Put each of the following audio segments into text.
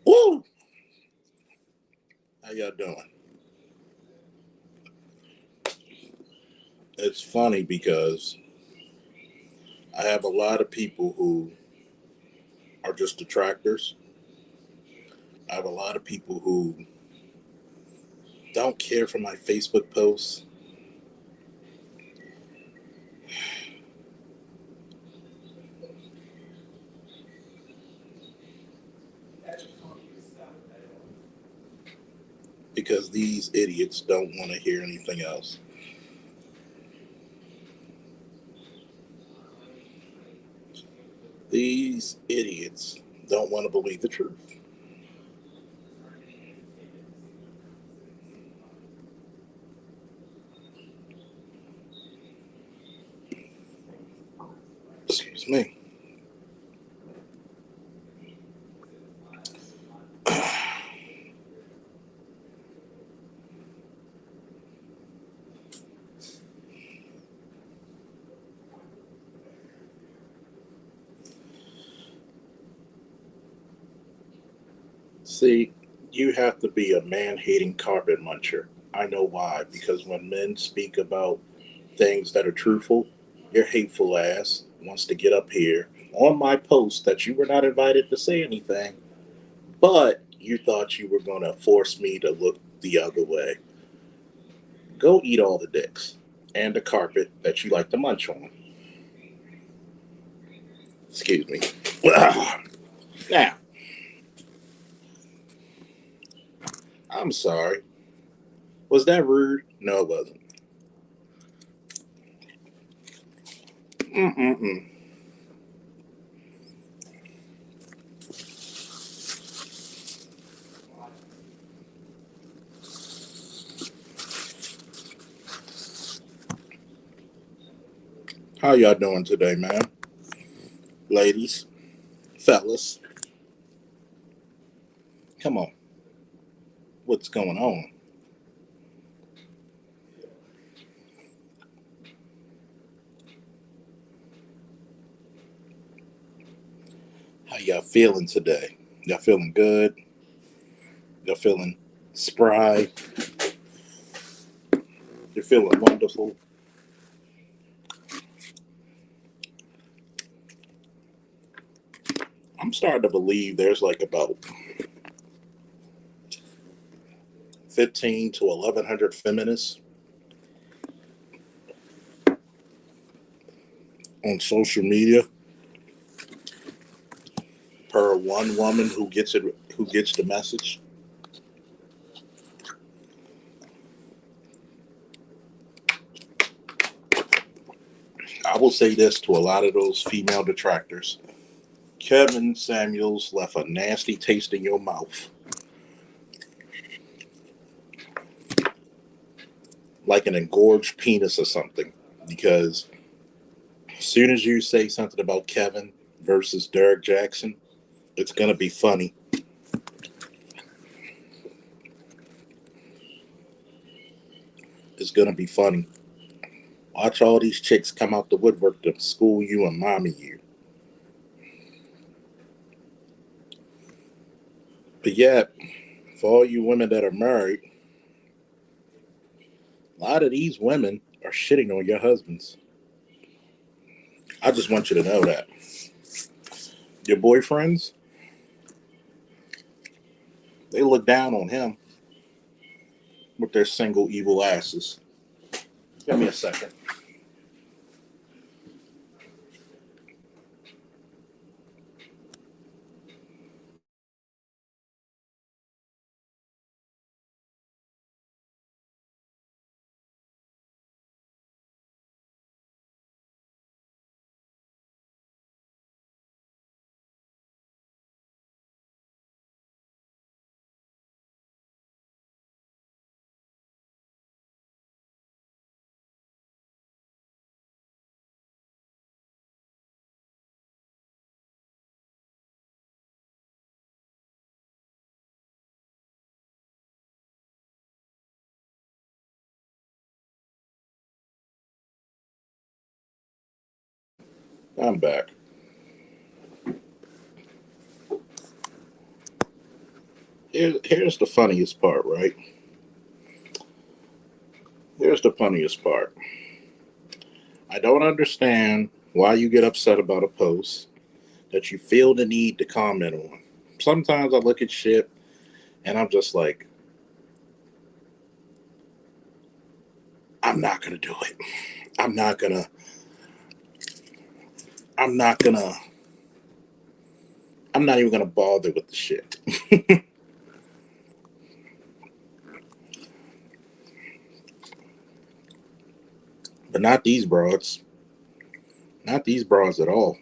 Woo! How y'all doing? It's funny because I have a lot of people who are just detractors. I have a lot of people who don't care for my Facebook posts. because these idiots don't want to hear anything else. These idiots don't want to believe the truth. Excuse me. See, you have to be a man hating carpet muncher. I know why. Because when men speak about things that are truthful, your hateful ass wants to get up here on my post that you were not invited to say anything, but you thought you were going to force me to look the other way. Go eat all the dicks and the carpet that you like to munch on. Excuse me. Now, I'm sorry. Was that rude? No, it wasn't. Mm-mm-mm. How y'all doing today, man? Ladies, fellas, come on. What's going on? How y'all feeling today? Y'all feeling good? Y'all feeling spry? You're feeling wonderful? I'm starting to believe there's like about 15 to 1100 feminists on social media per one woman who gets the message. I will say this to a lot of those female detractors. Kevin Samuels left a nasty taste in your mouth, like an engorged penis or something. Because as soon as you say something about Kevin versus Derek Jackson, it's gonna be funny. It's gonna be funny. Watch all these chicks come out the woodwork to school you and mommy you. But yet, for all you women that are married, a lot of these women are shitting on your husbands. I just want you to know that. Your boyfriends, they look down on him with their single evil asses. Give me a second. I'm back. Here's the funniest part, right? Here's the funniest part. I don't understand why you get upset about a post that you feel the need to comment on. Sometimes I look at shit and I'm just like, I'm not gonna do it. I'm not gonna. I'm not gonna. I'm not even gonna bother with the shit. But not these broads. Not these broads at all.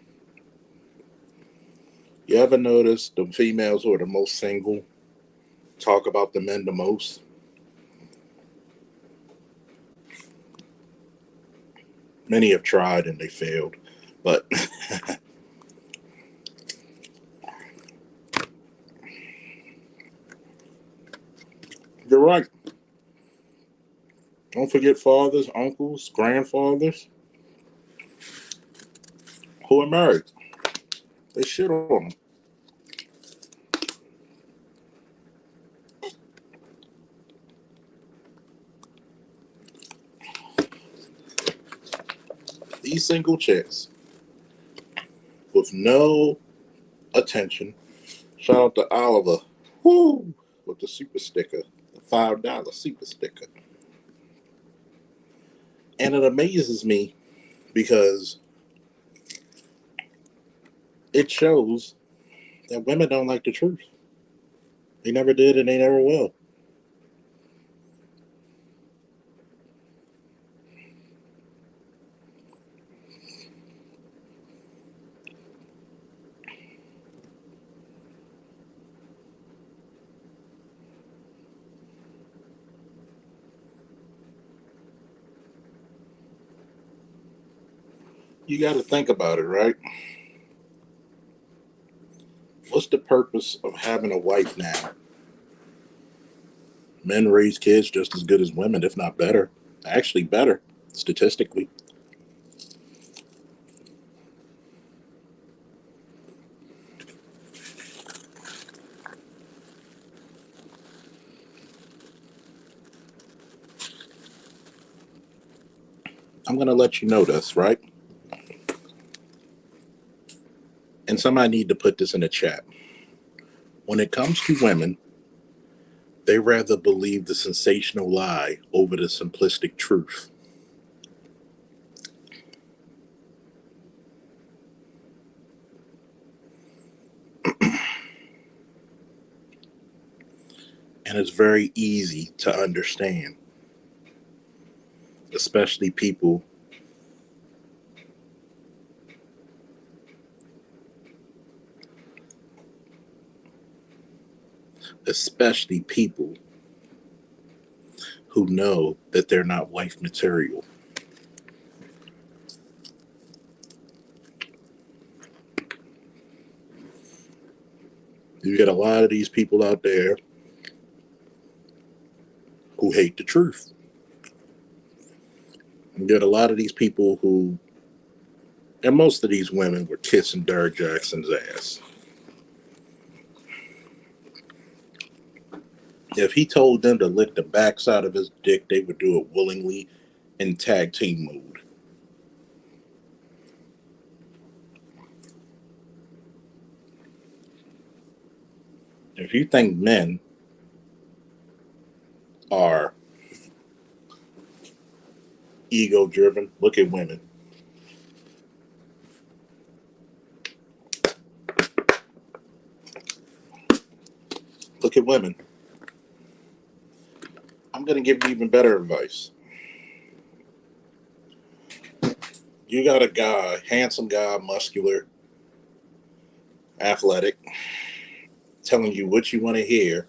You ever notice the females who are the most single talk about the men the most? Many have tried and they failed. But you're right. Don't forget fathers, uncles, grandfathers who are married. They shit on them. These single chicks with no attention. Shout out to Oliver. Woo! With the super sticker, the $5 super sticker. And it amazes me because it shows that women don't like the truth. They never did and they never will. You got to think about it, right? What's the purpose of having a wife now? Men raise kids just as good as women, if not better. Actually, better, statistically. I'm going to let you know this, right? And somebody need to put this in the chat. When it comes to women, they rather believe the sensational lie over the simplistic truth. And it's very easy to understand, especially people especially people who know that they're not wife material. You get a lot of these people out there who hate the truth. You get a lot of these people who, and most of these women were kissing Derrick Jackson's ass. If he told them to lick the backside of his dick, they would do it willingly in tag team mode. If you think men are ego driven, look at women. Look at women. I'm going to give you even better advice. You got a guy, handsome guy, muscular, athletic, telling you what you want to hear.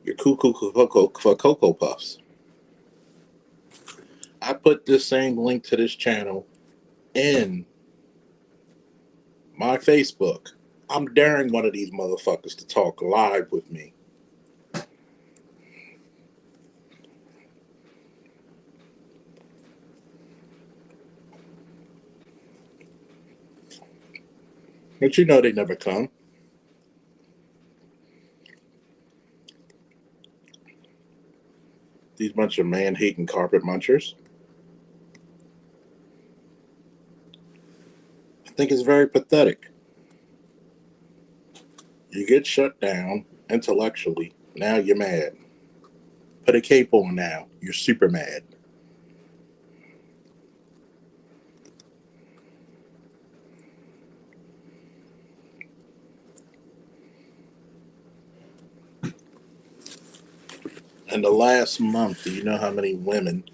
You're cuckoo for Cocoa Puffs. I put this same link to this channel in my Facebook. I'm daring one of these motherfuckers to talk live with me. But you know they never come. These bunch of man hating carpet munchers. I think it's very pathetic. You get shut down intellectually. Now you're mad. Put a cape on now. You're super mad. In the last month, do you know how many women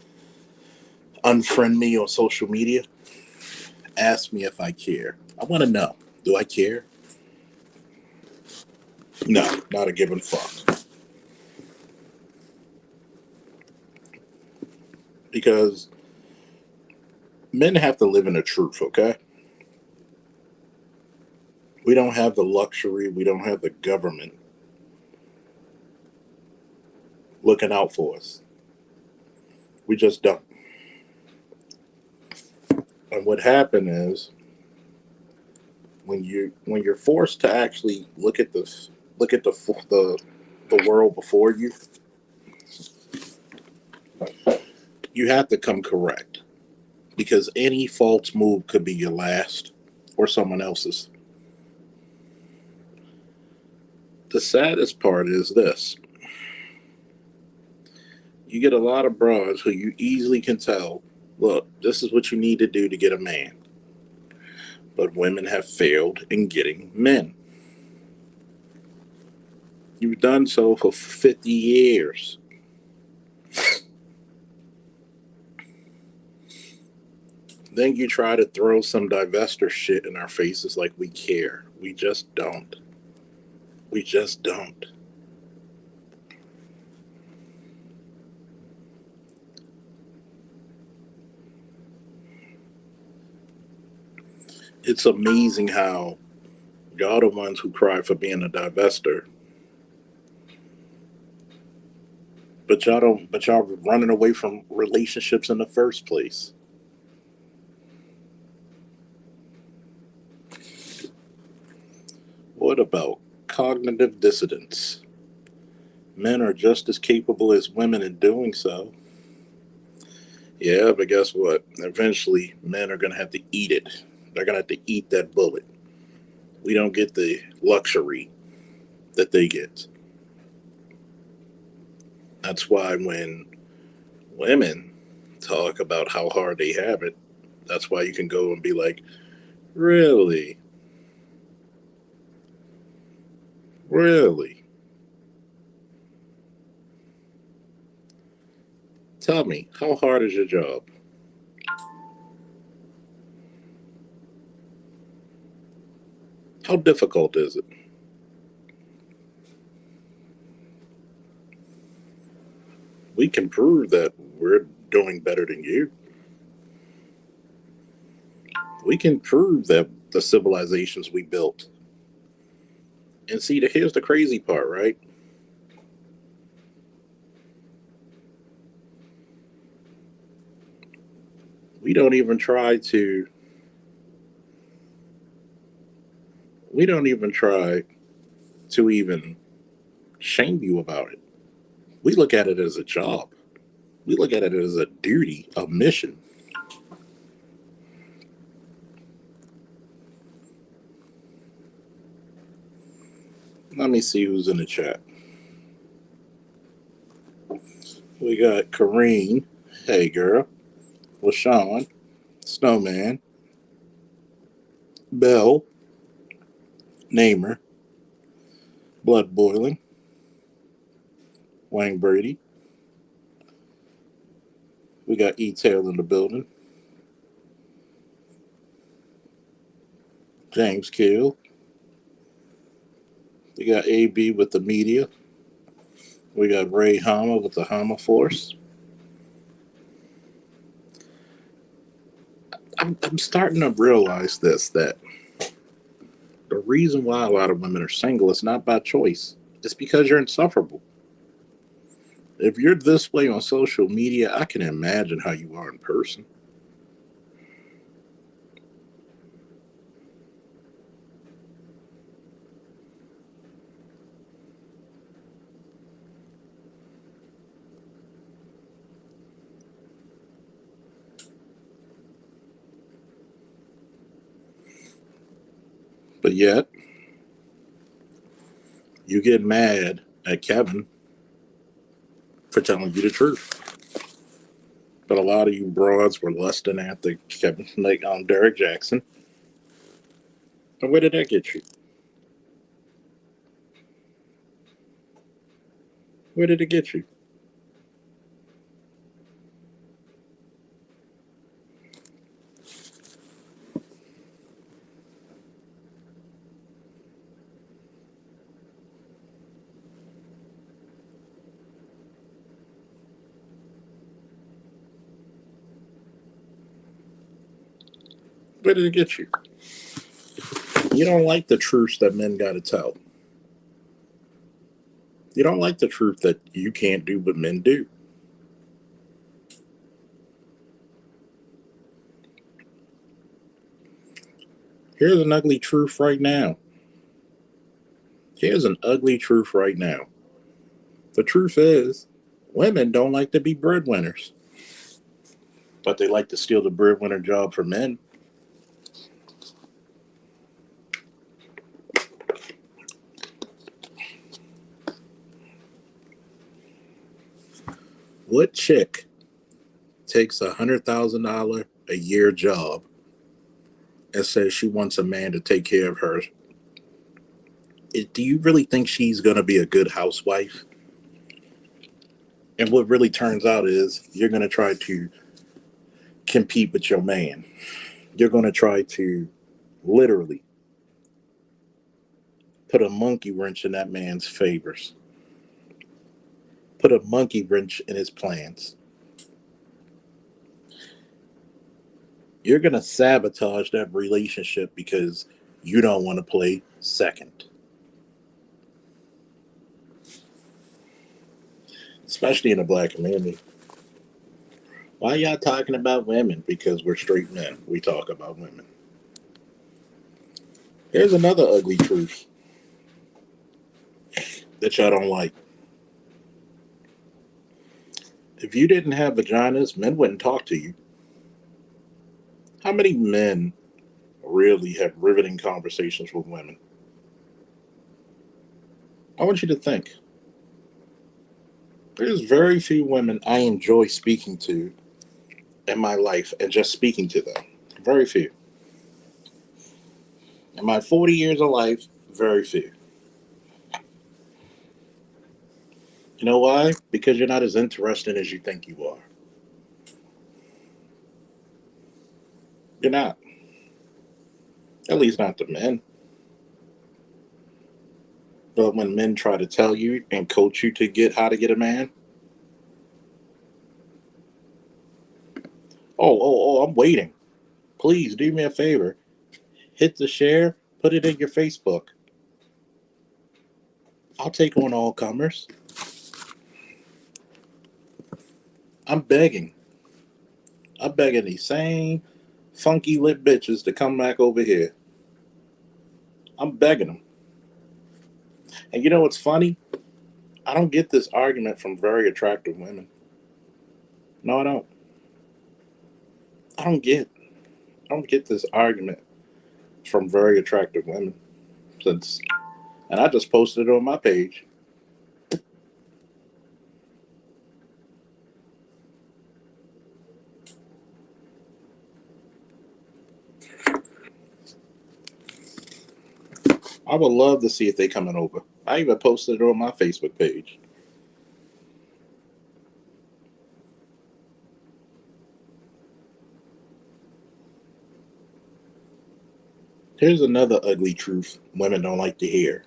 unfriend me on social media, ask me if I care. I want to know. Do I care? No, not a given fuck. Because men have to live in the truth, okay? We don't have the luxury, we don't have the government looking out for us. We just don't. And what happened is when you're forced to actually look at the world before you, you have to come correct because any false move could be your last or someone else's. The saddest part is this: you get a lot of broads who you easily can tell, look, this is what you need to do to get a man. But women have failed in getting men. You've done so for 50 years. Then you try to throw some divester shit in our faces like we care. We just don't. We just don't. It's amazing how y'all the ones who cry for being a divester, but y'all don't. But y'all running away from relationships in the first place. What about cognitive dissonance? Men are just as capable as women in doing so. Yeah, but guess what? Eventually, men are going to have to eat it. They're going to have to eat that bullet. We don't get the luxury that they get. That's why when women talk about how hard they have it, that's why you can go and be like, really? Really? Tell me, how hard is your job? How difficult is it? We can prove that we're doing better than you. We can prove that the civilizations we built. And see, here's the crazy part, right? We don't even try to. We don't even try to even shame you about it. We look at it as a job. We look at it as a duty, a mission. Let me see who's in the chat. We got Kareen. Hey, girl. LaShawn. Snowman. Bell. Namer. Blood Boiling. Wayne Brady. We got E-Tail in the building. James Kill. We got AB with the media. We got Ray Hama with the Hama Force. I'm starting to realize this, that the reason why a lot of women are single is not by choice. It's because you're insufferable. If you're this way on social media, I can imagine how you are in person. But yet, you get mad at Kevin for telling you the truth. But a lot of you broads were lusting after Kevin, like Derek Jackson. And where did that get you? Where did it get you? Where did it get you? You don't like the truths that men got to tell. You don't like the truth that you can't do what men do. Here's an ugly truth right now. Here's an ugly truth right now. The truth is, women don't like to be breadwinners, but they like to steal the breadwinner job from men. What chick takes $100,000 a year job and says she wants a man to take care of her? Do you really think she's going to be a good housewife? And what really turns out is you're going to try to compete with your man. You're going to try to literally put a monkey wrench in that man's favors, put a monkey wrench in his plans. You're going to sabotage that relationship because you don't want to play second, especially in the black community. Why y'all talking about women? Because we're straight men. We talk about women. Here's another ugly truth that y'all don't like. If you didn't have vaginas, men wouldn't talk to you. How many men really have riveting conversations with women? I want you to think. There's very few women I enjoy speaking to in my life and just speaking to them. Very few. In my 40 years of life, very few. You know why? Because you're not as interesting as you think you are. You're not. At least not the men. But when men try to tell you and coach you to get how to get a man, I'm waiting. Please do me a favor. Hit the share, put it in your Facebook. I'll take on all comers. I'm begging. I'm begging these same funky lip bitches to come back over here. I'm begging them. And you know what's funny? I don't get this argument from very attractive women. No, I don't. I don't get. I don't get this argument from very attractive women. Since, and I just posted it on my page. I would love to see if they coming over. I even posted it on my Facebook page. Here's another ugly truth women don't like to hear.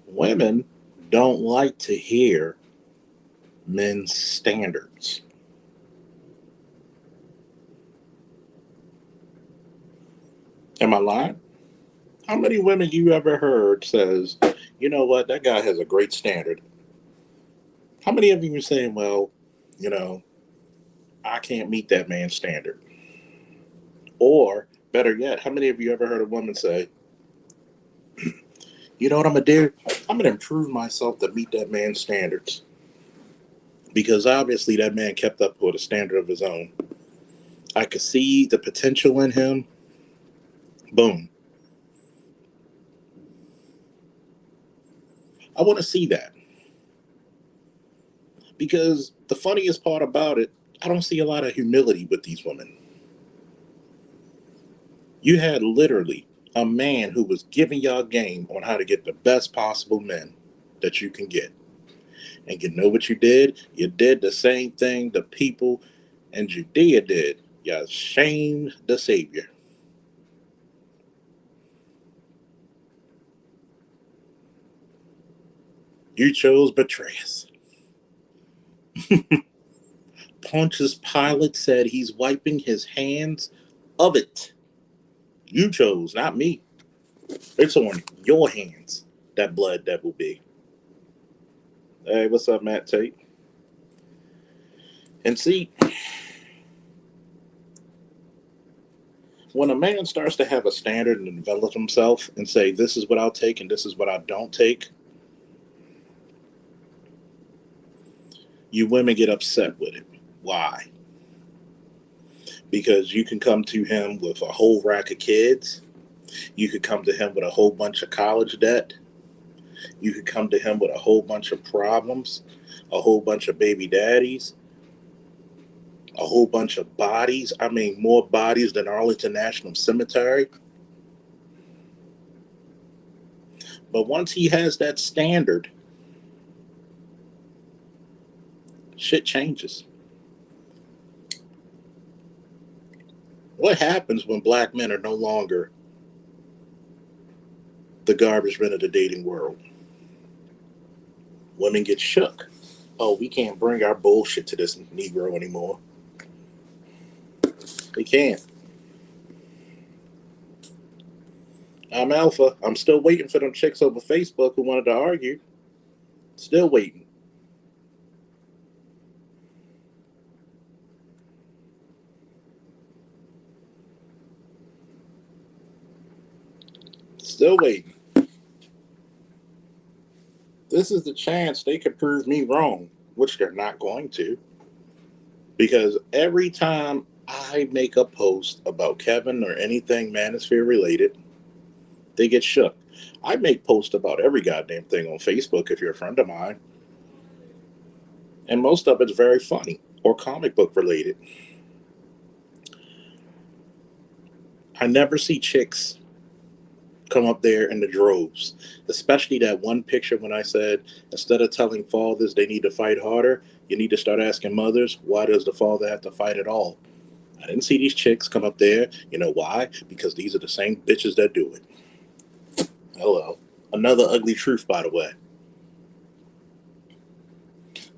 Women don't like to hear men's standards. Am I lying? How many women you ever heard says, you know what, that guy has a great standard? How many of you are saying, well, you know, I can't meet that man's standard? Or better yet, how many of you ever heard a woman say, you know what I'm gonna do? I'm gonna improve myself to meet that man's standards. Because obviously that man kept up with a standard of his own. I could see the potential in him. Boom. I want to see that. Because the funniest part about it, I don't see a lot of humility with these women. You had literally a man who was giving y'all game on how to get the best possible men that you can get. And you know what you did? You did the same thing the people in Judea did. You shamed the Savior. You chose betrayers. Pontius Pilate said he's wiping his hands of it. You chose, not me. It's on your hands, that blood that will be. Hey, what's up, Matt Tate? And see, when a man starts to have a standard and develop himself and say, this is what I'll take and this is what I don't take, you women get upset with it. Why? Because you can come to him with a whole rack of kids. You could come to him with a whole bunch of college debt. You could come to him with a whole bunch of problems, a whole bunch of baby daddies, a whole bunch of bodies. I mean, more bodies than Arlington National Cemetery. But once he has that standard, shit changes. What happens when black men are no longer the garbage men of the dating world? Women get shook. Oh, we can't bring our bullshit to this Negro anymore. We can't. I'm alpha. I'm still waiting for them chicks over Facebook who wanted to argue. Still waiting. Still waiting. This is the chance they could prove me wrong, which they're not going to. Because every time I make a post about Kevin or anything Manosphere related, they get shook. I make posts about every goddamn thing on Facebook if you're a friend of mine. And most of it's very funny or comic book related. I never see chicks come up there in the droves, especially that one picture when I said, instead of telling fathers they need to fight harder, you need to start asking mothers, why does the father have to fight at all? I didn't see these chicks come up there. You know why? Because these are the same bitches that do it. Hello. Another ugly truth, by the way.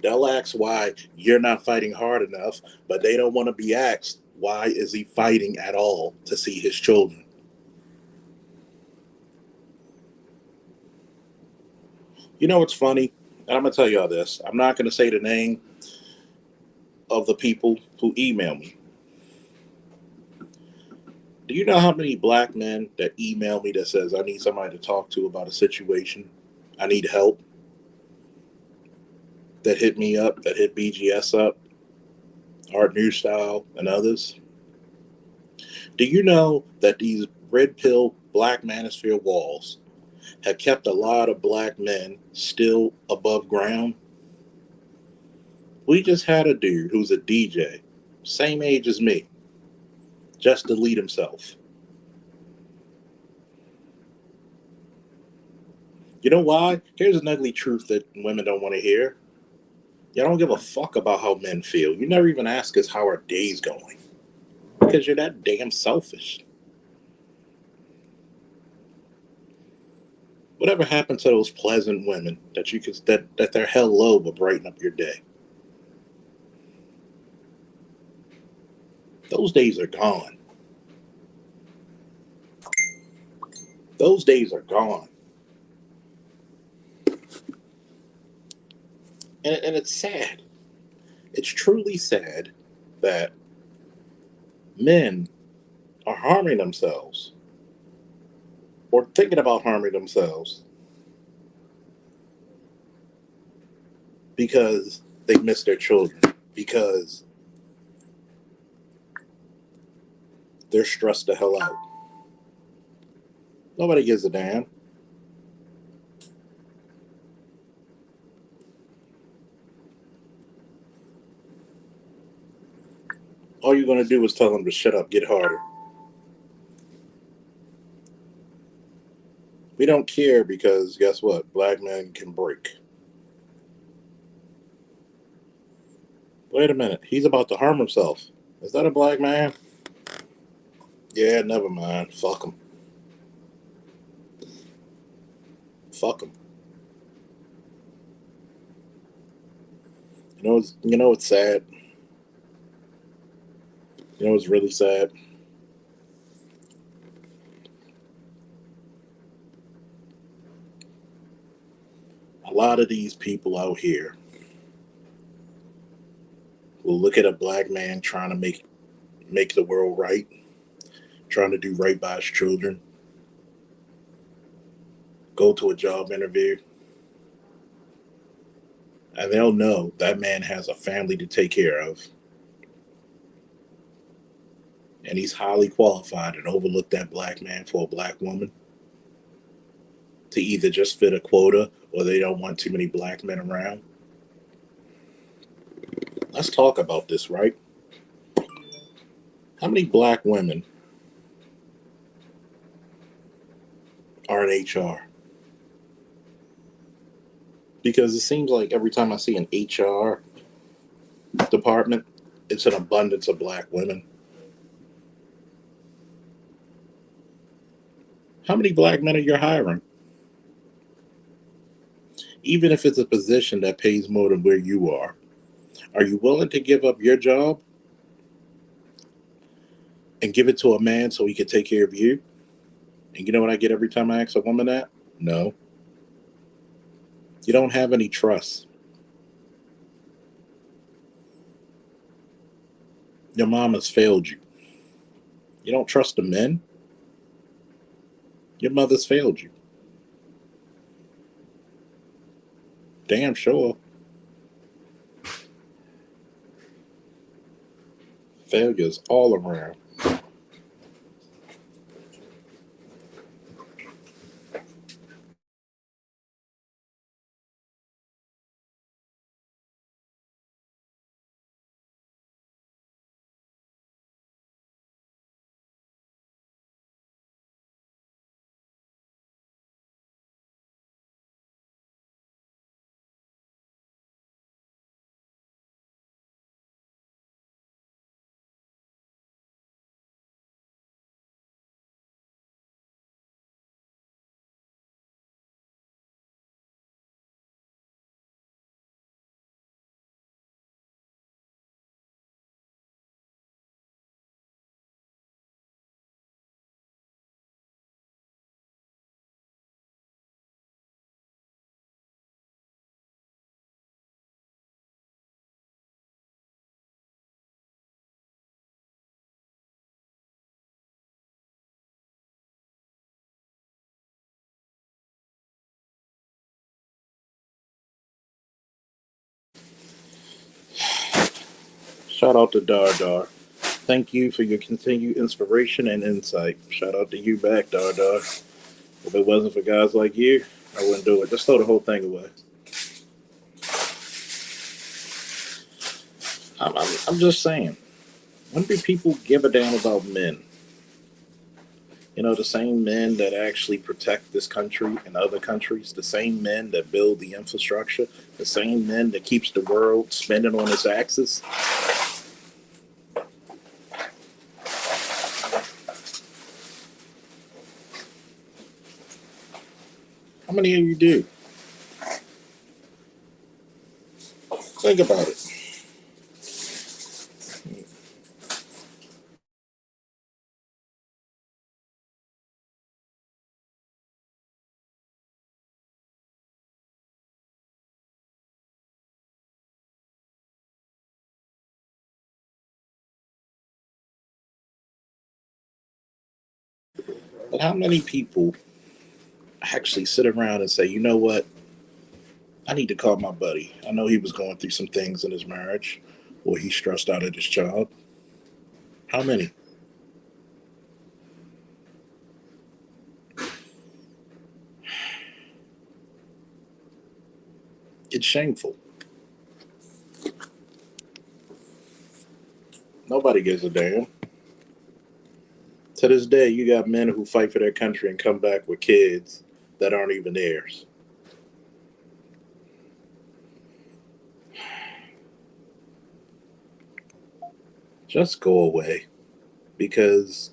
They'll ask why you're not fighting hard enough, but they don't want to be asked, why is he fighting at all to see his children? You know what's funny? And I'm going to tell y'all this. I'm not going to say the name of the people who email me. Do you know how many black men that email me that says, I need somebody to talk to about a situation? I need help. That hit me up, that hit BGS up, Art New Style, and others. Do you know that these red pill black manosphere walls have kept a lot of black men still above ground? We just had a dude who's a DJ, same age as me, just delete himself. You know why? Here's an ugly truth that women don't want to hear. Y'all don't give a fuck about how men feel. You never even ask us how our day's going. Because you're that damn selfish. Whatever happened to those pleasant women that you could that their hello will brighten up your day? Those days are gone. Those days are gone. And it's sad. It's truly sad that men are harming themselves or thinking about harming themselves because they miss their children, because they're stressed the hell out. Nobody gives a damn. All you're going to do is tell them to shut up, get harder. We don't care because guess what? Black men can break. Wait a minute. He's about to harm himself. Is that a black man? Yeah, never mind. Fuck him. Fuck him. You know, it's sad. You know what's really sad? A lot of these people out here will look at a black man trying to make the world right, trying to do right by his children, go to a job interview, and they'll know that man has a family to take care of, and he's highly qualified, and overlook that black man for a black woman to either just fit a quota or they don't want too many black men around. Let's talk about this, right? How many black women are in HR? Because it seems like every time I see an HR department, it's an abundance of black women. How many black men are you hiring? Even if it's a position that pays more than where you are you willing to give up your job and give it to a man so he can take care of you? And you know what I get every time I ask a woman that? No. You don't have any trust. Your mom has failed you. You don't trust the men. Your mother's failed you. Damn sure. Failures all around. Shout out to Dar Dar. Thank you for your continued inspiration and insight. Shout out to you back, Dar Dar. If it wasn't for guys like you, I wouldn't do it. Just throw the whole thing away. I'm just saying. When do people give a damn about men? You know, the same men that actually protect this country and other countries, the same men that build the infrastructure, the same men that keeps the world spinning on its axis. How many of you do? Think about it. But how many people actually sit around and say, you know what? I need to call my buddy. I know he was going through some things in his marriage or he's stressed out at his job. How many? It's shameful. Nobody gives a damn. To this day, you got men who fight for their country and come back with kids that aren't even theirs. Just go away because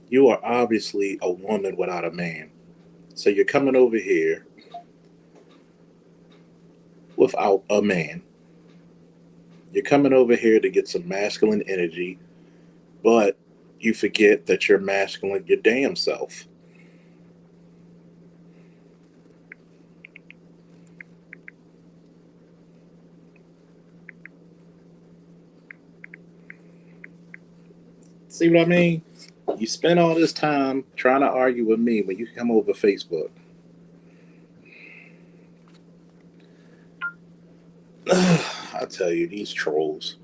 you are obviously a woman without a man. So you're coming over here without a man. You're coming over here to get some masculine energy but you forget that you're masculine your damn self. See what I mean? You spend all this time trying to argue with me when you come over Facebook. I tell you, these trolls.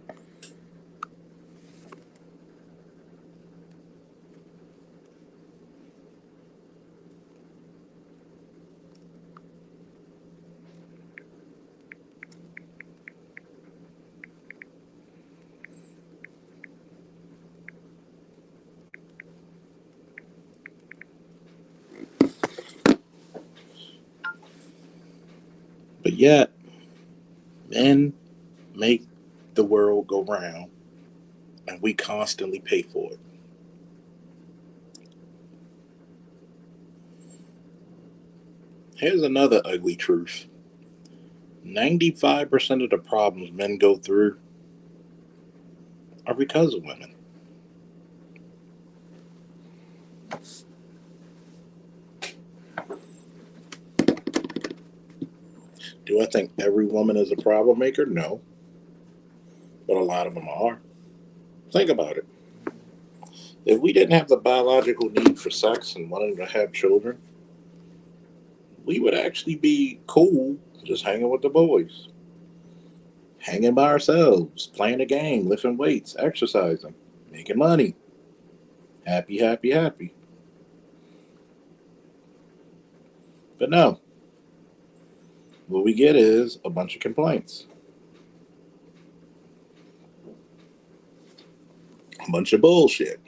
But yet, men make the world go round and we constantly pay for it. Here's another ugly truth: 95% of the problems men go through are because of women. Do I think every woman is a problem maker? No, but a lot of them are. Think about it. If we didn't have the biological need for sex and wanting to have children, we would actually be cool just hanging with the boys, hanging by ourselves, playing a game, lifting weights, exercising, making money, happy, happy, happy. But no, what we get is a bunch of complaints, a bunch of bullshit.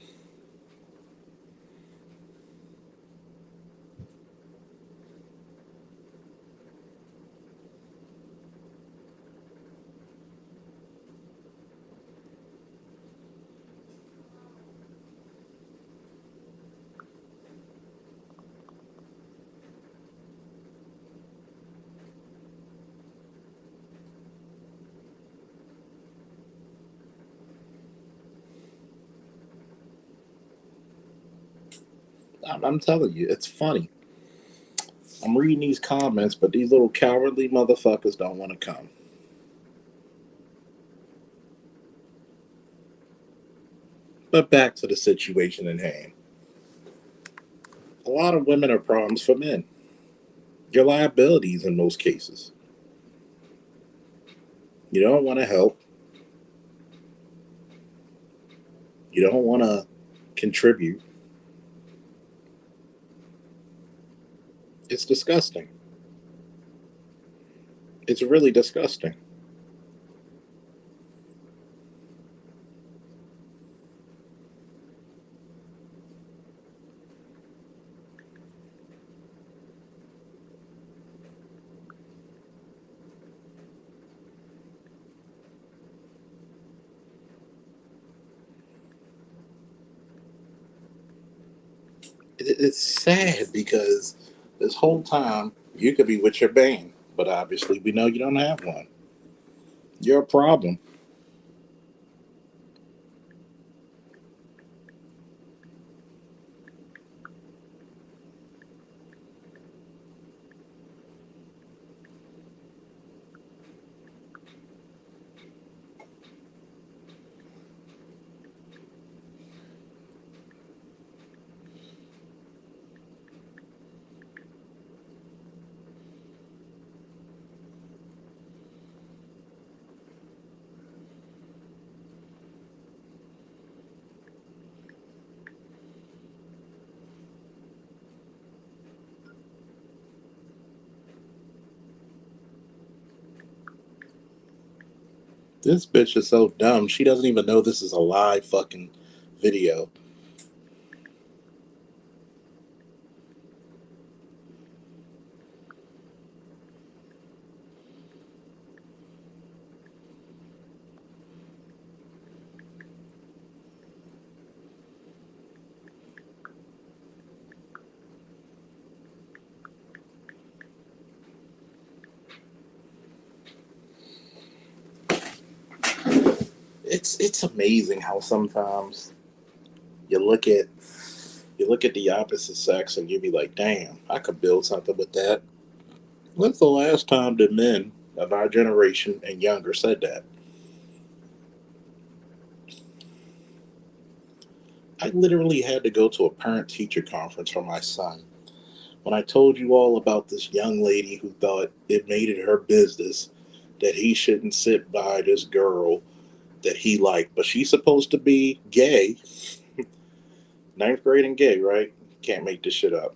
I'm telling you, it's funny. I'm reading these comments, but these little cowardly motherfuckers don't want to come. But back to the situation in hand. A lot of women are problems for men. You're liabilities in most cases. You don't want to help. You don't want to contribute. It's disgusting. It's really disgusting. It's sad because this whole time you could be with your band, but obviously we know you don't have one. You're a problem. This bitch is so dumb. She doesn't even know this is a live fucking video. It's amazing how sometimes You look at the opposite sex and you be like, damn, I could build something with that. When's the last time that men of our generation and younger said that? I literally had to go to a parent teacher conference for my son. When I told you all about this young lady who thought it made it her business that he shouldn't sit by this girl that he liked, but she's supposed to be gay. Ninth grade and gay, right? Can't make this shit up.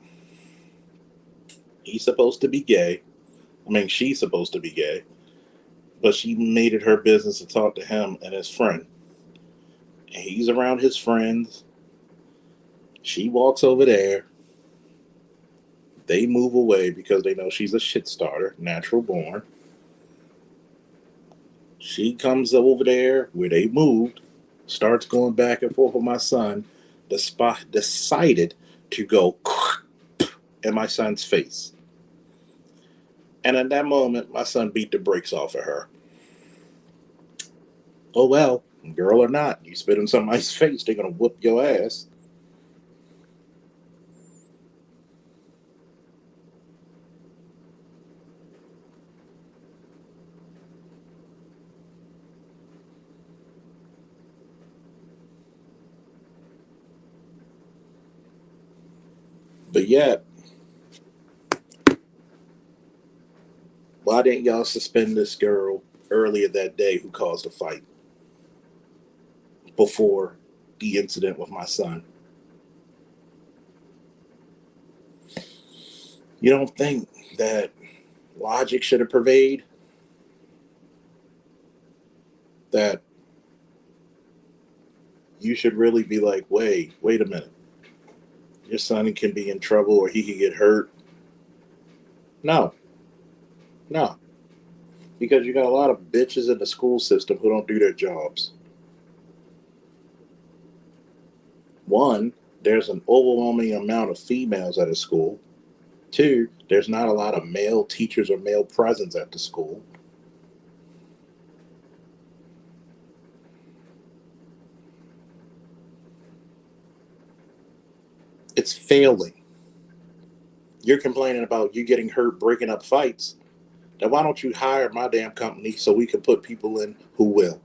He's supposed to be gay. I mean, she's supposed to be gay, but she made it her business to talk to him and his friend. And he's around his friends. She walks over there. They move away because they know she's a shit starter, natural born. She comes over there where they moved, starts going back and forth with my son. The spot decided to go in my son's face. And in that moment, my son beat the brakes off of her. Oh well, girl or not, you spit in somebody's face, they're gonna whoop your ass. But yet, why didn't y'all suspend this girl earlier that day who caused a fight before the incident with my son? You don't think that logic should have prevailed? That you should really be like, wait a minute. Your son can be in trouble or he can get hurt. No, no. Because you got a lot of bitches in the school system who don't do their jobs. One, there's an overwhelming amount of females at a school. Two, there's not a lot of male teachers or male presence at the school. It's failing. You're complaining about you getting hurt breaking up fights. Then why don't you hire my damn company so we can put people in who will?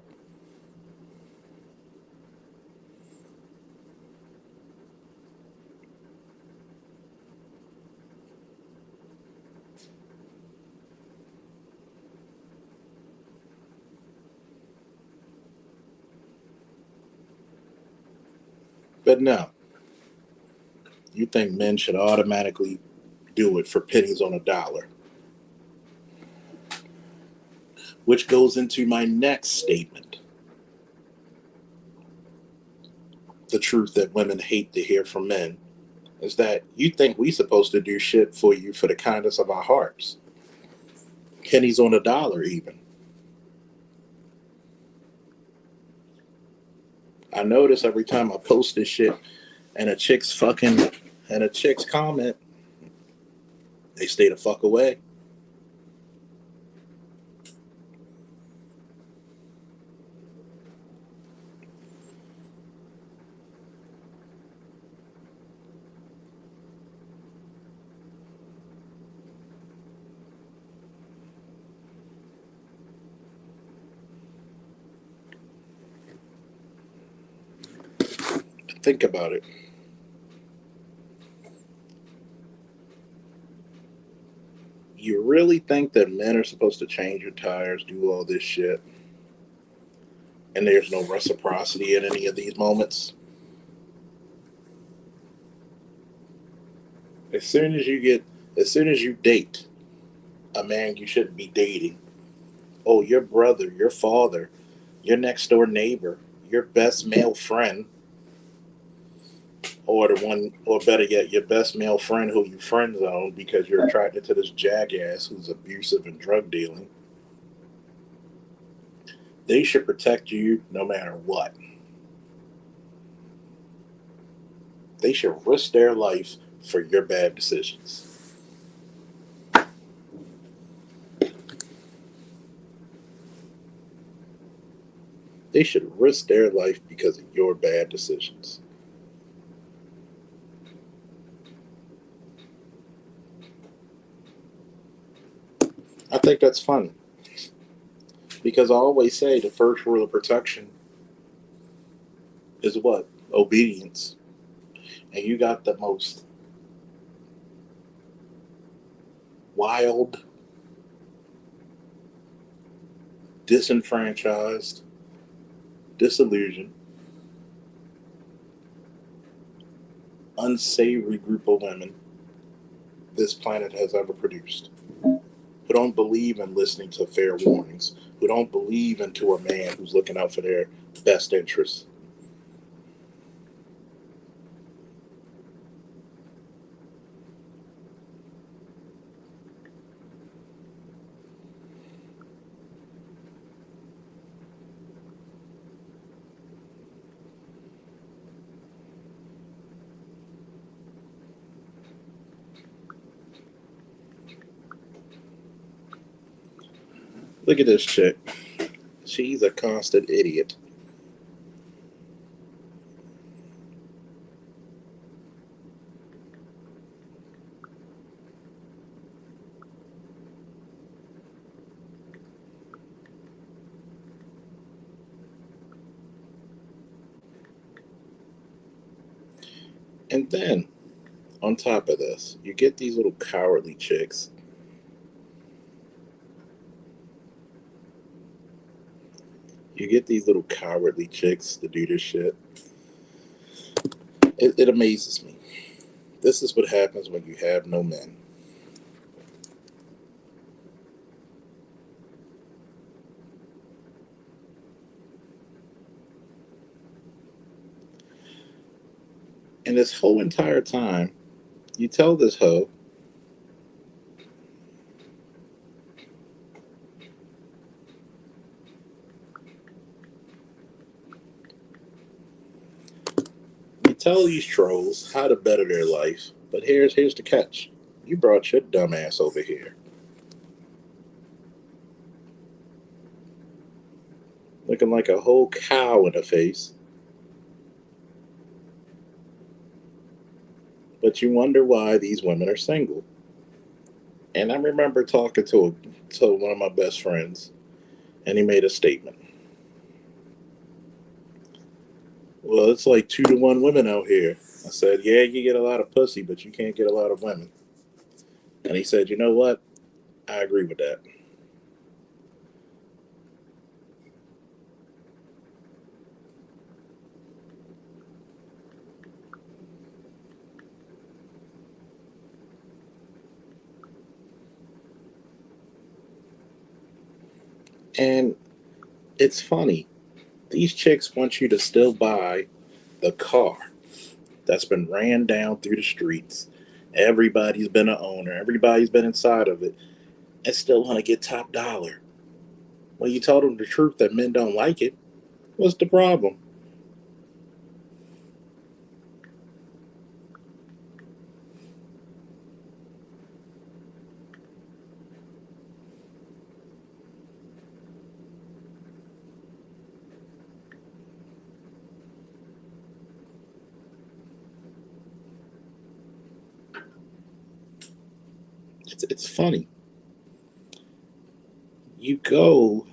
But no, you think men should automatically do it for pennies on a dollar. Which goes into my next statement. The truth that women hate to hear from men is that you think we supposed to do shit for you for the kindness of our hearts. Pennies on a dollar even. I notice every time I post this shit and a chick's fucking and a chick's comment, they stay the fuck away. Think about it. You really think that men are supposed to change your tires, do all this shit, and there's no reciprocity in any of these moments? As soon as you get, as soon as you date a man you shouldn't be dating, oh, your brother, your father, your next door neighbor, your best male friend, or the one, or better yet, your best male friend who you friend zone because you're attracted to this jackass who's abusive and drug dealing. They should protect you no matter what. They should risk their life for your bad decisions. They should risk their life because of your bad decisions. I think that's funny because I always say the first rule of protection is what? Obedience. And you got the most wild, disenfranchised, disillusioned, unsavory group of women this planet has ever produced. Who don't believe in listening to fair warnings, who don't believe into a man who's looking out for their best interests. Look at this chick. She's a constant idiot. And then, on top of this, you get these little cowardly chicks. You get these little cowardly chicks to do this shit. It amazes me. This is what happens when you have no men. And this whole entire time, you tell this hoe, you tell these trolls how to better their life, but here's the catch. You brought your dumb ass over here. Looking like a whole cow in the face, but you wonder why these women are single. And I remember talking to one of my best friends, and he made a statement. Well, it's like 2 to 1 women out here. I said, yeah, you get a lot of pussy, but you can't get a lot of women. And he said, you know what? I agree with that. And it's funny. These chicks want you to still buy the car that's been ran down through the streets. Everybody's been an owner. Everybody's been inside of it, and still want to get top dollar. When you told them the truth that men don't like it, what's the problem? It's funny. You go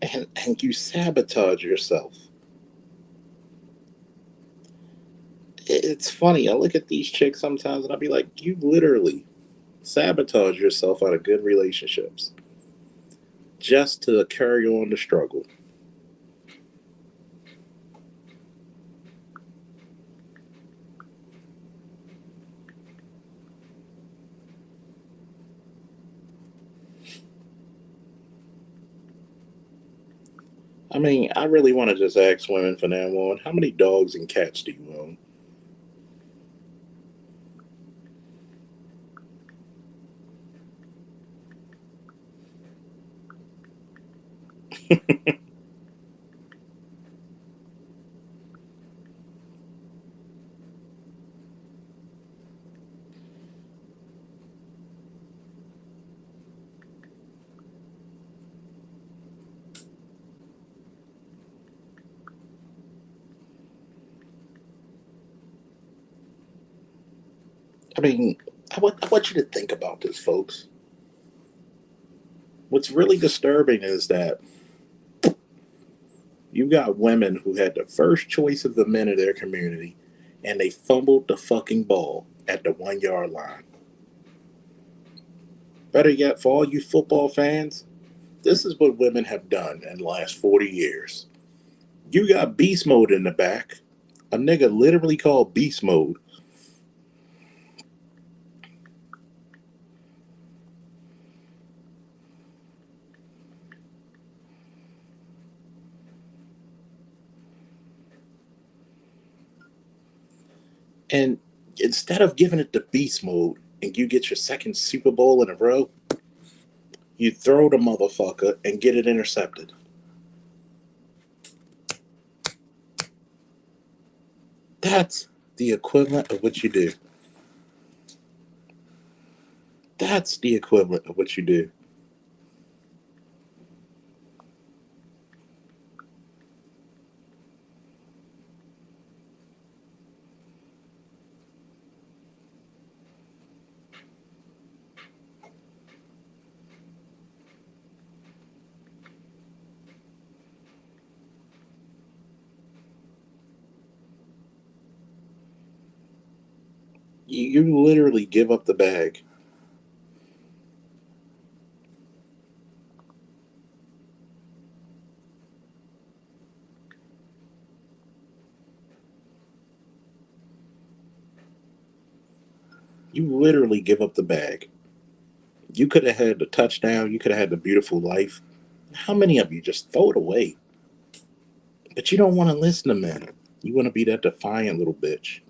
and you sabotage yourself. It's funny. I look at these chicks sometimes and I'll be like, you literally sabotage yourself out of good relationships just to carry on the struggle. I mean, I really want to just ask women from now on, how many dogs and cats do you own? I mean, I want you to think about this, folks. What's really disturbing is that you got women who had the first choice of the men of their community and they fumbled the fucking ball at the 1 yard line. Better yet, for all you football fans, this is what women have done in the last 40 years. You got beast mode in the back. A nigga literally called beast mode. And instead of giving it the beast mode and you get your second Super Bowl in a row, you throw the motherfucker and get it intercepted. That's the equivalent of what you do. That's the equivalent of what you do. You literally give up the bag. You literally give up the bag. You could have had the touchdown. You could have had the beautiful life. How many of you just throw it away? But you don't want to listen to men. You want to be that defiant little bitch.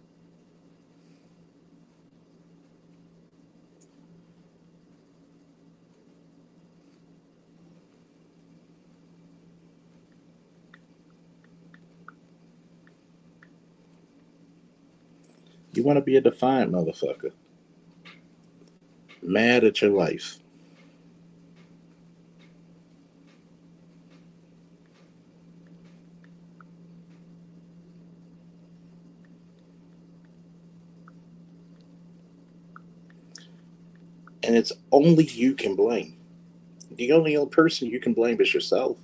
You want to be a defiant motherfucker. Mad at your life. And it's only you can blame. The only other person you can blame is yourself.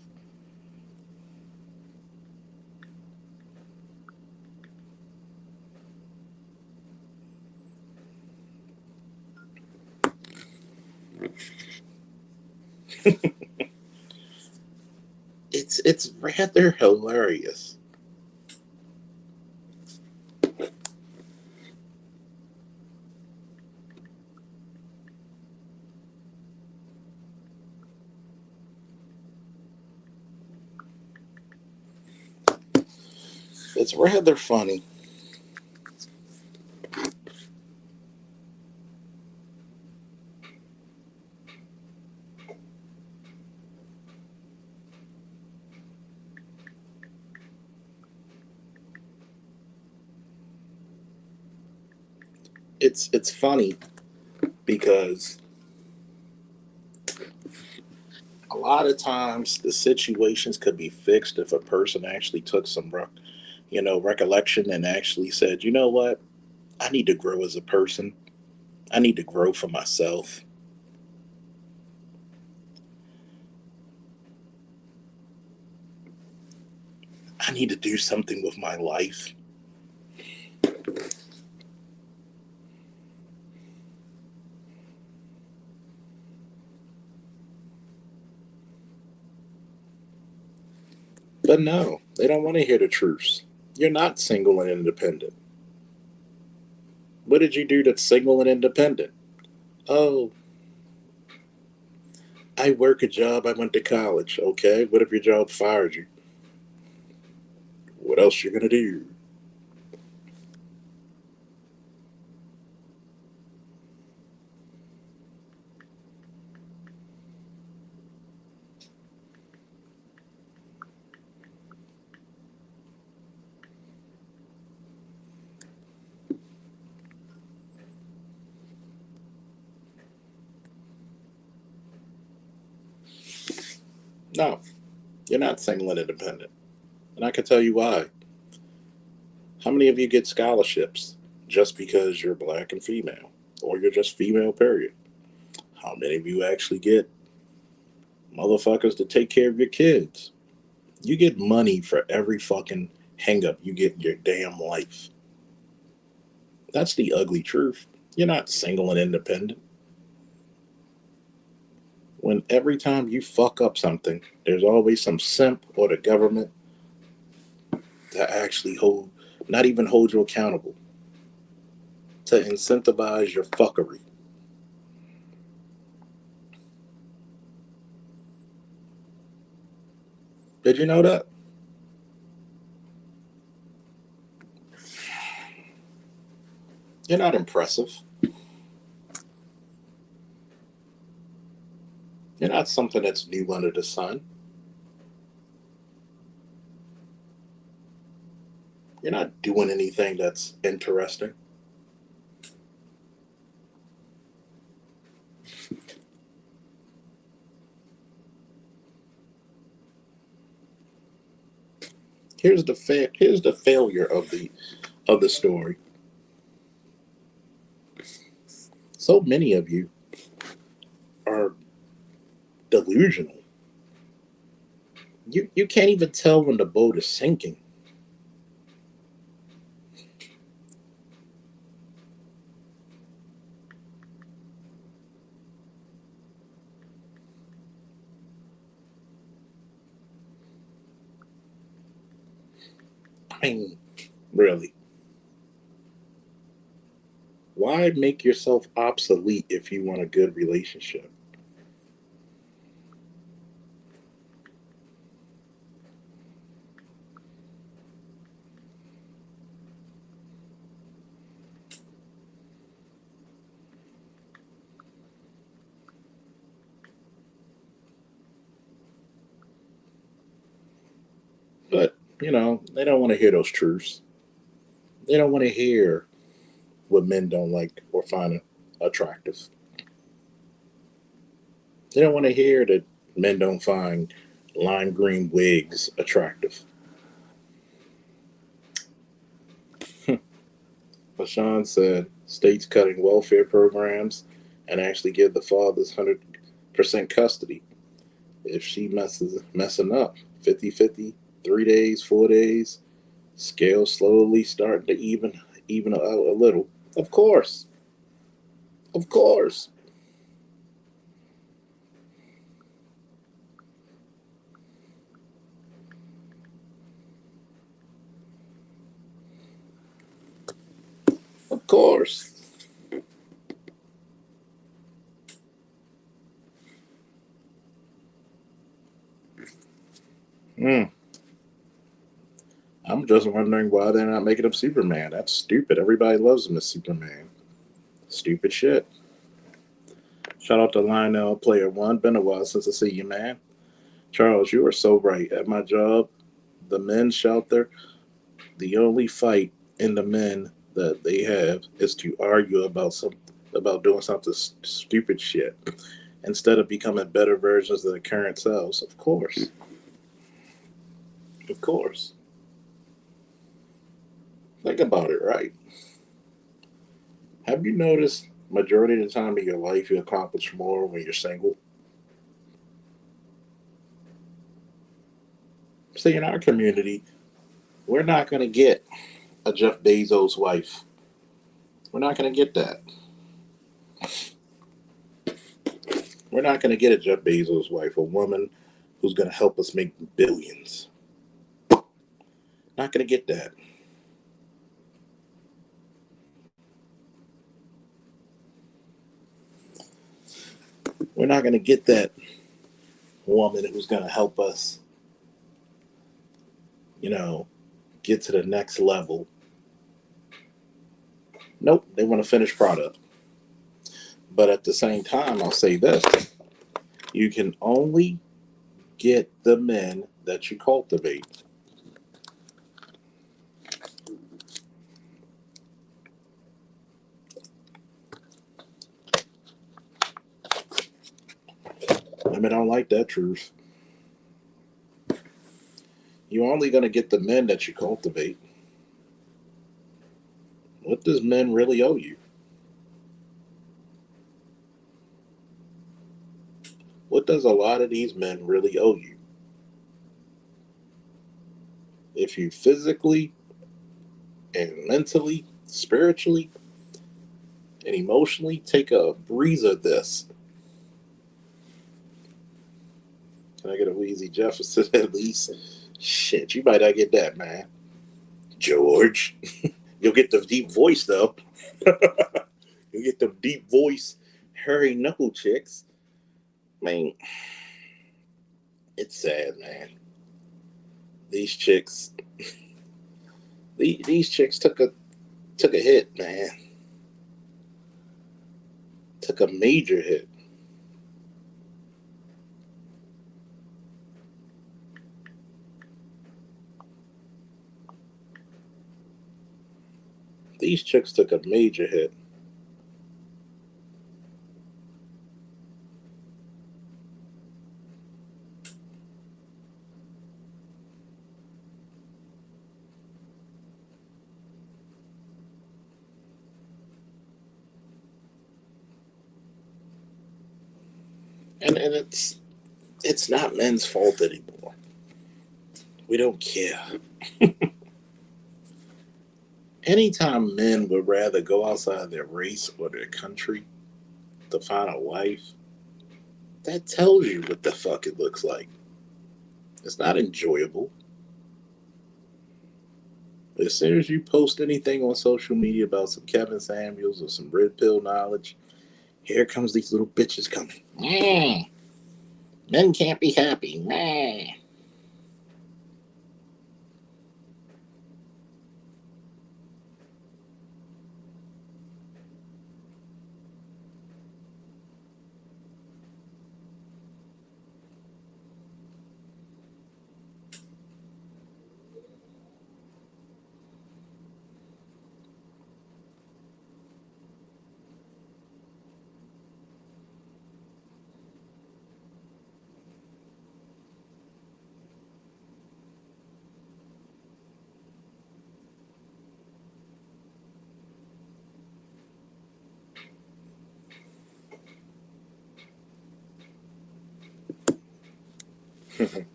It's rather hilarious. It's rather funny. It's funny because a lot of times the situations could be fixed if a person actually took some recollection and actually said, you know what, I need to grow as a person. I need to grow for myself. I need to do something with my life. But no, they don't want to hear the truth. You're not single and independent. What did you do that's single and independent? Oh, I work a job. I went to college. Okay, what if your job fired you? What else you gonna do? No, you're not single and independent. And I can tell you why. How many of you get scholarships just because you're black and female? Or you're just female, period? How many of you actually get Motherfuckers to take care of your kids. You get money for every fucking hang up you get in your damn life. That's the ugly truth. You're not single and independent. When every time you fuck up something, there's always some simp or the government to actually not even hold you accountable, to incentivize your fuckery. Did you know that? You're not impressive. You're not something that's new under the sun. You're not doing anything that's interesting. Here's the failure of the story. So many of you are delusional. You can't even tell when the boat is sinking. I mean, really. Why make yourself obsolete if you want a good relationship? But, they don't want to hear those truths. They don't want to hear what men don't like or find attractive. They don't want to hear that men don't find lime green wigs attractive. LaShawn said states cutting welfare programs and actually give the fathers 100% custody if she messing up 50-50, 3 days, 4 days, scale slowly starting to even out a little. Of course. Of course. Of course. Mm. I'm just wondering why they're not making him Superman. That's stupid. Everybody loves him as Superman. Stupid shit. Shout out to Lionel Player One. Been a while since I see you, man. Charles, you are so right. At my job, the men's shelter, the only fight in the men that they have is to argue about doing something stupid shit instead of becoming better versions of their current selves. Of course. Of course. Think about it, right? Have you noticed majority of the time in your life you accomplish more when you're single? See, in our community, we're not going to get a Jeff Bezos wife. We're not going to get that. We're not going to get a Jeff Bezos wife, a woman who's going to help us make billions. Not going to get that. We're not going to get that woman who's going to help us, you know, get to the next level. Nope, they want a finished product. But at the same time, I'll say this: you can only get the men that you cultivate. Women don't like that truth. You're only going to get the men that you cultivate. What does men really owe you? What does a lot of these men really owe you? If you physically and mentally, spiritually, and emotionally take a breeze of this, can I get a Wheezy Jefferson at least? Shit, you might not get that, man. George. You'll get the deep voice, though. You'll get the deep voice, hairy knuckle chicks. I mean, it's sad, man. These chicks, these chicks took a hit, man. Took a major hit. These chicks took a major hit. And it's not men's fault anymore. We don't care. Anytime men would rather go outside their race or their country to find a wife, that tells you what the fuck it looks like. It's not enjoyable. As soon as you post anything on social media about some Kevin Samuels or some red pill knowledge, here comes these little bitches coming. Men can't be happy.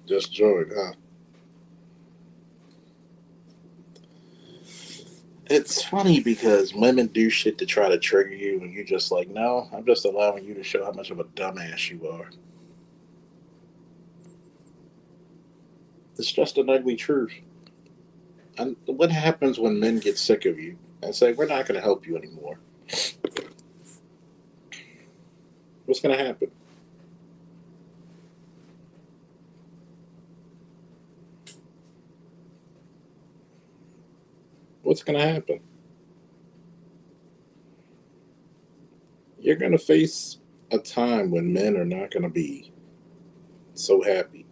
Just joined, huh? It's funny because women do shit to try to trigger you, and you're just like, no, I'm just allowing you to show how much of a dumbass you are. It's just an ugly truth. And what happens when men get sick of you and say, we're not going to help you anymore? What's going to happen? What's going to happen? You're going to face a time when men are not going to be so happy.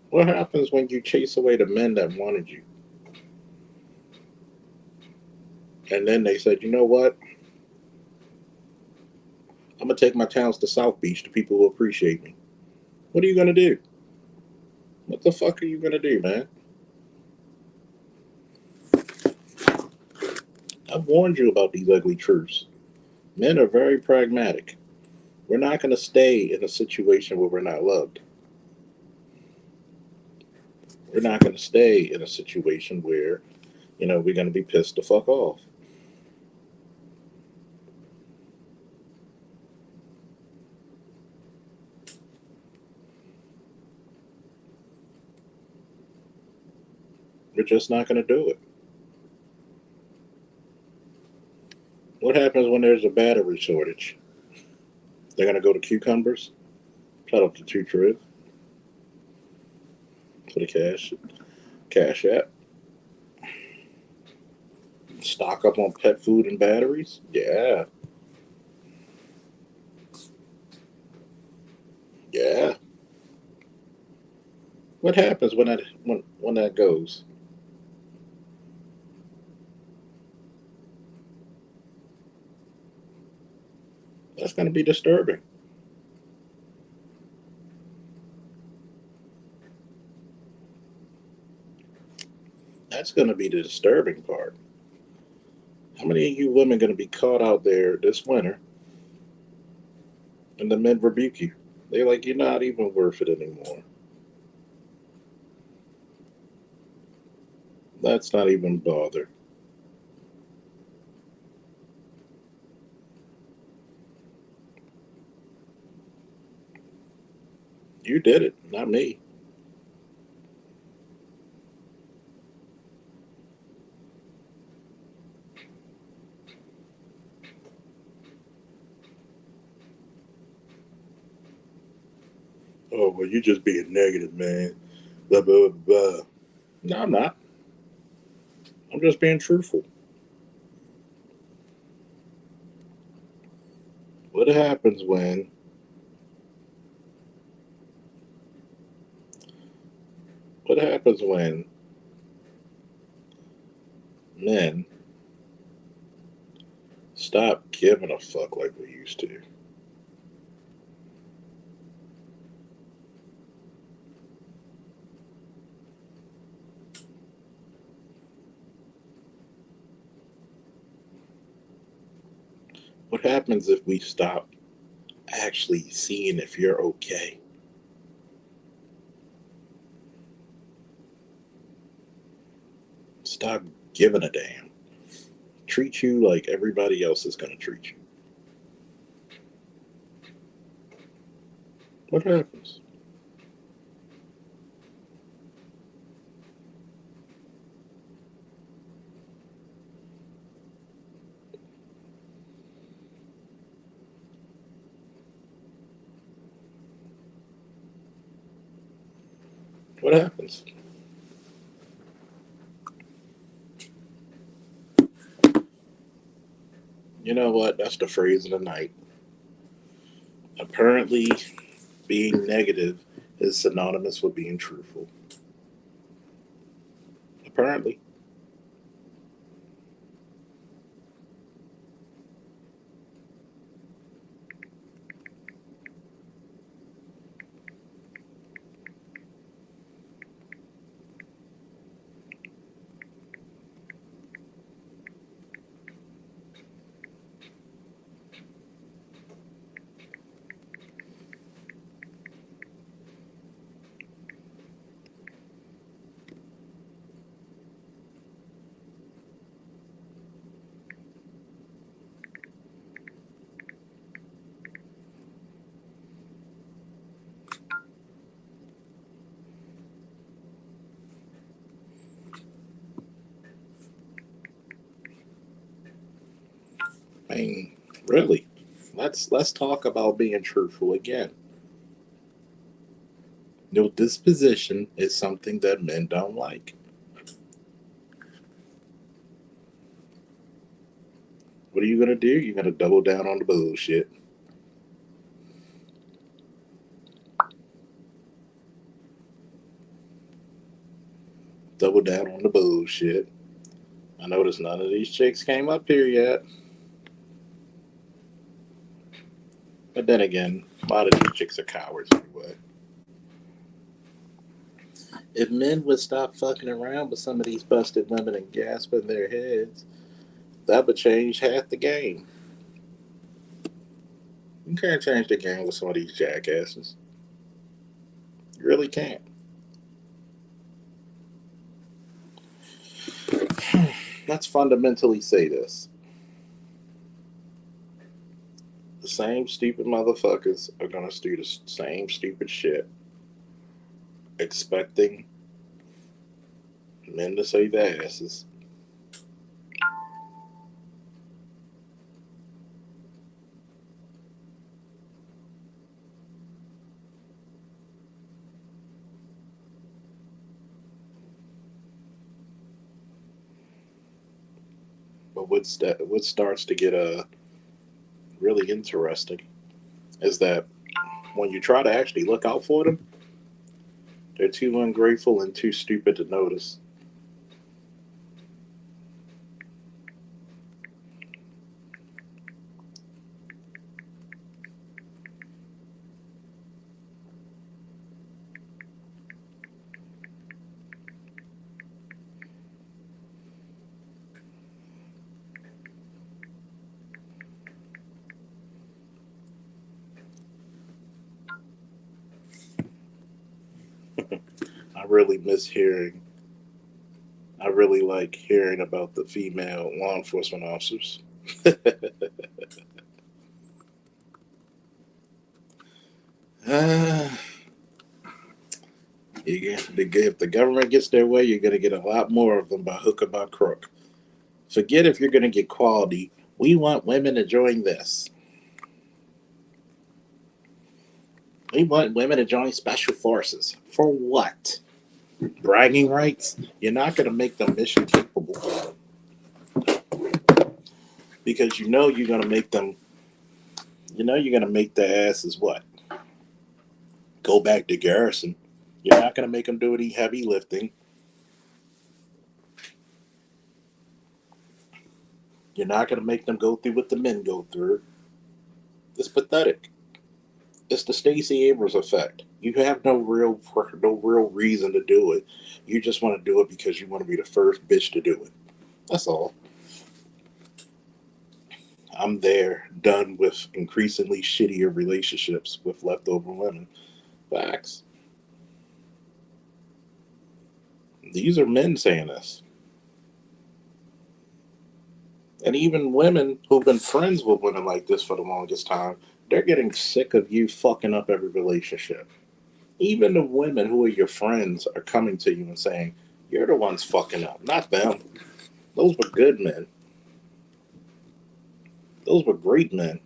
What happens when you chase away the men that wanted you? And then they said, you know what? I'm going to take my talents to South Beach to people who appreciate me. What are you going to do? What the fuck are you going to do, man? I've warned you about these ugly truths. Men are very pragmatic. We're not going to stay in a situation where we're not loved. We're not going to stay in a situation where, we're going to be pissed the fuck off. We're just not going to do it. What happens when there's a battery shortage? They're going to go to cucumbers, cut up the two trib for the cash app, stock up on pet food and batteries. Yeah, yeah. What happens when that goes? That's going to be disturbing. That's going to be the disturbing part. How many of you women going to be caught out there this winter and the men rebuke you? They're like, you're not even worth it anymore. Let's not even bother. You did it, not me. Oh, well, you just being negative, man. Blah, blah, blah. No, I'm not. I'm just being truthful. What happens when what happens when men stop giving a fuck like we used to? What happens if we stop actually seeing if you're okay? Stop giving a damn. Treat you like everybody else is going to treat you. What happens? What happens? You know what? That's the phrase of the night. Apparently, being negative is synonymous with being truthful. Apparently. I mean, really. Let's talk about being truthful again. Disposition is something that men don't like. What are you gonna do? You're gonna double down on the bullshit. Double down on the bullshit. I noticed none of these chicks came up here yet. But then again, a lot of these chicks are cowards anyway. If men would stop fucking around with some of these busted women and gasping their heads, that would change half the game. You can't change the game with some of these jackasses. You really can't. Let's fundamentally say this. The same stupid motherfuckers are gonna do the same stupid shit, expecting men to save their asses. But what starts to get really interesting is that when you try to actually look out for them, they're too ungrateful and too stupid to notice. really miss hearing. I really like hearing about the female law enforcement officers. uh, if the government gets their way, you're going to get a lot more of them by hook or by crook. Forget if you're going to get quality. We want women to join this. We want women to join special forces. For what? Bragging rights? You're not going to make them mission capable because you're going to make them, you're going to make their asses what? Go back to garrison. You're not going to make them do any heavy lifting. You're not going to make them go through what the men go through. It's pathetic. It's the Stacey Abrams effect. You have no real reason to do it. You just want to do it because you want to be the first bitch to do it. That's all. I'm there, done with increasingly shittier relationships with leftover women. Facts. These are men saying this. And even women who've been friends with women like this for the longest time, they're getting sick of you fucking up every relationship. Even the women who are your friends are coming to you and saying, you're the ones fucking up, not them. Those were good men. Those were great men.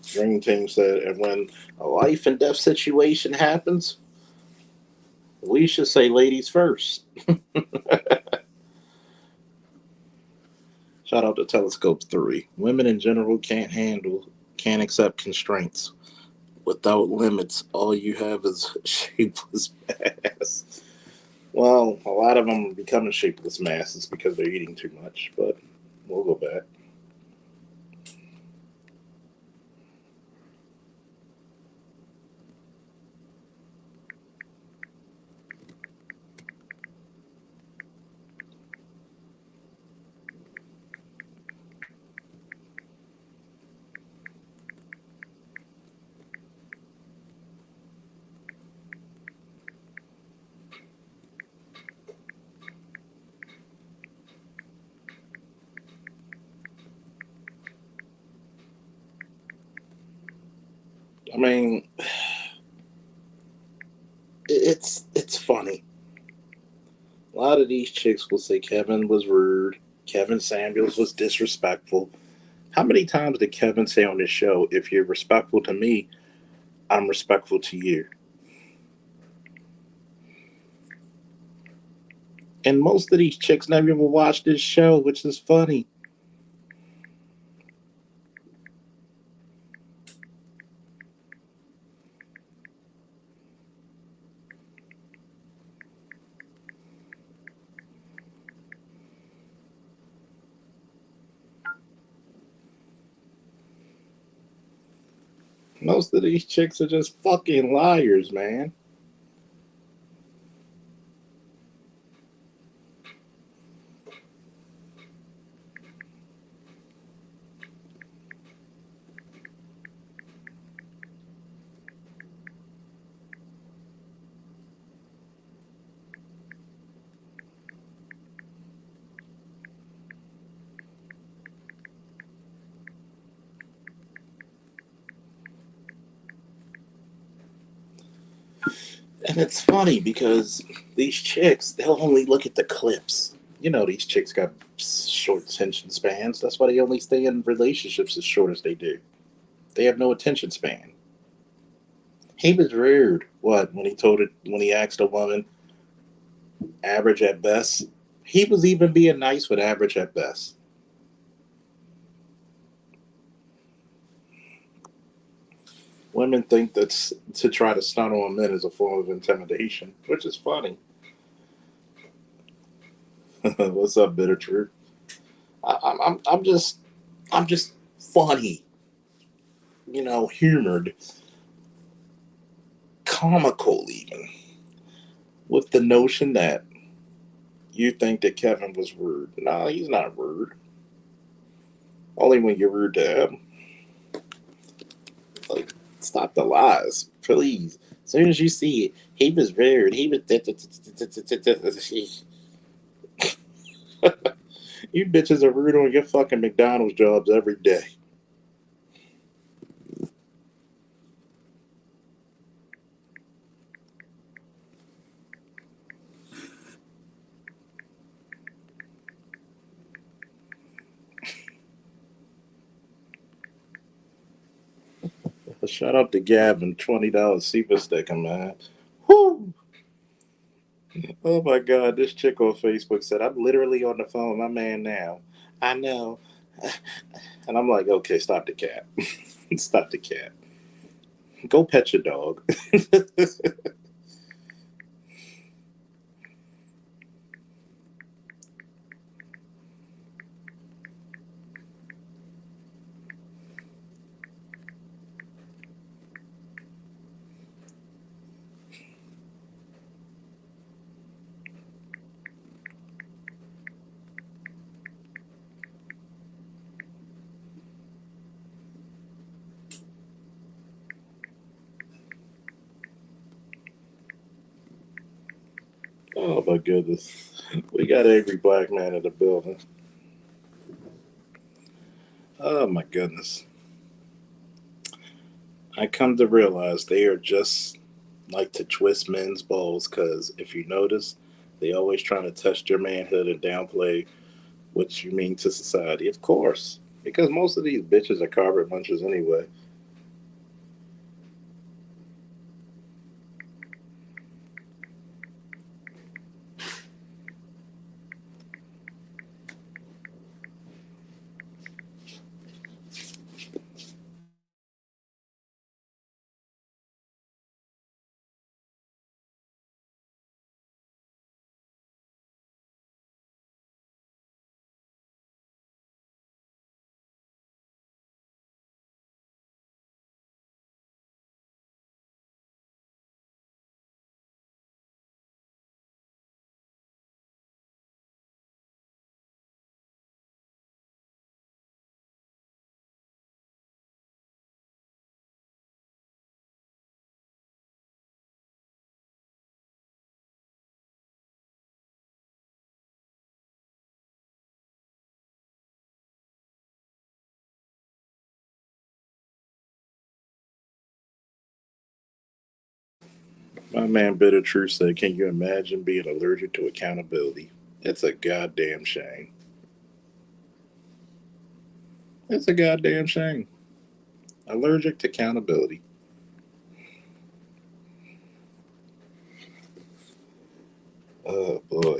Dream Team said, and when a life and death situation happens, we should say ladies first. Shout out to Telescope 3. Women in general can't accept constraints. Without limits, all you have is shapeless mass. Well, a lot of them are becoming shapeless masses because they're eating too much, but we'll go back. I mean, it's funny. A lot of these chicks will say Kevin was rude, Kevin Samuels was disrespectful. How many times did Kevin say on this show, if you're respectful to me, I'm respectful to you? And most of these chicks never even watched this show, which is funny. Most of these chicks are just fucking liars, man. And it's funny because these chicks, they'll only look at the clips. These chicks got short attention spans. That's why they only stay in relationships as short as they do. They have no attention span. He was rude. What, when he asked a woman, average at best? He was even being nice with average at best. Women think that to try to stun on men is a form of intimidation, which is funny. What's up, bitter truth? I'm just funny, humored, comical, even with the notion that you think that Kevin was rude. No, he's not rude. Only when you're rude to him. Like, Stop the lies, please. As soon as you see it, he was rude. He was. You bitches are rude on your fucking McDonald's jobs every day. Shout out to Gavin, $20 super sticker, man. Whoo! Oh my god, this chick on Facebook said, I'm literally on the phone with my man now. I know. And I'm like, okay, stop the cat. Stop the cat. Go pet your dog. Oh my goodness. We got angry black man in the building. Oh my goodness. I come to realize they are just like to twist men's balls because if you notice, they always trying to test your manhood and downplay what you mean to society. Of course. Because most of these bitches are carpet munchers anyway. My man Bitter Truth said, can you imagine being allergic to accountability? It's a goddamn shame. It's a goddamn shame. Allergic to accountability. Oh boy.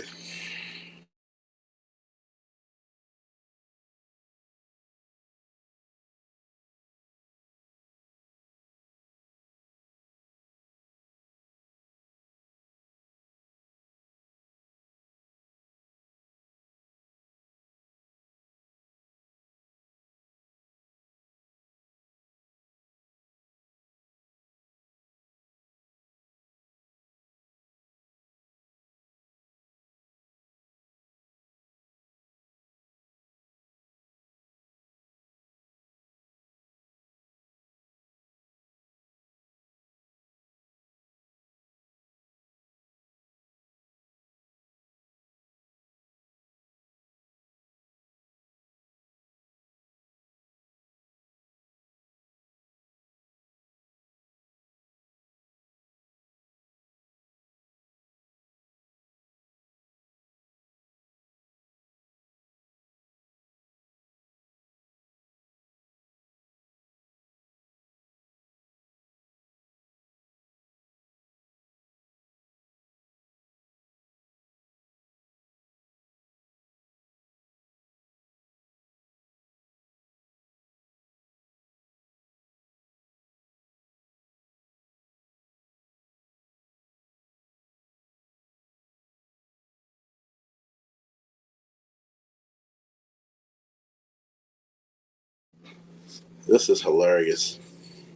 This is hilarious.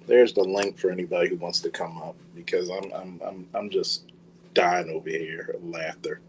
There's the link for anybody who wants to come up because I'm just dying over here of laughter.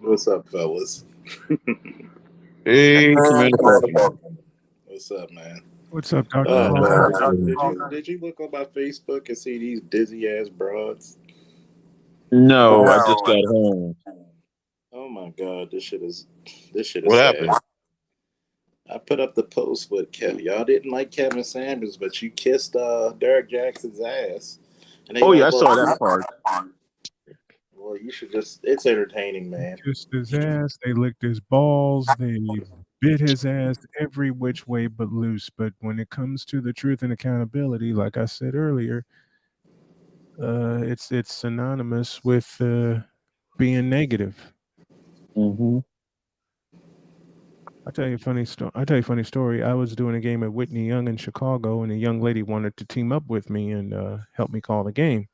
What's up, fellas? Hey, Commander Falcon. What's up, man? What's up, Dr. Oh Faulkner? man, Good. did you look on my Facebook and see these dizzy ass broads? No, I just got home. Oh my god, this shit is What sad. happened? I put up the post with Kevin. Y'all didn't like Kevin Sanders, but you kissed Derek Jackson's ass. And they Oh yeah, like, I well, saw that part. you should just. It's entertaining, man. Kissed his ass. They licked his balls. They bit his ass every which way but loose. But when it comes to the truth and accountability, like I said earlier, it's synonymous with being negative. Mm-hmm. I'll tell you a funny story. I'll tell you a funny story. I was doing a game at Whitney Young in Chicago, and a young lady wanted to team up with me and help me call the game.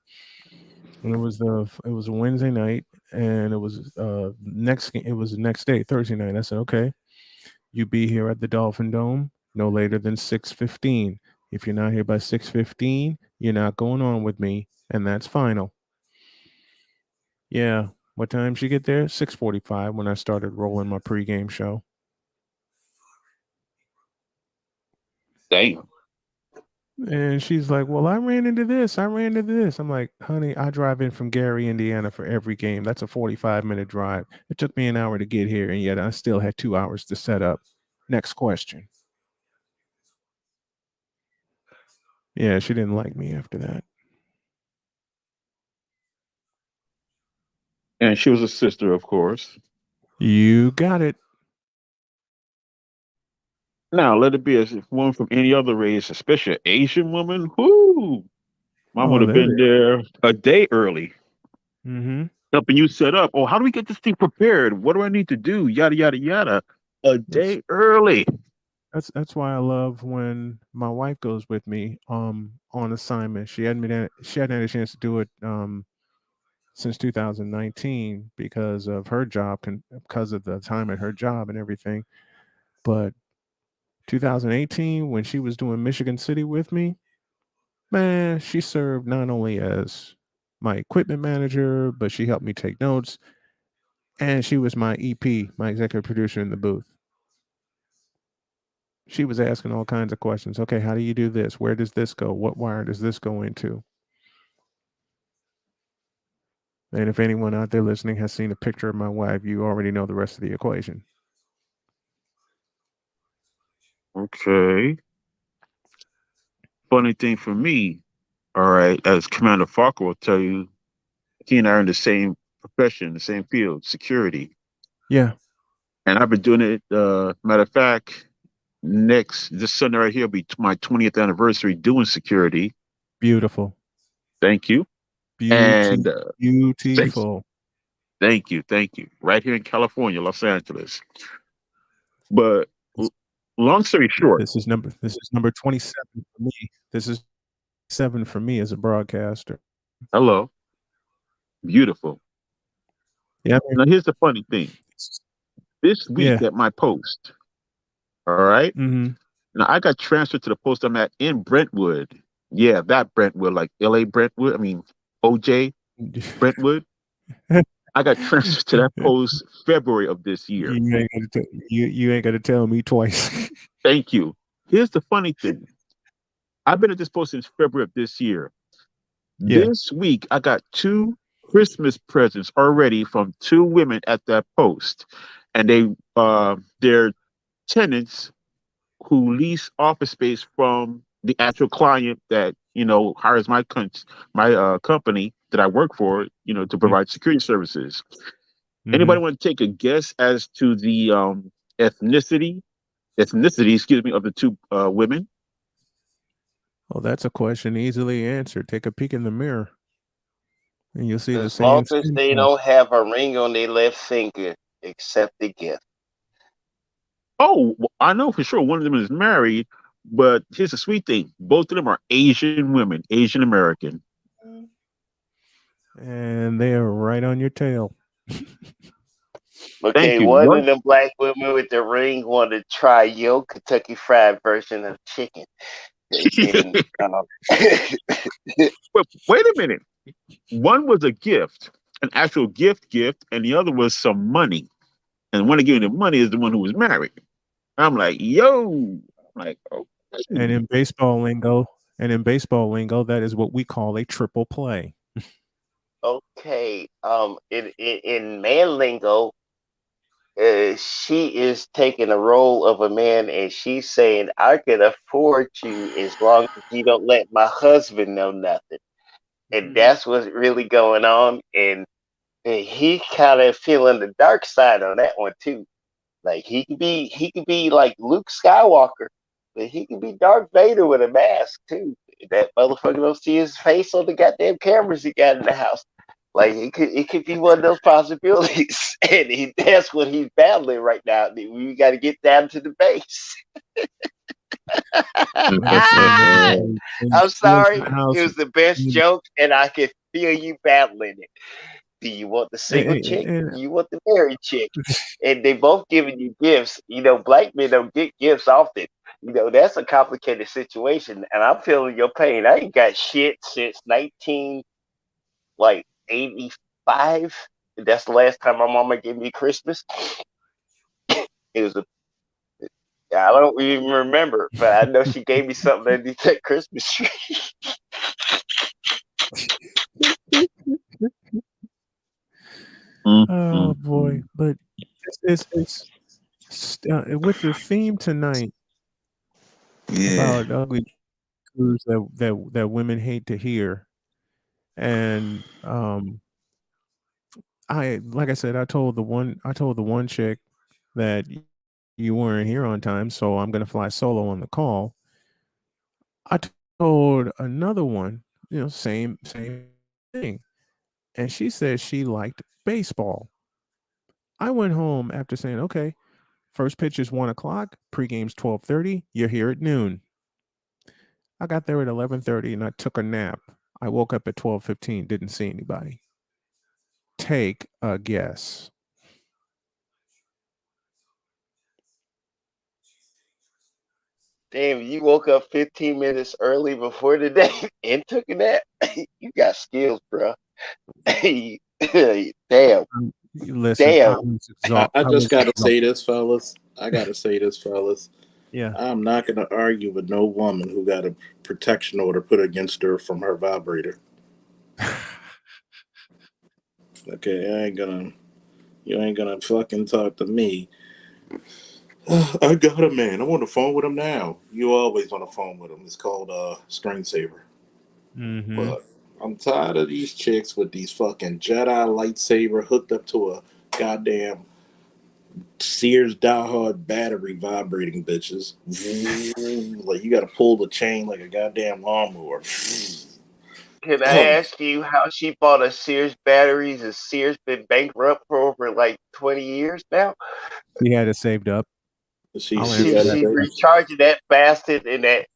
And it was a Wednesday night, and it was it was the next day, Thursday night. I said, okay, you be here at the Dolphin Dome no later than 6:15. If you're not here by 6:15, you're not going on with me, and that's final. Yeah. What time she get there? 6:45 when I started rolling my pregame show. Damn. And she's like, "Well, I ran into this. I ran into this." I'm like, "Honey, I drive in from Gary, Indiana for every game. That's a 45-minute drive. It took me an hour to get here, and yet I still had 2 hours to set up." Next question. Yeah, she didn't like me after that. And she was a sister, of course. You got it. Now, let it be a woman from any other race, especially an Asian woman. Whoo! Mom would Oh, have there been it there a day early, is. Mm-hmm. helping you set up. Oh, how do we get this thing prepared? What do I need to do? Yada yada yada. A That's day early. that's why I love when my wife goes with me on assignment. She hadn't had a chance to do it since 2019 because of her job because of the time at her job and everything. But 2018 when she was doing Michigan City with me, man, she served not only as my equipment manager, but she helped me take notes and she was my EP, my executive producer in the booth. She was asking all kinds of questions. Okay, how do you do this? Where does this go? What wire does this go into? And if anyone out there listening has seen a picture of my wife, you already know the rest of the equation. Okay. Funny thing for me, all right, as Commander Falco will tell you, he and I are in the same profession, the same field, security. Yeah, And I've been doing it. Matter of fact, next this Sunday right here will be my 20th anniversary doing security. beautiful. Thank you. Beauty, And thank, beautiful. thank you. Right here in California, Los Angeles. But This, long story short, this is number 27 for me. This is 7 for me as a broadcaster. hello, beautiful. Yeah, Now here's the funny thing. This week yeah. at my post, all right. Mhm. Now I got transferred to the post I'm at in Brentwood. Yeah, that Brentwood, like LA Brentwood. I mean OJ Brentwood. I got transferred to that post February of this year. You ain't got to tell me twice. Thank you. Here's the funny thing. I've been at this post since February of this year. Yeah, This week, I got two Christmas presents already from two women at that post, and they're tenants who lease office space from the actual client that hires my company that I work for, to yeah. provide security services. Anybody Mhm. want to take a guess as to the ethnicity, excuse me, of the two women? Well, that's a question easily answered. Take a peek in the mirror, and you'll see the As long same as skin they tone. don't have a ring on their left finger, accept the gift. Oh, I know for sure one of them is married, but here's the sweet thing: both of them are Asian women, Asian American. And they are right on your tail. Thank Okay, you. one One, of them black women with the ring want to try your Kentucky Fried version of chicken. They can. wait a minute. One was a gift. an actual gift, and the other was some money. And the one that gave me the money is the one who was married. I'm like, yo, I'm like, okay. And in baseball lingo, that is what we call a triple play. Okay. In man lingo, she is taking the role of a man, and she's saying, "I can afford you as long as you don't let my husband know nothing." And that's what's really going on. And he kind of feeling the dark side on that one too. Like he could be like Luke Skywalker, but he could be Darth Vader with a mask too. That motherfucker don't see his face on the goddamn cameras he got in the house. Like it could be one of those possibilities, and that's what he's battling right now. We got to get down to the base. I'm sorry, it was the best joke, and I can feel you battling it. Do you want the single chick? Do you want the married chick? And they both giving you gifts. You know, black men don't get gifts often. You know, that's a complicated situation. And I'm feeling your pain. I ain't got shit since 1985. That's the last time my mama gave me Christmas. It was I don't even remember, but I know she gave me something underneath that Christmas tree. Oh boy! But it's with the theme tonight about ugly truths that women hate to hear, and like I said, I told the one chick that you weren't here on time, so I'm gonna fly solo on the call. I told another one, same thing, and she said she liked baseball. I went home after saying, okay, first pitch is 1:00, pregame's 12:30. You're here at noon. I got there at 11:30 and I took a nap. I woke up at 12:15, didn't see anybody. Take a guess. Damn, you woke up 15 minutes early before the day and took a nap. You got skills, bro. Damn. Listen, Damn. I just got to say this, fellas. Yeah. I'm not going to argue with no woman who got a protection order put against her from her vibrator. Okay, you ain't gonna fucking talk to me. I got a man. I'm on the phone with him now. You always on the phone with him. It's called screensaver. Mm-hmm. But I'm tired of these chicks with these fucking Jedi lightsaber hooked up to a goddamn Sears diehard battery vibrating bitches. Like you got to pull the chain like a goddamn lawnmower. Can I ask you how she bought a Sears batteries? Has Sears been bankrupt for over like 20 years now? She had it saved up. She recharging that bastard and that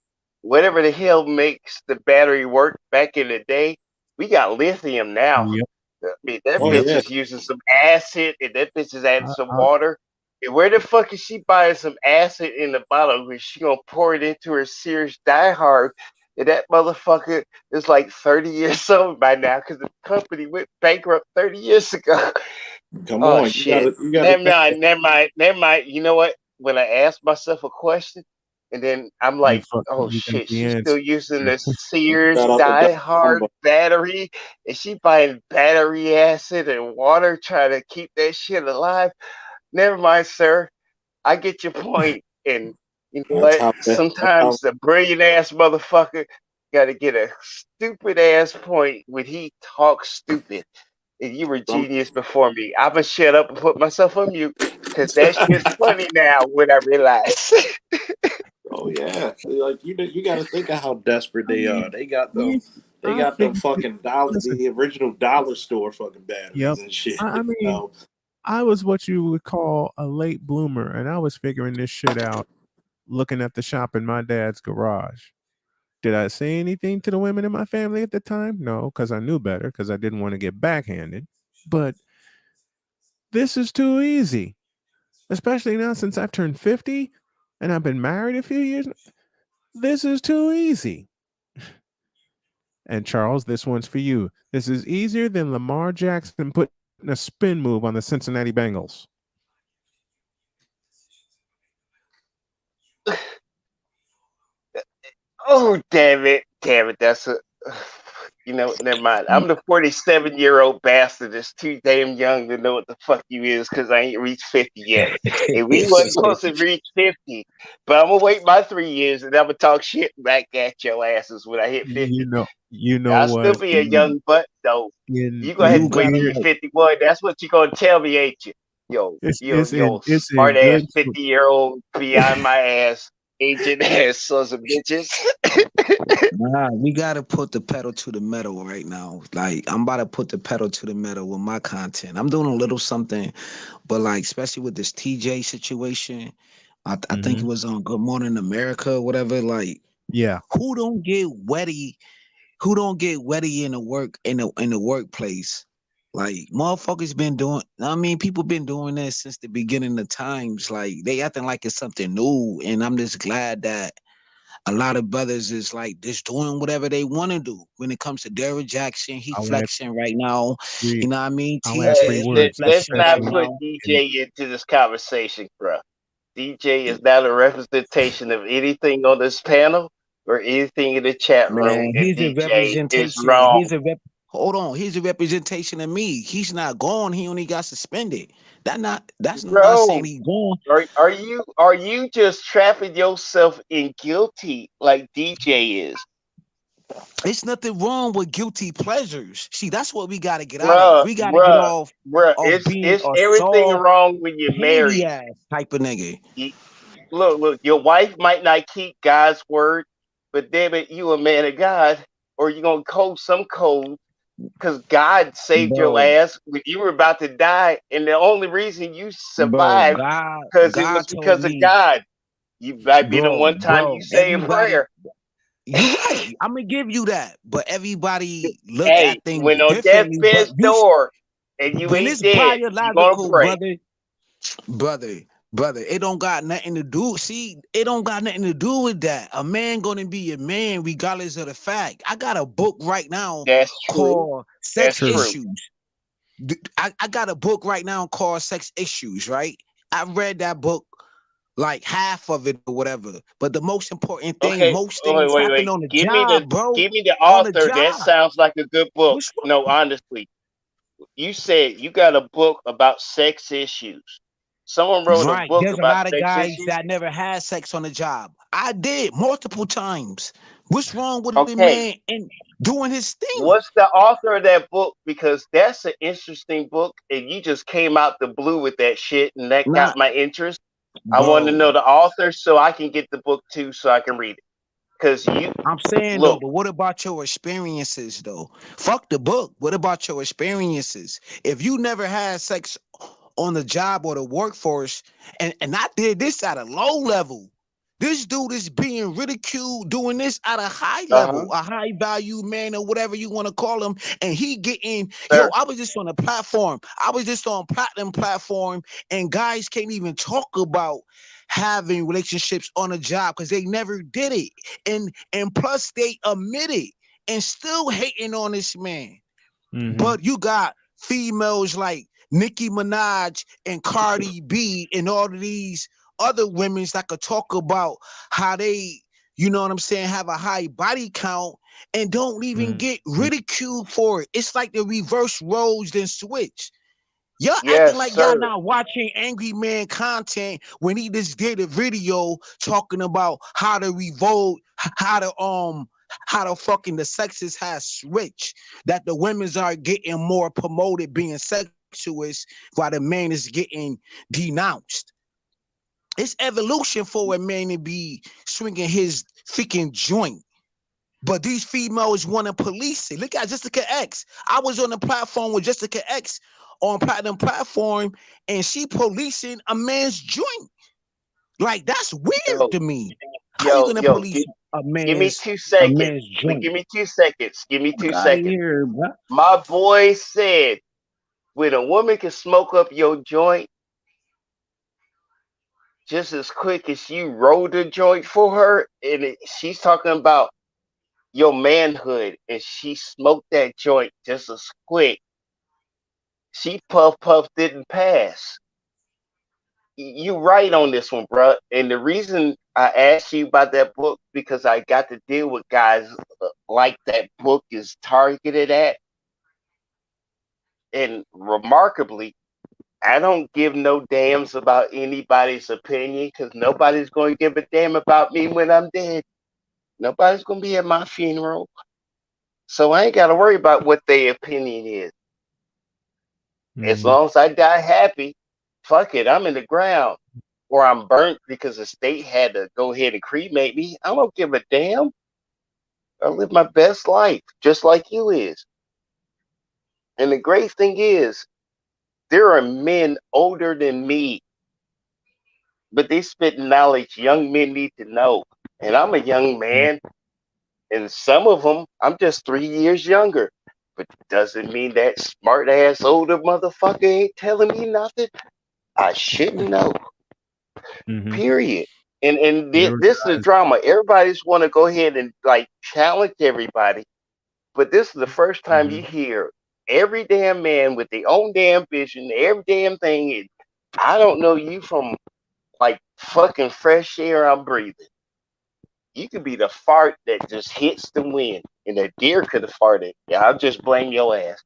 whatever the hell makes the battery work back in the day. We got lithium now. Yep. I mean, that bitch is using some acid and that bitch is adding some water. And where the fuck is she buying some acid in the bottle when she gonna pour it into her Sears diehard? And that motherfucker is like 30 years old by now because the company went bankrupt 30 years ago. Come on, shit. Never mind. You know what? When I ask myself a question, and then I'm like, oh shit, she's still using the Sears diehard battery, and she buying battery acid and water trying to keep that shit alive. Never mind, sir. I get your point. And you know what? Sometimes the brilliant ass motherfucker got to get a stupid ass point when he talks stupid. And you were genius before me. I'm gonna shut up and put myself on mute because that shit's funny now when I realize. Oh yeah, like you got to think of how desperate they are. They got the fucking dollar, the original dollar store fucking batteries and shit. I mean, I was what you would call a late bloomer, and I was figuring this shit out, looking at the shop in my dad's garage. Did I say anything to the women in my family at the time? No, because I knew better, because I didn't want to get backhanded. But this is too easy, especially now since I've turned 50 and I've been married a few years. This is too easy. And Charles, this one's for you. This is easier than Lamar Jackson putting a spin move on the Cincinnati Bengals. Oh, damn it. Damn it. That's a. Never mind. I'm the 47-year-old bastard that's too damn young to know what the fuck you is because I ain't reached 50 yet. And we wasn't supposed to reach 50. But I'm going to wait my 3 years and I'm going to talk shit back at your asses when I hit 50. You know I'll what? still be a young butt, though. You're going to have to wait till you're 51. That's what you're going to tell me, ain't you? Yo, it's smart in ass good 50-year-old beyond my ass, ancient ass sons of bitches. Nah, we gotta put the pedal to the metal right now. Like I'm about to put the pedal to the metal with my content. I'm doing a little something, but like especially with this TJ situation, I think it was on Good Morning America, whatever. Like, yeah. Who don't get wetty? Who don't get wetty in the workplace? Like motherfuckers been doing. I mean, people been doing this since the beginning of times. Like they acting like it's something new, and I'm just glad that a lot of brothers is like just doing whatever they want to do when it comes to Derrick Jackson. He flexing right now. You know what I mean? Let's Flexing not right put now. DJ into this conversation, bro. DJ is not a representation of anything on this panel or anything in the chat room, Man, and he's a DJ is representation. wrong. Hold on. He's a representation of me. He's not gone. He only got suspended. That's not saying Bro, he's gone. are you just trapping yourself in guilty like DJ is? It's nothing wrong with guilty pleasures. See, that's what we gotta get out of. Bruh, We gotta get bruh, off bruh. of being It's a everything soft, wrong when you're handy married. ass type of nigga. Look, your wife might not keep God's word, but damn it, you a man of God, or you gonna code some code because God saved your Bro, ass when you were about to die, and the only reason you bro, survived because it was God told because of me, God. You might be the one time you bro, say a everybody, prayer. you right. I'm gonna give you that. But everybody look Hey, at things when on differently. But deathbed's door and you when ain't it's dead, you gonna biological, pray. brother, it don't got nothing to do. See, it don't got nothing to do with that. A man gonna be a man regardless of the fact. I got a book right now That's true. called That's Sex true. Issues. I got a book right now called Sex Issues, right? I read that book like half of it or whatever. But the most important thing, Okay, most things happen wait. on the Give job, bro. me the On the author. That job. sounds like a good book. What's wrong? No, honestly, you said you got a book about sex issues. Someone wrote a Right. book There's a about lot of sex guys issues. that never had sex on the job. I did multiple times. What's wrong with the Okay, man and doing his thing? what's the author of that book? Because that's an interesting book, and you just came out the blue with that shit, and that Not, got my interest. I want to bro. know the author so I can get the book too, so I can read it. Because I'm saying though, look, but what about your experiences though? Fuck the book. What about your experiences? If you never had sex on the job or the workforce, and I did this at a low level. This dude is being ridiculed doing this at a high level, a high value man or whatever you want to call him. And he getting, sir, I was just on a platform. I was just on platinum platform, and guys can't even talk about having relationships on a job because they never did it. And plus they admit it and still hating on this man. But you got females like Nicki Minaj and Cardi B and all of these other women that could talk about how they, you know what I'm saying, have a high body count and don't even get ridiculed for it. It's like the reverse roles then switch. Y'all acting yes, like y'all sir. not watching Angry Man content when he just did a video talking about how to revolt, how to fucking the sexes has switched, that the women's are getting more promoted being sexuous while the man is getting denounced. It's evolution for a man to be swinging his freaking joint. But these females want to police it. Look at Jessica X. I was on the platform with Jessica X on platinum platform, and she policing a man's joint. Like that's weird to me. How you gonna police a Give me man's 2 seconds. joint? Give me 2 seconds. Give me 2 Fuck out of seconds. here, bro. My boy said, when a woman can smoke up your joint just as quick as you roll the joint for her, and she's talking about your manhood and she smoked that joint just as quick. She puff didn't pass. You right on this one, bro. And the reason I asked you about that book because I got to deal with guys like that book is targeted at. And remarkably, I don't give no damns about anybody's opinion because nobody's going to give a damn about me when I'm dead. Nobody's going to be at my funeral. So I ain't got to worry about what their opinion is. As long as I die happy, fuck it, I'm in the ground. Or I'm burnt because the state had to go ahead and cremate me. I don't give a damn. I live my best life, just like you is. And the great thing is, there are men older than me, but they spit knowledge young men need to know. And I'm a young man, and some of them, I'm just 3 years younger. But doesn't mean that smart ass older motherfucker ain't telling me nothing. I shouldn't know. Period. And this is the drama. Everybody's want to go ahead and like challenge everybody, but this is the first time you hear every damn man with their own damn vision, every damn thing. And I don't know you from like fucking fresh air I'm breathing. You could be the fart that just hits the wind, and a deer could have farted. Yeah, I'll just blame your ass.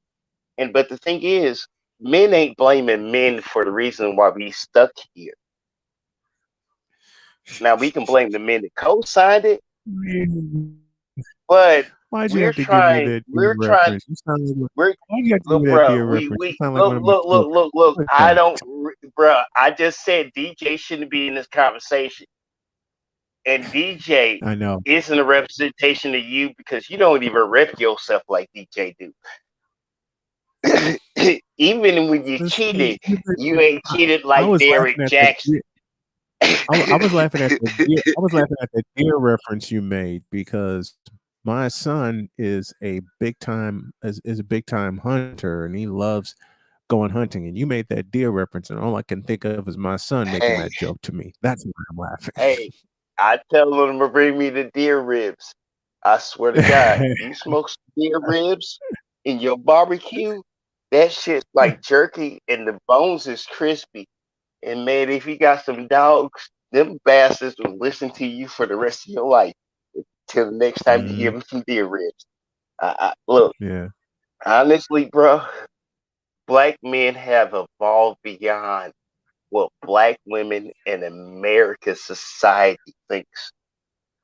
And but the thing is, men ain't blaming men for the reason why we stuck here. Now we can blame the men that co-signed it, but why'd you have to give me that deer reference? You sound like we're why'd you have to give me that deer reference? You sound like one of my look. I don't, bro. I just said DJ shouldn't be in this conversation, and DJ I know isn't a representation of you because you don't even rep yourself like DJ do. Even when you cheated, you ain't cheated like Derek Jackson. I was laughing at the deer reference you made because my son is a big time hunter and he loves going hunting. And you made that deer reference, and all I can think of is my son making that joke to me. That's why I'm laughing. Hey, I tell him to bring me the deer ribs. I swear to God, you smoke some deer ribs in your barbecue, that shit's like jerky and the bones is crispy. And man, if you got some dogs, them bastards will listen to you for the rest of your life till the next time you give them some deer ribs. Look, honestly, bro, black men have evolved beyond what black women in American society thinks.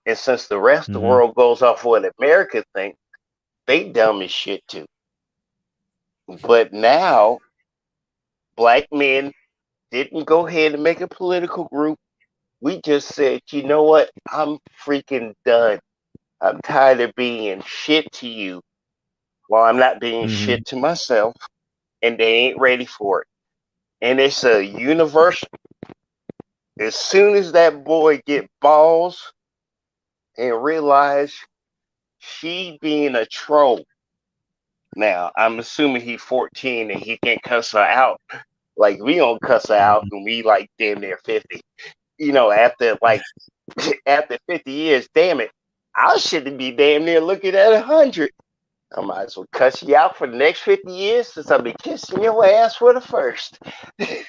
And since the rest of the world goes off what America thinks, they dumb as shit too. But now, black men didn't go ahead and make a political group. We just said, you know what? I'm freaking done. I'm tired of being shit to you while I'm not being shit to myself. And they ain't ready for it. And it's a universal. As soon as that boy get balls and realize she being a troll. Now, I'm assuming he's 14 and he can't cuss her out. Like, we don't cuss her out and we like damn near 50. You know, after 50 years, damn it, I shouldn't be damn near looking at 100. I might as well cuss you out for the next 50 years since I've been kissing your ass for the first. That's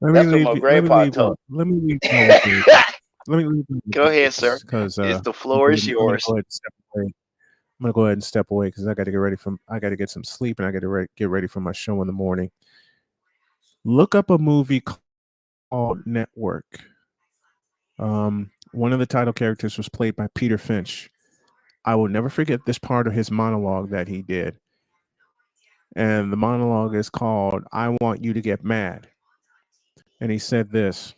what my grandpa told me. Go ahead, sir. Because the floor is yours. I'm gonna go ahead and step away because I got to get some sleep and I got to get ready for my show in the morning. Look up a movie called Network. One of the title characters was played by Peter Finch. I will never forget this part of his monologue that he did. And the monologue is called "I Want You to Get Mad." And he said this: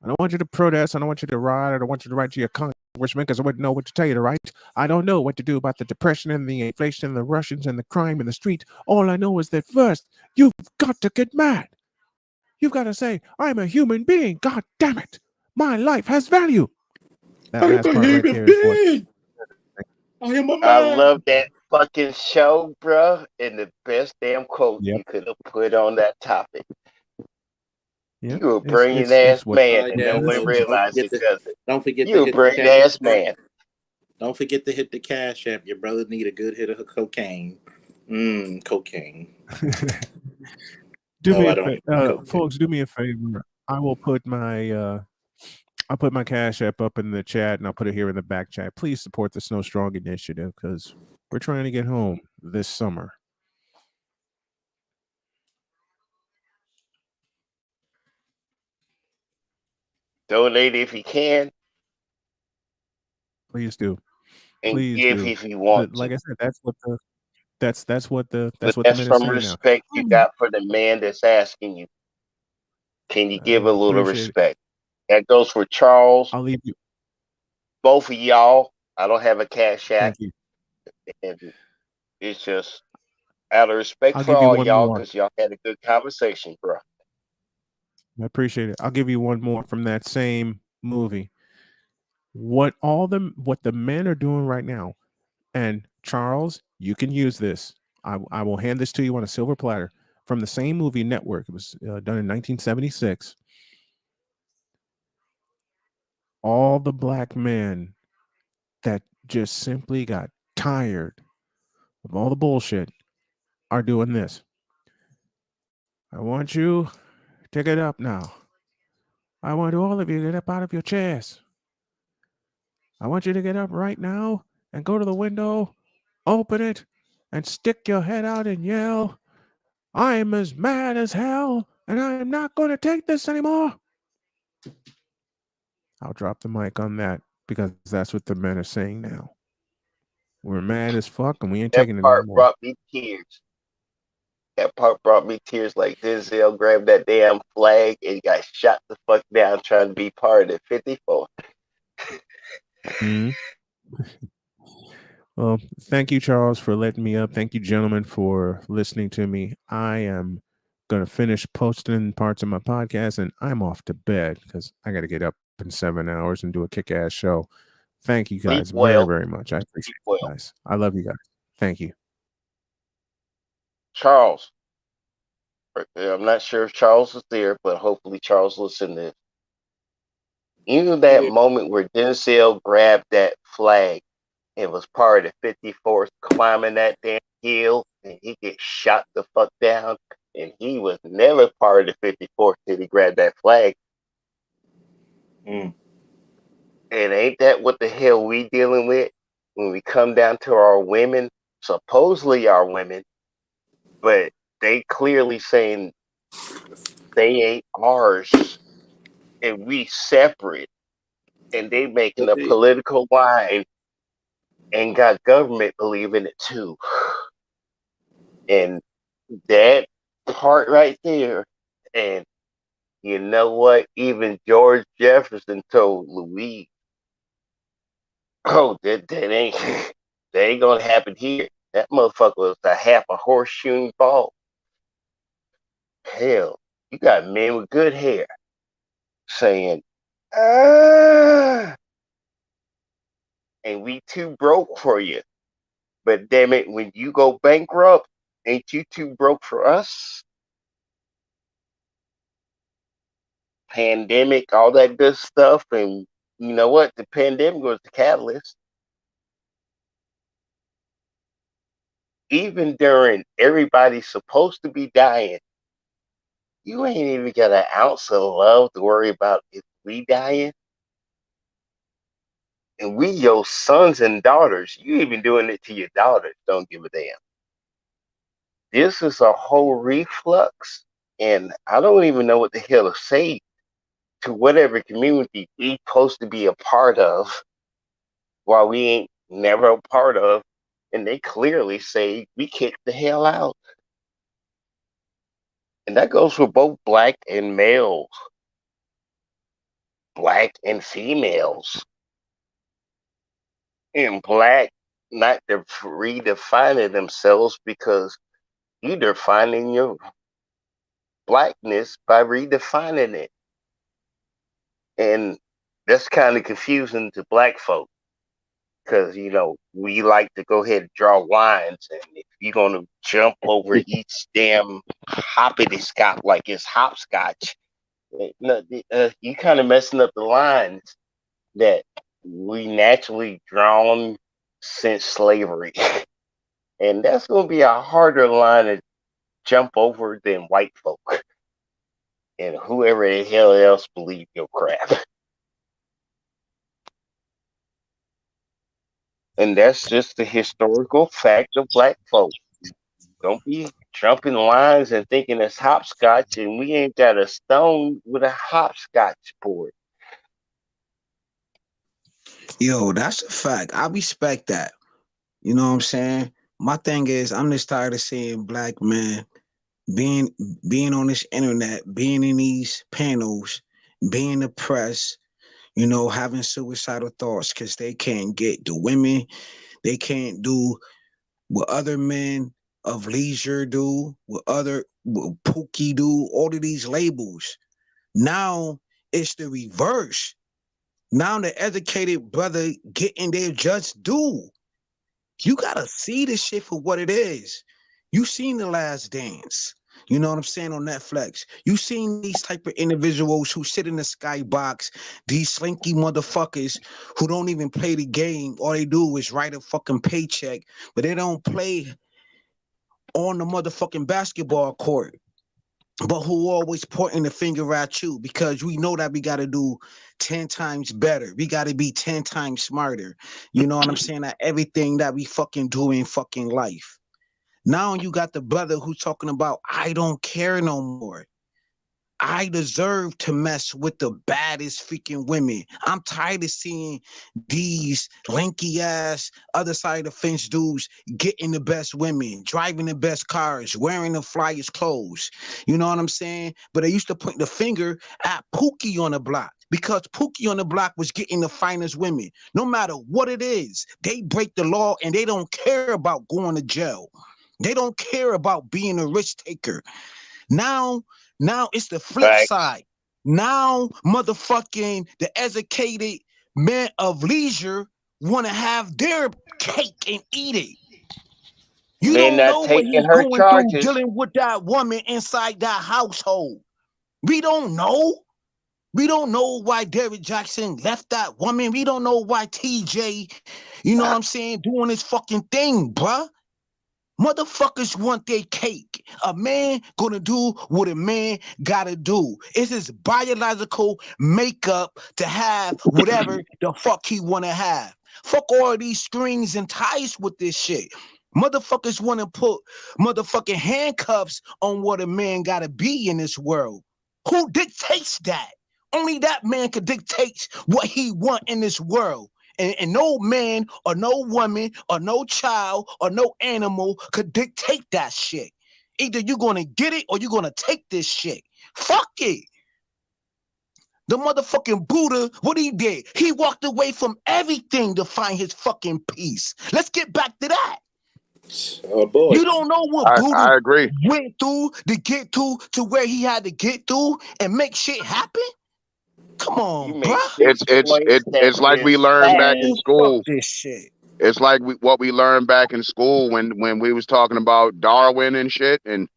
I don't want you to protest. I don't want you to riot. I don't want you to write to your congressman because I wouldn't know what to tell you to write. I don't know what to do about the depression and the inflation and the Russians and the crime in the street. All I know is that first, you've got to get mad. You've got to say, I'm a human being. God damn it. My life has value. That last part right there is what. I love that fucking show, bro. And the best damn quote you could have put on that topic. Yep. You a brilliant ass man, and no one realized it because don't forget you a brilliant ass man. Don't forget to hit the Cash App. Your brother need a good hit of cocaine. Cocaine. Do No, me I a don't need cocaine. folks. Do me a favor. I will put my I'll put my Cash App up in the chat, and I'll put it here in the back chat. Please support the Snow Strong initiative because we're trying to get home this summer. Donate if you can, Please do. and Please give do. if you want But like to. I said, But that's what the that's men are from saying now. respect you got for the man that's asking you. Can you give a little Appreciate it. respect? That goes for Charles, I'll leave you. both of y'all. I don't have a Cash App, Thank you. and it's just out of respect I'll for give you all one y'all more. because y'all had a good conversation, bro. I appreciate it. I'll give you one more from that same movie. What the men are doing right now, and Charles, you can use this. I will hand this to you on a silver platter from the same movie Network. It was done in 1976. All the black men that just simply got tired of all the bullshit are doing this. I want you to get up now. I want all of you to get up out of your chairs. I want you to get up right now and go to the window, open it, and stick your head out and yell, I'm as mad as hell, and I am not going to take this anymore. I'll drop the mic on that because that's what the men are saying now. We're mad as fuck and we ain't That taking it part anymore. brought me tears. That part brought me tears like Denzel grabbed that damn flag and got shot the fuck down trying to be part of the 54. Mm-hmm. Well, thank you, Charles, for letting me up. Thank you, gentlemen, for listening to me. I am going to finish posting parts of my podcast and I'm off to bed because I got to get up in 7 hours and do a kick ass show. Thank you Sleep guys very, well. very much. I appreciate Sleep you well. guys. I love you guys. Thank you. Charles. I'm not sure if Charles is there, but hopefully Charles listened to this. You know that Yeah. moment where Denzel grabbed that flag and was part of the 54th climbing that damn hill and he gets shot the fuck down and he was never part of the 54th till he grabbed that flag. Mm. And ain't that what the hell we dealing with when we come down to our women, supposedly our women, but they clearly saying they ain't ours and we separate and they making But a they, political line and got government believing it too. And that part right there, and you know what? Even George Jefferson told Louis, "Oh, that ain't that ain't gonna happen here. That motherfucker was a half a horseshoe ball. Hell, you got men with good hair saying, ah, and we too broke for you. But damn it, when you go bankrupt, ain't you too broke for us? Pandemic, all that good stuff, and you know what? The pandemic was the catalyst. Even during everybody's supposed to be dying, you ain't even got an ounce of love to worry about if we dying. And we your sons and daughters. You even doing it to your daughters. Don't give a damn. This is a whole reflux, and I don't even know what the hell to say to whatever community we supposed to be a part of, while we ain't never a part of, and they clearly say we kicked the hell out. And that goes for both black and males, black and females. And black not redefining themselves because you defining your blackness by redefining it. And that's kind of confusing to black folk because, you know, we like to go ahead and draw lines. And if you're going to jump over each damn hoppity scotch like it's hopscotch, you kind of messing up the lines that we naturally drawn since slavery. And that's going to be a harder line to jump over than white folk and whoever the hell else believe your crap. And that's just the historical fact of black folk. Don't be jumping lines and thinking it's hopscotch, and we ain't got a stone with a hopscotch board. Yo, that's a fact. I respect that. You know what I'm saying? My thing is, I'm just tired of seeing black men being on this internet, being in these panels, being oppressed, you know, having suicidal thoughts because they can't get the women, they can't do what other men of leisure do, what Pookie do, all of these labels. Now it's the reverse. Now the educated brother getting their just due. You gotta see this shit for what it is. You seen The Last Dance. You know what I'm saying, on Netflix. You seen these type of individuals who sit in the skybox, these slinky motherfuckers who don't even play the game. All they do is write a fucking paycheck, but they don't play on the motherfucking basketball court. But who always pointing the finger at you because we know that we got to do 10 times better. We got to be 10 times smarter. You know what I'm saying? That everything that we fucking do in fucking life. Now you got the brother who's talking about, I don't care no more. I deserve to mess with the baddest freaking women. I'm tired of seeing these lanky ass other side of the fence dudes getting the best women, driving the best cars, wearing the flyest clothes. You know what I'm saying? But they used to point the finger at Pookie on the block because Pookie on the block was getting the finest women. No matter what it is, they break the law and they don't care about going to jail. They don't care about being a risk taker. Now it's the flip Right. side. Now motherfucking the educated men of leisure want to have their cake and eat it. You Men don't not know what taking he's her going charges. through dealing with that woman inside that household. We don't know. We don't know why Derrick Jackson left that woman. We don't know why TJ, you know what I'm saying, doing his fucking thing, bruh. Motherfuckers want their cake. A man gonna do what a man gotta do. It's his biological makeup to have whatever the fuck he wanna have. Fuck all of these strings and ties with this shit. Motherfuckers wanna put motherfucking handcuffs on what a man gotta be in this world. Who dictates that? Only that man can dictate what he want in this world. And no man or no woman or no child or no animal could dictate that shit. Either you're going to get it or you're going to take this shit. Fuck it. The motherfucking Buddha, what he did? He walked away from everything to find his fucking peace. Let's get back to that. Oh boy. You don't know what Buddha I agree. went through to get to where he had to get through and make shit happen? Come You on, make bruh. 6 points that It's like we is learned back in Man, fuck school. this shit. It's like what we learned back in school when we was talking about Darwin and shit and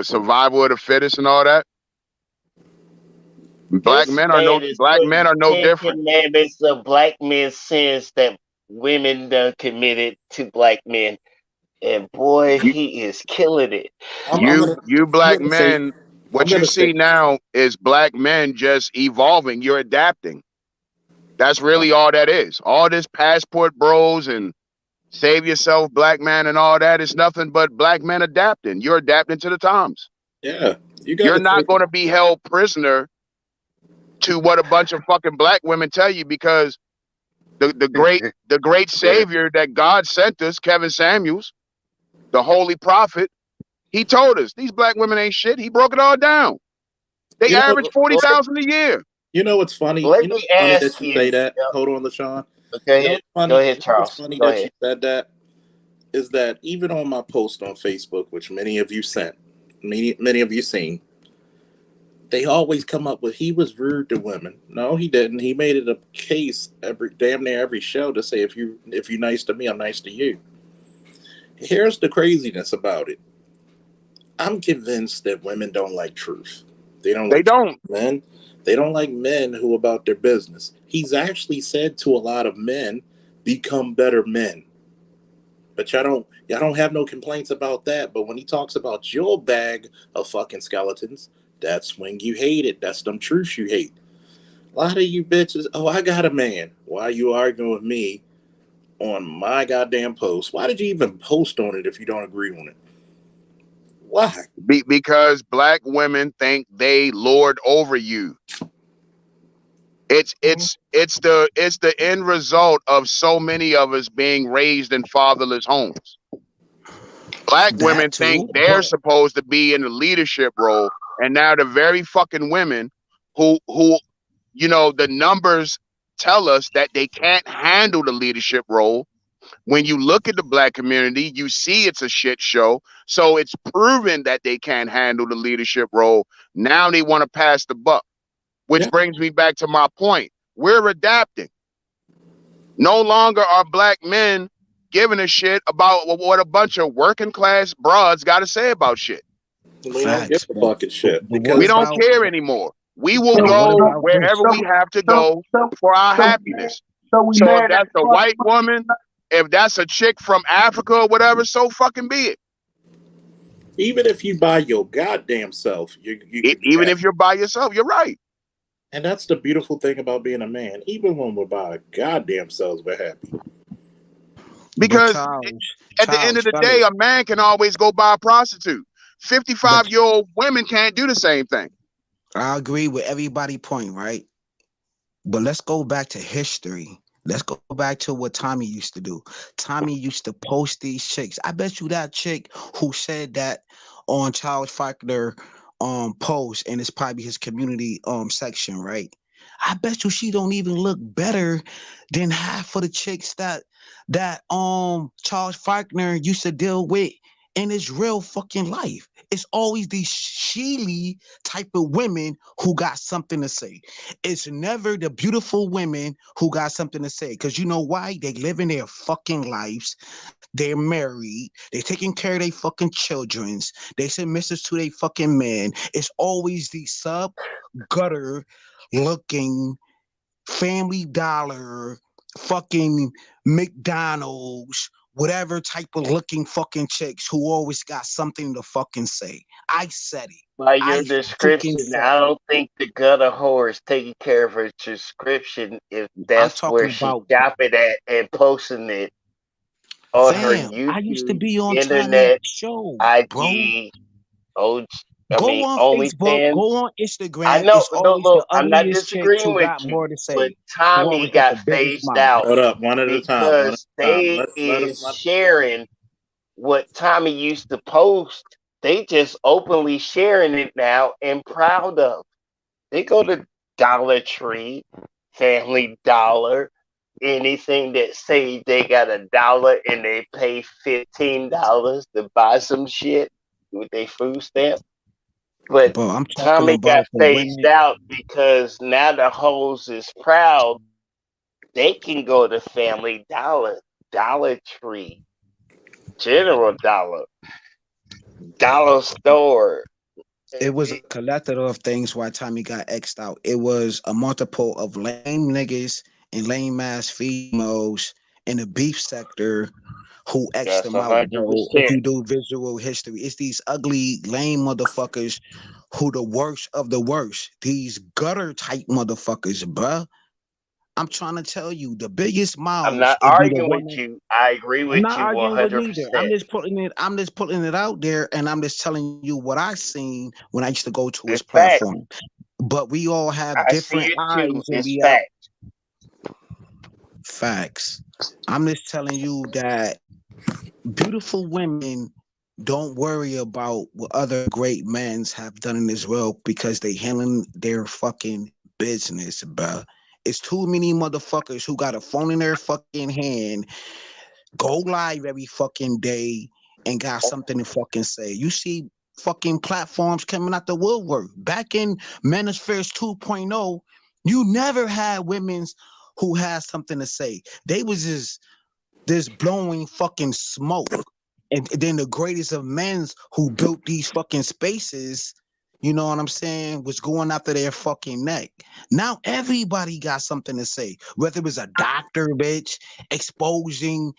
survival of the fittest and all that. Black This men are man is putting no 10 different. commandments of black men's sins that women done committed to black men. And boy, You he is killing it. I'm gonna you I'm black gonna say men, I'm what you gonna see say now is black men just evolving. You're adapting. That's really all that is. All this passport bros and save yourself, black man, and all that is nothing but black men adapting. You're adapting to the times. yeah. You You're gotta not take going to be held prisoner to what a bunch of fucking black women tell you because the great savior that God sent us, Kevin Samuels, the holy prophet, he told us these black women ain't shit. He broke it all down. They you average know 40,000 a year. you know what's funny? Let You know me what's funny ask that you you. say that? Yep. Hold on, LaShawn. Go You know ahead. what's funny? Go ahead, You know what's Charles. funny Go that you ahead. said that? Is that even on my post on Facebook, which many of you sent, many of you seen, they always come up with he was rude to women. No, he didn't. He made it a case every damn near every show to say if you're nice to me, I'm nice to you. Here's the craziness about it. I'm convinced that women don't like truth. They don't They like don't. men. They don't like men who about their business. He's actually said to a lot of men, become better men. But y'all don't have no complaints about that. But when he talks about your bag of fucking skeletons, that's when you hate it. That's them truths you hate. A lot of you bitches, oh, I got a man. Why are you arguing with me on my goddamn post? Why did you even post on it if you don't agree on it? Why? Because black women think they lord over you. It's the end result of so many of us being raised in fatherless homes. Black women That think too, they're but supposed to be in a leadership role, and now the very fucking women who the numbers tell us that they can't handle the leadership role. When you look at the black community, you see it's a shit show. So it's proven that they can't handle the leadership role. Now they want to pass the buck, which Yeah. brings me back to my point. We're adapting. No longer are black men giving a shit about what a bunch of working class broads got to say about shit. We don't give facts. a fucking shit But what We because don't about care anymore. We will but what go about wherever this? we have to So, go so, for our so, happiness. so we So if mad at that's a white woman, if that's a chick from Africa or whatever, so fucking be it. even if you buy your goddamn self, you can be Even happy. if you're by yourself, you're right. And that's the beautiful thing about being a man. Even when we're by our goddamn selves, we're happy. But Because at the end Charles, of the day, fellas, a man can always go buy a prostitute. but 55-year-old women can't do the same thing. I agree with everybody point, right? But let's go back to history. Let's go back to what Tommy used to do. Tommy used to post these chicks. I bet you that chick who said that on Charles Faulkner post, and it's probably his community section, right? I bet you she don't even look better than half of the chicks that Charles Faulkner used to deal with in his real fucking life. It's always these Sheely type of women who got something to say. It's never the beautiful women who got something to say. Because you know why? They live in their fucking lives. They're married. They're taking care of their fucking childrens. They send messages to their fucking men. It's always the sub gutter looking Family Dollar, fucking McDonald's, whatever type of looking fucking chicks who always got something to fucking say. I said it. By your I freaking description, said I it. don't think the gutter whore is taking care of her description if I'm that's where talking she's about shopping at and posting it on her fam. I used to YouTube, be on Tommy's internet, show, bro. IG, OG, Go on Facebook, OnlyFans. go on I Instagram. know, It's no, always the look, I'm not ugliest chicks disagreeing who with got you, more to but say, who Tommy always got the got biggest phased mouth. out Hold up, one at a time. One at because a time. they Let is us not. sharing what Tommy used to post. They just openly sharing it now and proud of. They go to Dollar Tree, Family Dollar, anything that say they got $1 and they pay $15 to buy some shit with their food stamp. But But I'm talking Tommy about got the phased women. out because now the hoes is proud. They can go to Family Dollar, Dollar Tree, General Dollar, Dollar Store. It was a collective of things why Tommy got X'd out. It was a multiple of lame niggas and lame ass females in the beef sector who X'd That's them out, bro. If 100%. you do visual history, it's these ugly, lame motherfuckers who the worst of the worst. These gutter type motherfuckers, bruh. I'm trying to tell you, the biggest I'm mouths, not it be the arguing with woman. you. I agree I'm with not you arguing with neither. 100%. I'm just putting it out there, and I'm just telling you what I seen when I used to go to his It's fact. platform. But we all have I see different it too. eyes and It's we have fact. facts. I'm just telling you that beautiful women don't worry about what other great men have done in this world because they handling their fucking business, bruh. It's too many motherfuckers who got a phone in their fucking hand, go live every fucking day, and got something to fucking say. You see fucking platforms coming out the woodwork. Back in Manospheres 2.0, you never had women's who had something to say. They was just blowing fucking smoke. And then the greatest of men's who built these fucking spaces you know what I'm saying, was going after their fucking neck. Now everybody got something to say, whether it was a doctor, bitch, exposing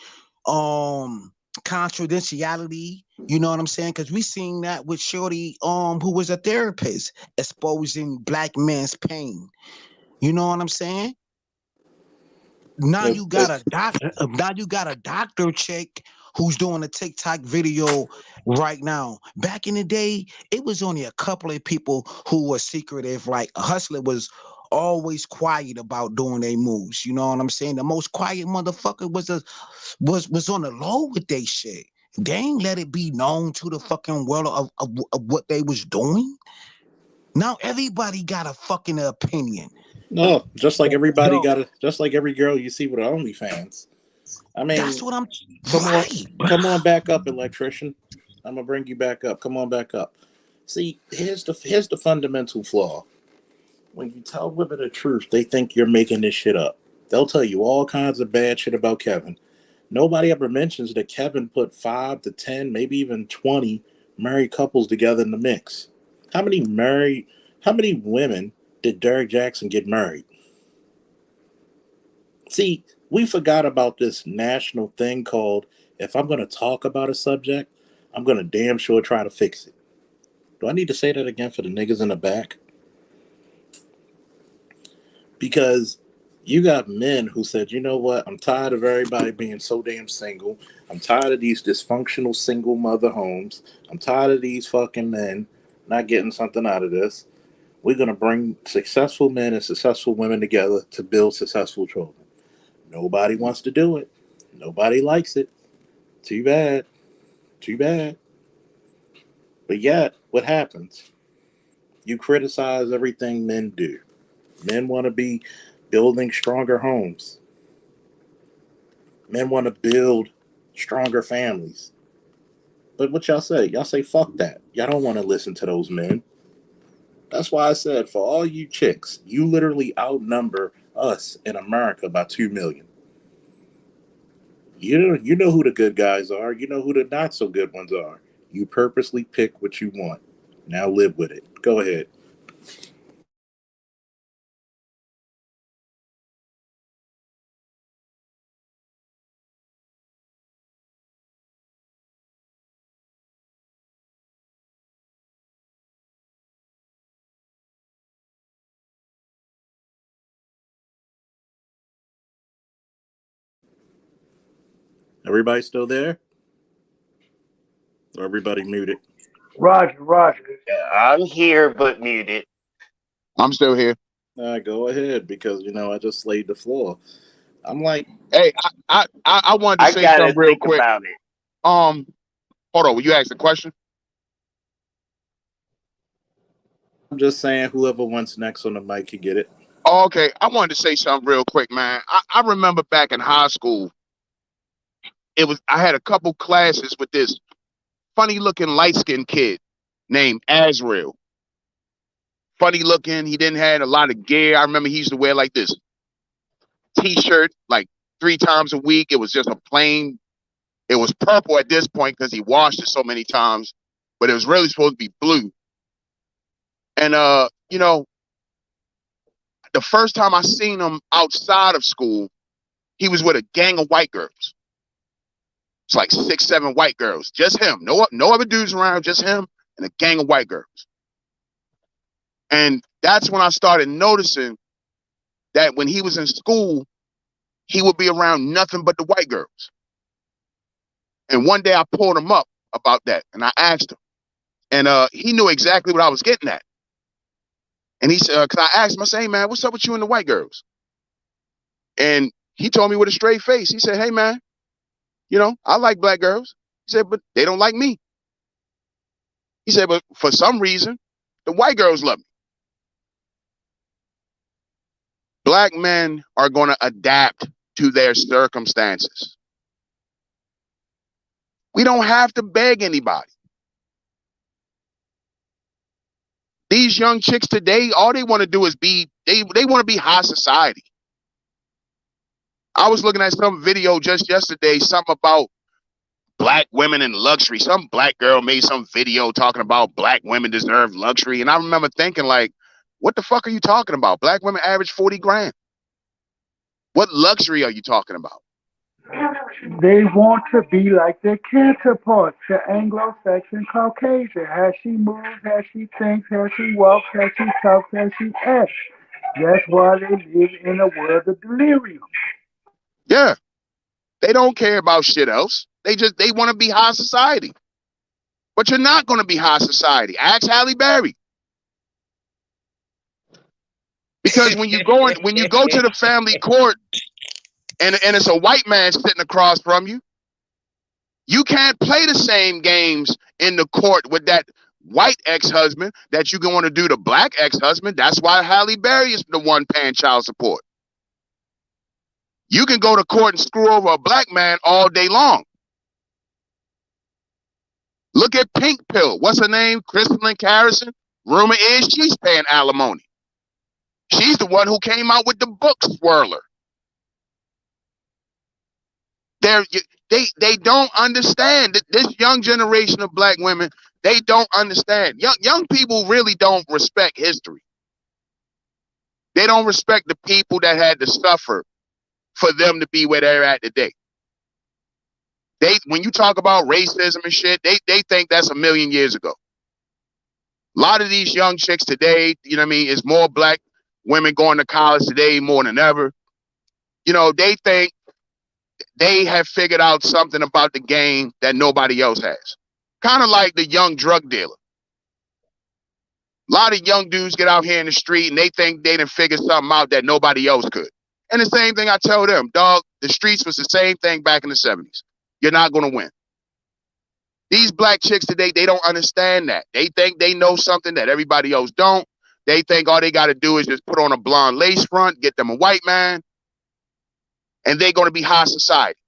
confidentiality, you know what I'm saying? Because we seen that with Shorty, who was a therapist, exposing black men's pain. You know what I'm saying? Now It's, you got a it's doctor. Now you got a doctor chick who's doing a TikTok video right now. Back in the day, it was only a couple of people who were secretive. Like Hustler was always quiet about doing their moves. You know what I'm saying? The most quiet motherfucker was on the low with they shit. They ain't let it be known to the fucking world of what they was doing. Now everybody got a fucking opinion. no, just like everybody Yo, got it. Just like every girl you see with OnlyFans. I that's mean, what I'm come on, right. come on back up, electrician. I'm gonna bring you back up. Come on back up. See, here's the fundamental flaw. When you tell women the truth, they think you're making this shit up. They'll tell you all kinds of bad shit about Kevin. Nobody ever mentions that Kevin put 5 to 10, maybe even 20 married couples together in the mix. How many married? How many women did Derek Jackson get married? See, we forgot about this national thing called if I'm going to talk about a subject, I'm going to damn sure try to fix it. Do I need to say that again for the niggas in the back? Because you got men who said, you know what, I'm tired of everybody being so damn single. I'm tired of these dysfunctional single mother homes. I'm tired of these fucking men not getting something out of this. We're going to bring successful men and successful women together to build successful children. Nobody wants to do it. Nobody likes it. Too bad. Too bad. But yet, what happens? You criticize everything men do. Men want to be building stronger homes. Men want to build stronger families. But what y'all say? Y'all say, fuck that. Y'all don't want to listen to those men. That's why I said, for all you chicks, you literally outnumber us in America by 2 million. You know who the good guys are. You know who the not so good ones are. You purposely pick what you want. Now live with it. Go ahead. Everybody still there? Or everybody muted? Roger. I'm here but muted. I'm still here. Go ahead because I just slayed the floor. I'm like, Hey, I wanted to I say gotta something real think quick. about it. Hold on. Will you ask the question? I'm just saying whoever wants next on the mic can get it. Oh, okay. I wanted to say something real quick, man. I remember back in high school, I had a couple classes with this funny looking light skinned kid named Azrael. Funny looking. He didn't have a lot of gear. I remember he used to wear like this t-shirt like 3 times a week. It was just a plain, it was purple at this point because he washed it so many times, but it was really supposed to be blue. And the first time I seen him outside of school, he was with a gang of white girls. It's like 6, 7 white girls, just him. No other dudes around, just him and a gang of white girls. And that's when I started noticing that when he was in school, he would be around nothing but the white girls. And one day I pulled him up about that, and I asked him, and he knew exactly what I was getting at. And he said, because I asked him, I said, hey man, what's up with you and the white girls? And he told me with a straight face. He said, hey man, I like black girls. He said, but they don't like me. He said, but for some reason, the white girls love me. Black men are going to adapt to their circumstances. We don't have to beg anybody. These young chicks today, all they want to do is they want to be high society. I was looking at some video just yesterday, something about black women in luxury. Some black girl made some video talking about black women deserve luxury. And I remember thinking, like, what the fuck are you talking about? Black women average 40 grand. What luxury are you talking about? They want to be like their counterparts, the Anglo-Saxon Caucasian. How she moves, how she thinks, how she walks, how she talks, how she acts. That's why they live in a world of delirium. Yeah. They don't care about shit else. They want to be high society. But you're not going to be high society. Ask Halle Berry. Because when you go to the family court and it's a white man sitting across from you, you can't play the same games in the court with that white ex-husband that you're going to do the black ex-husband. That's why Halle Berry is the one paying child support. You can go to court and screw over a black man all day long. Look at Pink Pill. What's her name? Crystalline Carrison. Rumor is she's paying alimony. She's the one who came out with the book Swirler. They don't understand. This young generation of black women, they don't understand. Young people really don't respect history. They don't respect the people that had to suffer for them to be where they're at today. When you talk about racism and shit, they think that's a million years ago. A lot of these young chicks today, you know what I mean, is more black women going to college today more than ever. You know, they think they have figured out something about the game that nobody else has. Kind of like the young drug dealer. A lot of young dudes get out here in the street and they think they done figured something out that nobody else could. And the same thing I tell them, dog, the streets was the same thing back in the 70s. You're not going to win. These black chicks today, they don't understand that. They think they know something that everybody else don't. They think all they got to do is just put on a blonde lace front, get them a white man, and they're going to be high society.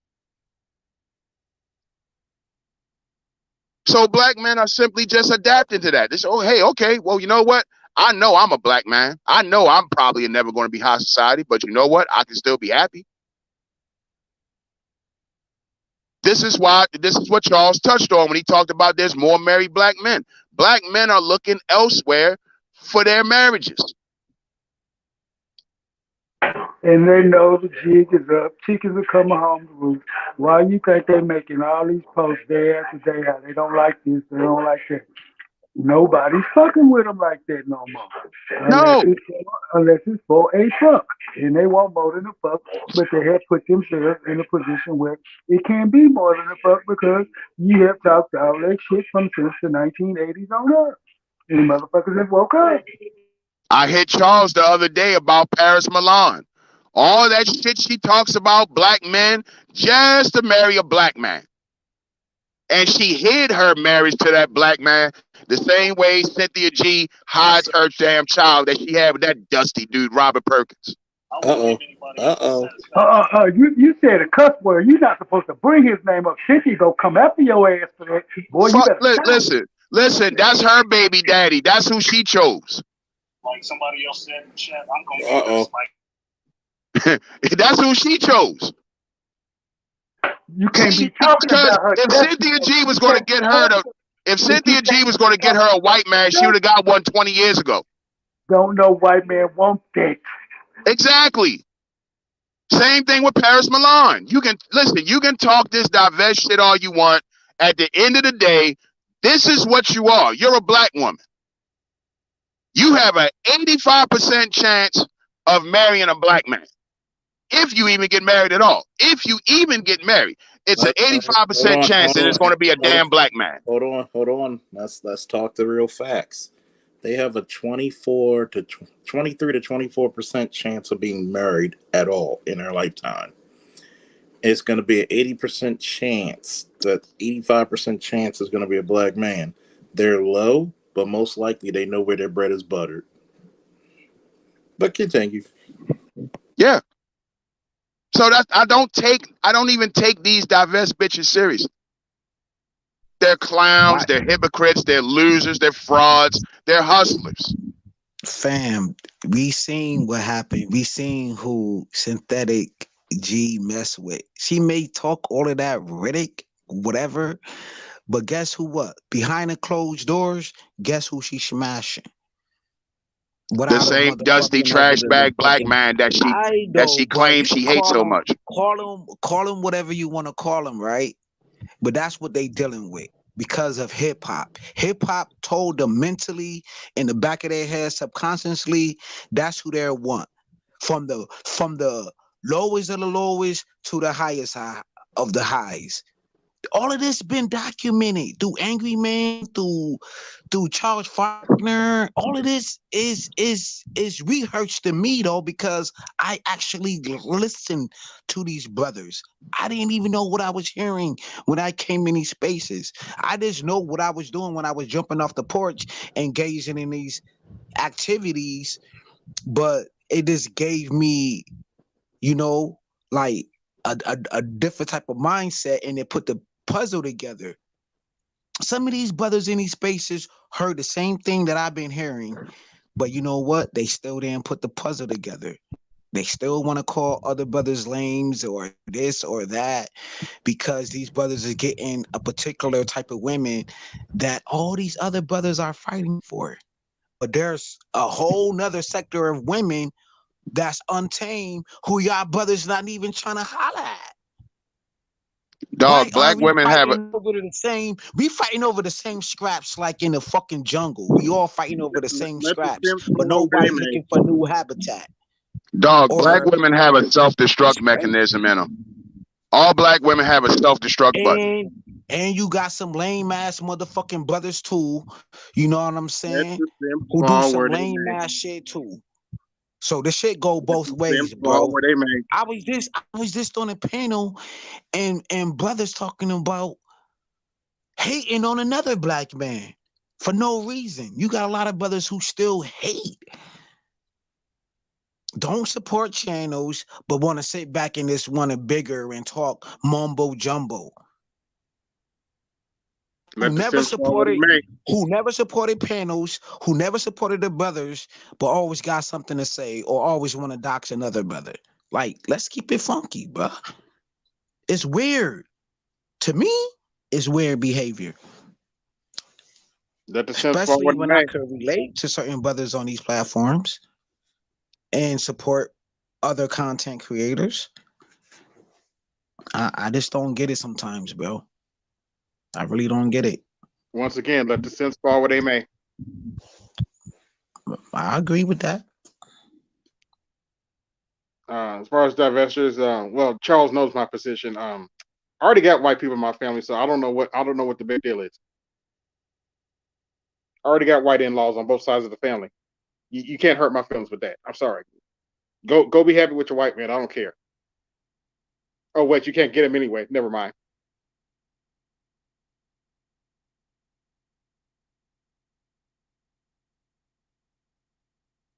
So black men are simply just adapting to that. They say, oh, hey, okay, well, you know what? I know I'm a black man. I know I'm probably never going to be high society, but you know what? I can still be happy. This is what Charles touched on when he talked about there's more married black men. Black men are looking elsewhere for their marriages. And they know the jig is up. Chickens are coming home to roost. Why you think they making all these posts day after day out? They don't like this, they don't like that. Nobody's fucking with them like that no more. No. Unless it's for a fuck. And they want more than a fuck, but they have put themselves in a position where it can be more than a fuck because you have talked all that shit since the 1980s on up. And motherfuckers have woke up. I hit Charles the other day about Paris Milan. All that shit she talks about black men just to marry a black man. And she hid her marriage to that black man the same way Cynthia G hides her damn child that she had with that dusty dude, Robert Perkins. You said a cuss word. You're not supposed to bring his name up. Cynthia go come after your ass for that. Boy, you better listen, that's her baby daddy. That's who she chose. Like somebody else said in the chat, I'm going to that's who she chose. You can't be talking about her. If Cynthia G was going to get her a white man, she would have got one 20 years ago. Don't know white man want that. Exactly. Same thing with Paris Milan. You can talk this diverse shit all you want. At the end of the day, this is what you are. You're a black woman. You have an 85% chance of marrying a black man. If you even get married at all. If you even get married, it's an 85% chance that it's going to be a damn black man. Hold on. Let's talk the real facts. They have a 23 to 24% chance of being married at all in their lifetime. It's going to be an 80% chance. That 85% chance is going to be a black man. They're low, but most likely they know where their bread is buttered. But continue. Yeah. So that I don't even take these diverse bitches serious. They're clowns, they're hypocrites, they're losers, they're frauds, they're hustlers. Fam, we seen what happened. We seen who Synthetic G mess with. She may talk all of that rhetoric whatever. But guess who? What behind the closed doors? Guess who she's smashing? The Without a same dusty motherfucking over trash the bag black fucking. man that I she know, but claims you she can hates so much. call him whatever you want to call him, right? But that's what they dealing with because of hip hop. Hip hop told them mentally in the back of their head, subconsciously, that's who they want. From the lowest of the lowest to the highest high of the highs. All of this been documented through Angry Man, through Charles Faulkner. All of this is rehearsed to me though, because I actually listened to these brothers. I didn't even know what I was hearing when I came in these spaces. I just know what I was doing when I was jumping off the porch, engaging in these activities, but it just gave me, you know, like a different type of mindset, and it put the puzzle together. Some of these brothers in these spaces heard the same thing that I've been hearing, but you know what? They still didn't put the puzzle together. They still want to call other brothers lames or this or that because these brothers are getting a particular type of women that all these other brothers are fighting for. But there's a whole nother sector of women that's untamed who y'all brothers not even trying to holler at. Why Dog, are black we women have a fighting over the same? We fighting over the same scraps like in the fucking jungle. We all fighting over the same Let the scraps, simps but fall where they nobody may. looking for new habitat. black Or women have a self-destruct it's crazy. mechanism in them. All black women have a self-destruct button. And you got some lame ass motherfucking brothers too. You know what I'm Let saying? the simps Who do fall some where they lame may. ass shit too. So this shit go Let both the ways, simps fall bro. where they may. I was just on a panel and brothers talking about hating on another black man for no reason. You got a lot of brothers who still hate, don't support channels, but want to sit back and just want to bigger and talk mumbo jumbo. Let the simps fall where they may. Who never supported panels, who never supported the brothers, but always got something to say or always want to dox another brother. Like, let's keep it funky, bro. It's weird. To me, it's weird behavior. Let the simps fall Especially where they when I may. could relate to certain brothers on these platforms and support other content creators. I just don't get it sometimes, bro. I really don't get it. Once again, let the simps fall where they may. I agree with that. As far as divestitures, well, Charles knows my position. I already got white people in my family, so I don't know what the big deal is. I already got white in-laws on both sides of the family. You can't hurt my feelings with that. I'm sorry. Go be happy with your white man. I don't care. Oh wait, you can't get him anyway. Never mind.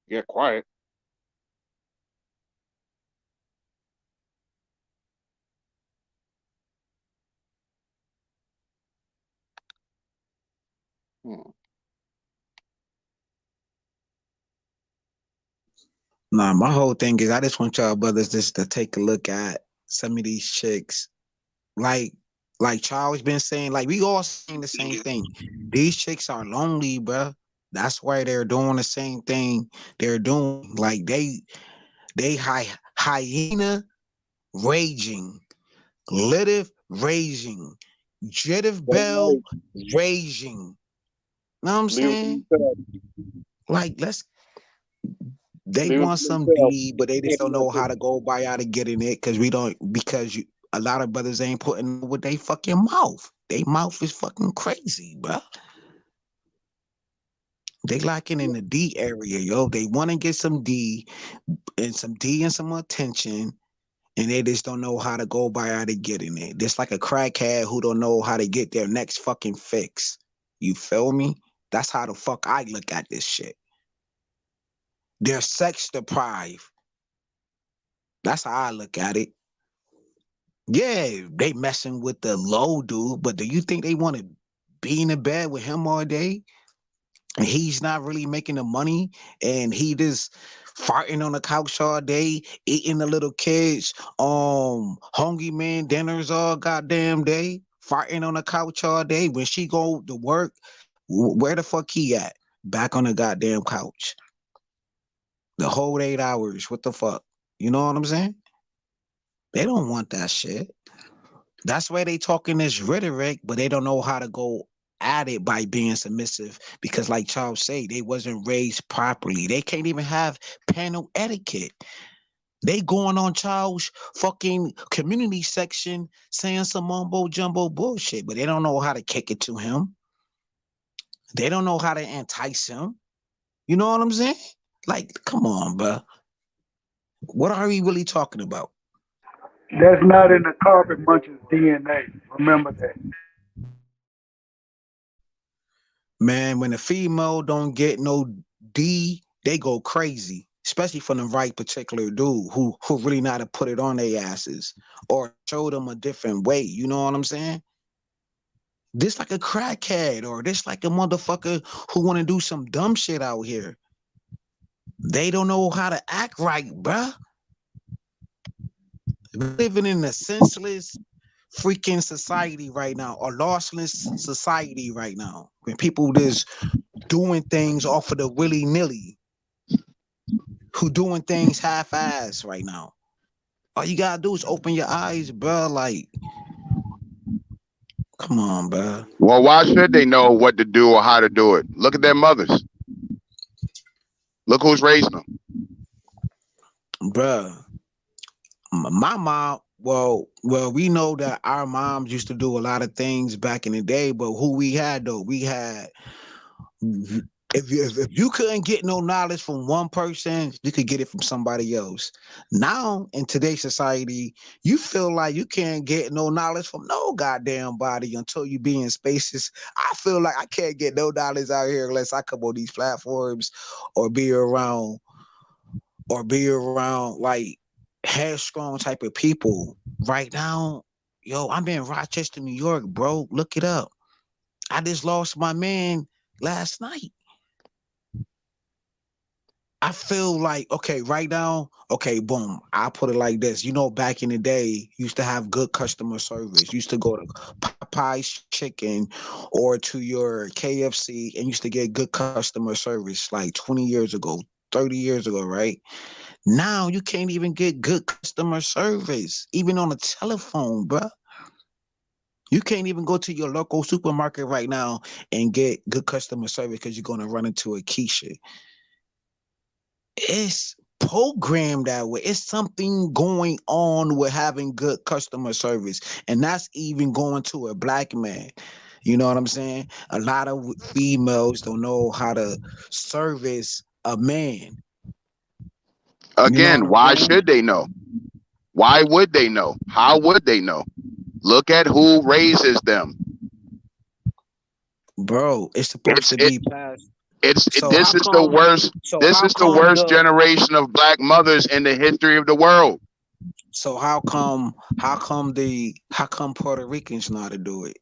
Get quiet. Nah, my whole thing is I just want y'all brothers just to take a look at some of these chicks. Like Charles been saying, like we all saying the same thing. These chicks are lonely, bro. That's why they're doing the same thing they're doing. Like they hyena raging, Litiv raging, Jedith Bell raging. Know what I'm saying? Like they want some D, but they just don't know how to go by out of getting it because a lot of brothers ain't putting with their fucking mouth. They mouth is fucking crazy, bro. They lacking in the D area, yo. They want to get some D and some attention, and they just don't know how to go by out of getting it. Just like a crackhead who don't know how to get their next fucking fix. You feel me? That's how the fuck I look at this shit. They're sex deprived. That's how I look at it. Yeah, they messing with the low dude, but do you think they want to be in the bed with him all day? And he's not really making the money, and he just farting on the couch all day, eating the little kids, hungry man dinners all goddamn day. farting on the couch all day. When she go to work, where the fuck he at? Back on the goddamn couch. The whole 8 hours. What the fuck? You know what I'm saying? They don't want that shit. That's why they talking this rhetoric, but they don't know how to go at it by being submissive. Because like Charles say, they wasn't raised properly. They can't even have panel etiquette. They going on Charles' fucking community section saying some mumbo jumbo bullshit, but they don't know how to kick it to him. They don't know how to entice him. You know what I'm saying? Like, come on, bro. What are we really talking about? That's not in the carpet muncher's DNA. Remember that. Man, when a female don't get no D, they go crazy. Especially from the right particular dude who really know how to put it on their asses or show them a different way. You know what I'm saying? This like a crackhead or this like a motherfucker who want to do some dumb shit out here. They don't know how to act right, bruh. We're living in a senseless freaking society right now, a lossless society right now. When people just doing things off of the willy-nilly. Who doing things half-ass right now. All you gotta do is open your eyes, bro. Like, come on, bro. Well, why should they know what to do or how to do it? Look at their mothers. Look who's raising them. Bruh. My mom, well, we know that our moms used to do a lot of things back in the day, but who we had though, we had if you couldn't get no knowledge from one person, you could get it from somebody else. Now, in today's society, you feel like you can't get no knowledge from no goddamn body until you be in spaces. I feel like I can't get no knowledge out here unless I come on these platforms or be around like headstrong type of people. Right now, yo, I'm in Rochester, New York, bro. Look it up. I just lost my man last night. I feel like, okay, right now, okay, boom. I'll put it like this. You know, back in the day, used to have good customer service. Used to go to Popeye's Chicken or to your KFC and used to get good customer service like 20 years ago, 30 years ago, right? Now you can't even get good customer service, even on the telephone, bruh. You can't even go to your local supermarket right now and get good customer service because you're going to run into a Keisha. It's programmed that way. It's something going on with having good customer service. And that's even going to a black man. You know what I'm saying? A lot of females don't know how to service a man. Again, You know why should they know? Why would they know? How would they know? Look at who raises them. Bro, it's supposed to be passed. This is the worst generation of black mothers in the history of the world. So how come Puerto Ricans know how to do it?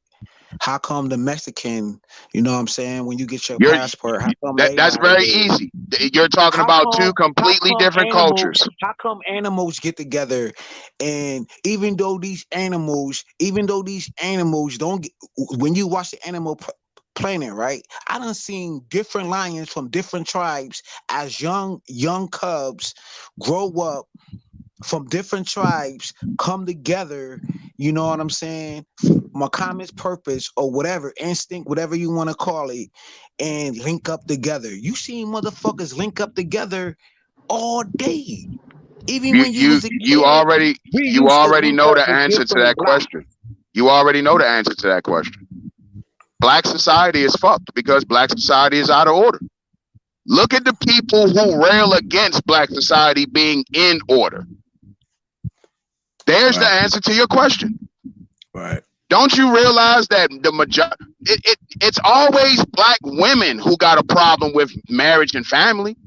How come the Mexican, you know what I'm saying, when you get your passport, how come that's very easy. You're talking about two completely different cultures. How come animals get together and even though these animals don't get, when you watch the Animal Planet, right? I done seen different lions from different tribes as young cubs grow up from different tribes, come together, you know what I'm saying, my common purpose or whatever, instinct, whatever you want to call it, and link up together. You seen motherfuckers link up together all day. Even when you was a kid, you already know the answer to that question. You already know the answer to that question. Black society is fucked because black society is out of order. Look at the people who rail against black society being in order. There's the answer to your question. Right. Don't you realize that the majority, it's always black women who got a problem with marriage and family.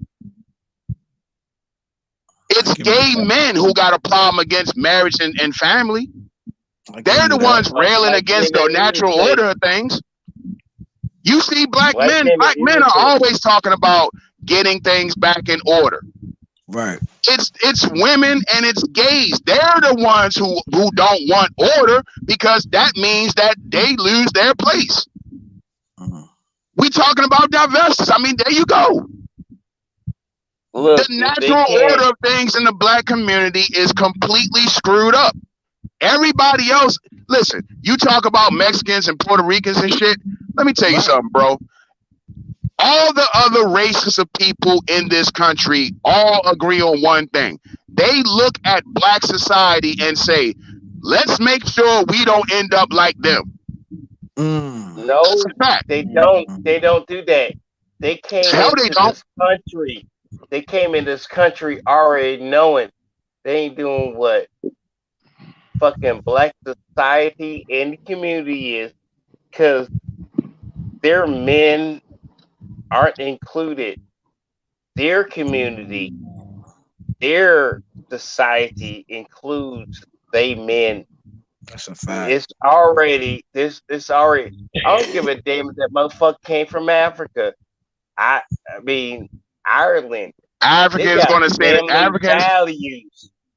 It's gay men who got a problem against marriage and family. They're the ones railing against the natural order of things. You see black men are always talking about getting things back in order. Right. It's women and it's gays. They're the ones who don't want order, because that means that they lose their place. We talking about diversity. I mean, there you go. Look, the natural order of things in the black community is completely screwed up. Everybody else, listen, you talk about Mexicans and Puerto Ricans and shit. Let me tell you something, bro. All the other races of people in this country all agree on one thing. They look at black society and say, let's make sure we don't end up like them. No, they don't. They don't do that. They came into this country. They came in this country already knowing they ain't doing what fucking black society and the community is, because their men aren't included. Their community, their society includes they men. That's a fact. It's already it's already. I don't give a damn if that motherfucker came from Africa. I mean Ireland. Africans gonna say that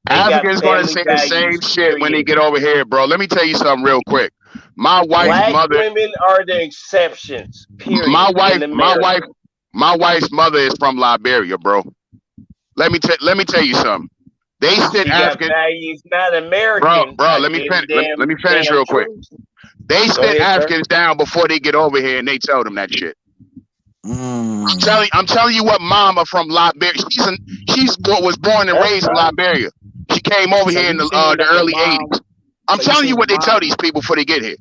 Africans gonna say the same shit when they get over here, bro. Let me tell you something real quick. My wife's mother. Women are the exceptions. Period. My wife's mother is from Liberia, bro. Let me tell you something. They sit African values, not American. Bro. Let me finish real quick. They sit Africans down before they get over here, and they tell them that shit. I'm telling you what, mama from Liberia. She's was born and raised in Liberia. She came over here in the early '80s. I'm telling you what they tell these people before they get here.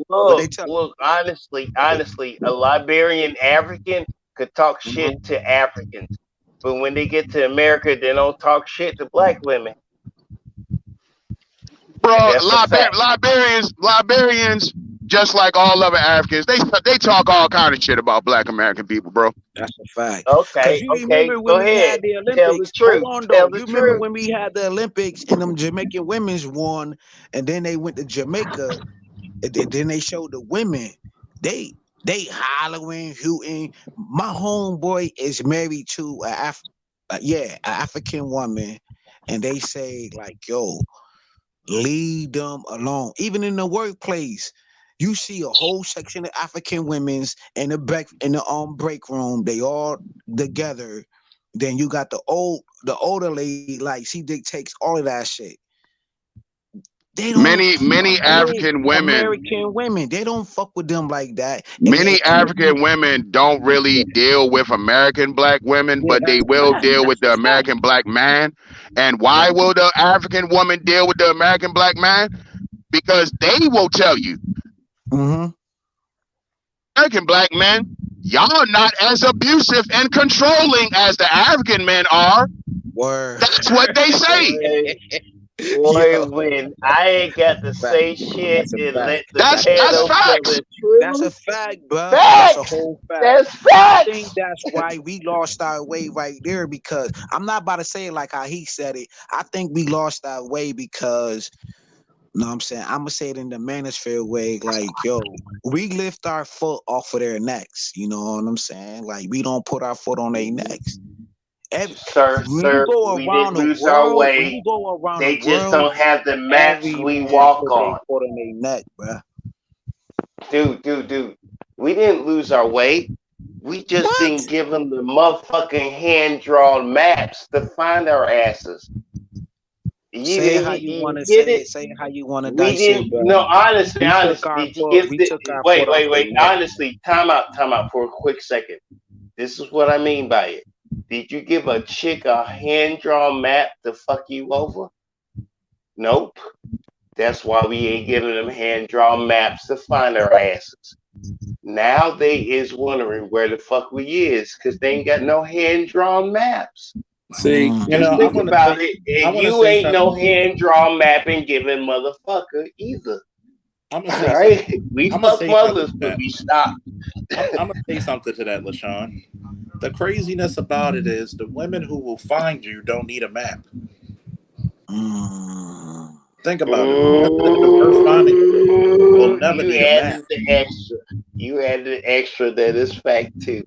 Look, honestly, a Liberian African could talk shit to Africans, but when they get to America, they don't talk shit to black women. Bro, Liberians, just like all other Africans, they talk all kind of shit about black American people, bro. That's a fact. Okay, go ahead. Tell the truth. You remember when we had the Olympics and them Jamaican women's won, and then they went to Jamaica, and then they showed the women. They hollering, hooting. My homeboy is married to an African woman, and they say like, "Yo, leave them alone." Even in the workplace, you see a whole section of African women's in the break room. They all together. Then you got the older lady, like she dictates all of that shit. Many African women, American women, they don't fuck with them like that. Many African women don't really deal with American black women, but they will deal with the American black man. And why will the African woman deal with the American black man? Because they will tell you, American black men, y'all not as abusive and controlling as the African men are. Word. That's what they say. Boy, when I ain't got to say shit and let the that's facts. That's a fact, bro. Facts. That's a whole fact. That's facts. I think that's why we lost our way right there, because I'm not about to say it like how he said it. I think we lost our way because, you know what I'm saying? I'm gonna say it in the manosphere way, like, yo, we lift our foot off of their necks. You know what I'm saying? Like, we don't put our foot on their necks. Sir, we didn't lose our way. They just don't have the maps we walk on. Neck, bro. Dude. We didn't lose our way. We just didn't give them the motherfucking hand-drawn maps to find our asses. Say how you want to say it. Say how you want to dice it, bro. No, honestly. Wait. Honestly, time out for a quick second. This is what I mean by it. Did you give a chick a hand-drawn map to fuck you over? Nope. That's why we ain't giving them hand-drawn maps to find our asses. Now they is wondering where the fuck we is, because they ain't got no hand-drawn maps. See, think about it. And you ain't no hand-drawn mapping giving motherfucker either. I'm gonna say we fuck mothers, but we stop. I'm gonna say something to that, LaShawn. The craziness about it is the women who will find you don't need a map. Think about it. Her finding will never need a map. You added the extra that is fact too.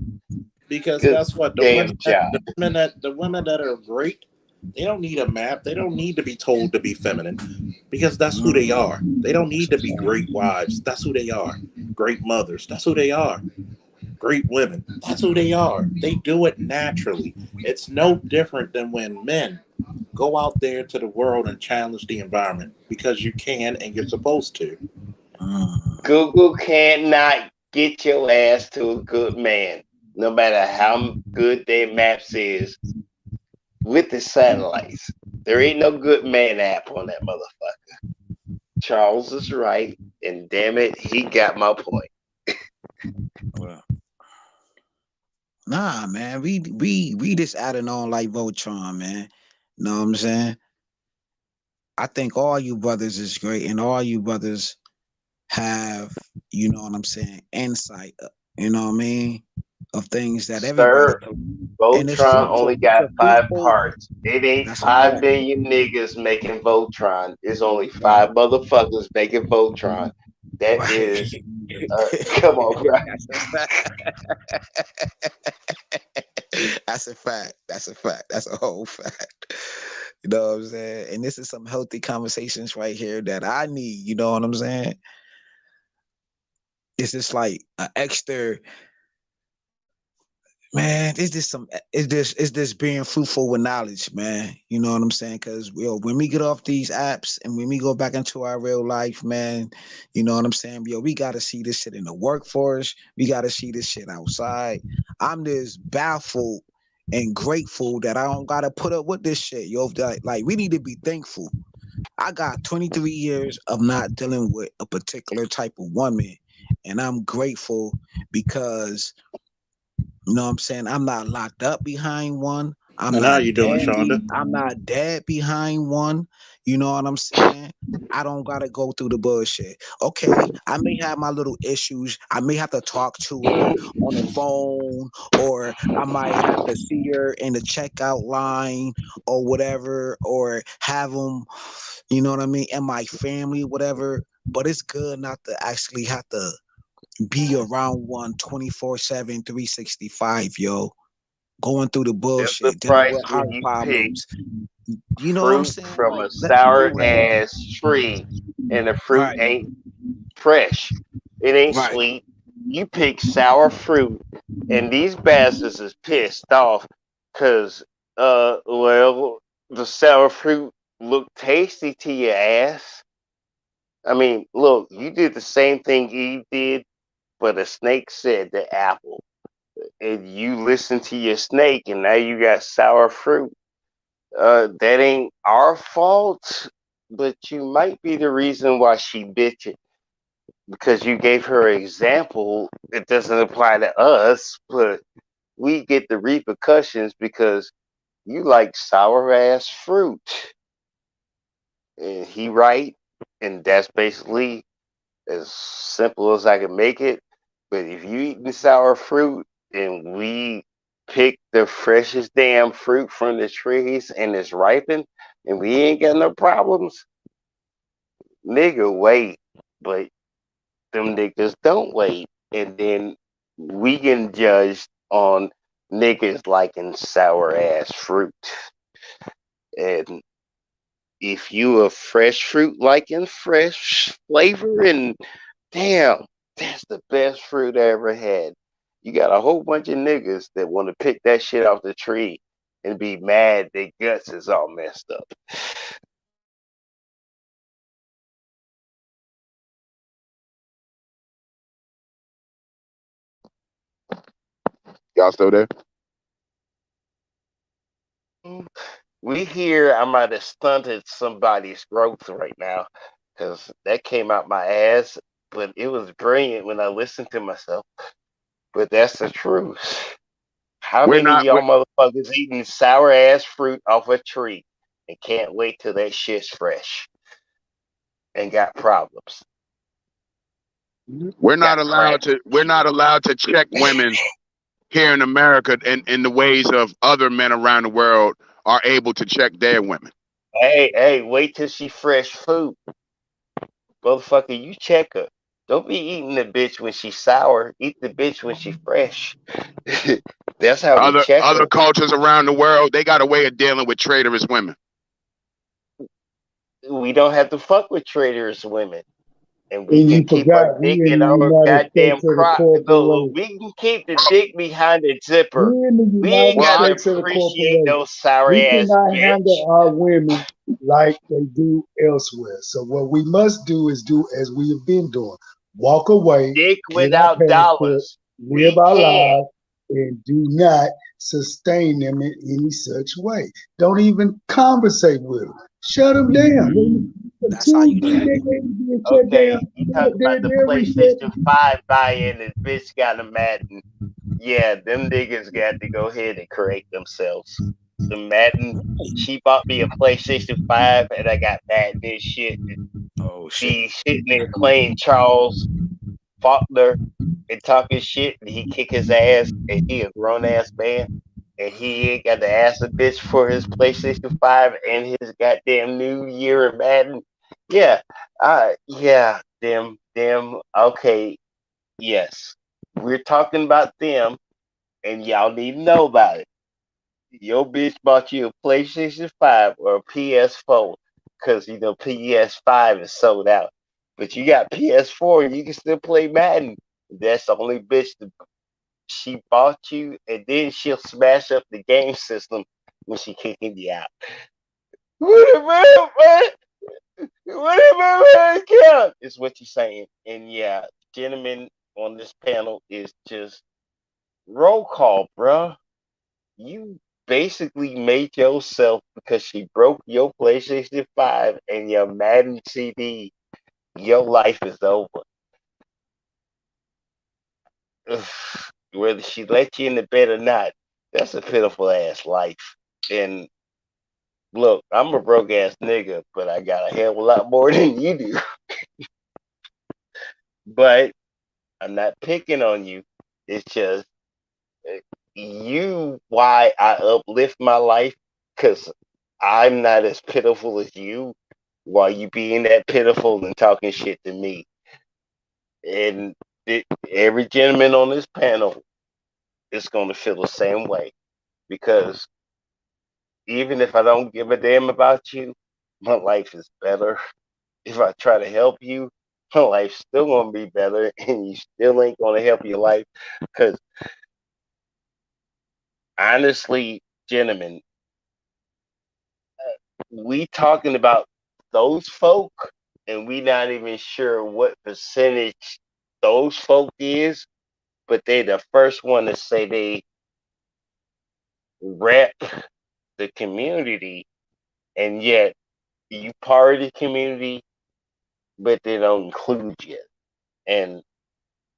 Because that's what the women that are great They don't need a map. They don't need to be told to be feminine because that's who they are. They don't need to be great wives. That's who they are. Great mothers. That's who they are. Great women. That's who they are. They do it naturally. It's no different than when men go out there to the world and challenge the environment because you can and you're supposed to. Google cannot get your ass to a good man, no matter how good their maps is with the satellites. There ain't no good man app on that motherfucker. Charles is right, and damn it, he got my point. Well, nah, man, we just adding on like Voltron, man. Know what I'm saying? I think all you brothers is great, and all you brothers have, you know what I'm saying, insight, you know what I mean, of things that everybody Sir, can. And it's Voltron true. only So got 5 fruitful. parts. It ain't That's a 5 fact. billion niggas making Voltron. It's only 5 motherfuckers making Voltron. That Right. is, come on, bro. That's a fact. That's a fact. That's a fact. That's a whole fact. You know what I'm saying? And this is some healthy conversations right here that I need. You know what I'm saying? It's just like an extra, man. It's just being fruitful with knowledge, man. You know what I'm saying? Because when we get off these apps and when we go back into our real life, man, you know what I'm saying? We got to see this shit in the workforce. We got to see this shit outside. I'm just baffled and grateful that I don't gotta put up with this shit. Like we need to be thankful. I got 23 years of not dealing with a particular type of woman, and I'm grateful because you know what I'm saying, I'm not locked up behind one. I'm And how not you doing, dead. Shonda? I'm not dead behind one. You know what I'm saying? I don't gotta go through the bullshit. Okay, I may have my little issues. I may have to talk to her on the phone, or I might have to see her in the checkout line or whatever, or have them, you know what I mean, in my family, whatever. But it's good not to actually have to be around one 24/7, 365, yo. Going through the That's the bullshit, dealing price with when heart you pick problems. You know what I'm fruit saying? from Like, a let's do sour it. ass tree, and the fruit Right, ain't fresh. It ain't right. sweet. You pick sour fruit, and these bastards is pissed off because, well, the sour fruit look tasty to your ass. I mean, look, you did the same thing Eve did, but a snake said the apple. And you listened to your snake, and now you got sour fruit. That ain't our fault, but you might be the reason why she bitching because you gave her an example. It doesn't apply to us, but we get the repercussions because you like sour ass fruit. And he right, and that's basically as simple as I can make it. But if you eating sour fruit and we pick the freshest damn fruit from the trees and it's ripened and we ain't got no problems, nigga, wait. But them niggas don't wait. And then we get judged on niggas liking sour ass fruit. And if you a fresh fruit liking fresh flavor and damn, that's the best fruit I ever had. You got a whole bunch of niggas that want to pick that shit off the tree and be mad their guts is all messed up. Y'all still there? We hear I might have stunted somebody's growth right now because that came out my ass, but it was brilliant when I listened to myself. But that's the truth. How We're many of not. y'all motherfuckers eating sour ass fruit off a tree and can't wait till that shit's fresh and got problems? We're not Got crack. allowed to. We're not allowed to check women here in America in the ways of other men around the world are able to check their women. Hey, wait till she fresh food. Motherfucker, you check her. Don't be eating the bitch when she's sour. Eat the bitch when she's fresh. That's how we check Other her. cultures around the world, they got a way of dealing with traitorous women. We don't have to fuck with traitorous women. And we And can you keep our forgot dick we in in the our United goddamn States of the crotch. corporation. We can keep the dick behind the zipper. We in the We ain't United got to States of the appreciate corporation. no sour We ass cannot handle bitch. our women like they do elsewhere. So what we must do is do as we have been doing. Walk away, Dick get our without passport, dollars. live We our can. lives, and do not sustain them in any such way. Don't even conversate with them. Shut them down. That's how you 2 3 check. decades being shut Okay, down. you talk about the They're regret. PlayStation 5 buy-in and bitch got a Madden. Yeah, them niggas got to go ahead and correct themselves. The Madden, she bought me a PlayStation 5 and I got Madden and shit. Oh shit. Be sitting there playing Charles Faulkner and talking shit, and he kick his ass, and he a grown ass man, and he ain't got to ask a bitch for his PlayStation 5 and his goddamn New Year in Madden. Yeah, them, okay, yes. We're talking about them, and y'all need to know about it. Your bitch bought you a PlayStation 5 or a PS4 because you know PS5 is sold out. But you got PS4 and you can still play Madden. That's the only bitch that she bought you, and then she'll smash up the game system when she kicking you out. What about count? Is what you're saying. And yeah, gentlemen on this panel is just roll call, bruh. You basically made yourself because she broke your PlayStation 5 and your Madden CD. Your life is over. Ugh. Whether she let you in the bed or not, that's a pitiful ass life. And look, I'm a broke ass nigga, but I got a hell of a lot more than you do. But I'm not picking on you. It's just you why I uplift my life because I'm not as pitiful as you while you being that pitiful and talking shit to me. And every gentleman on this panel is going to feel the same way because even if I don't give a damn about you, my life is better. If I try to help you, my life's still going to be better and you still ain't going to help your life because honestly, gentlemen, we talking about those folk and we not even sure what percentage those folk is, but they the first one to say they rep the community, and yet you part of the community, but they don't include you. And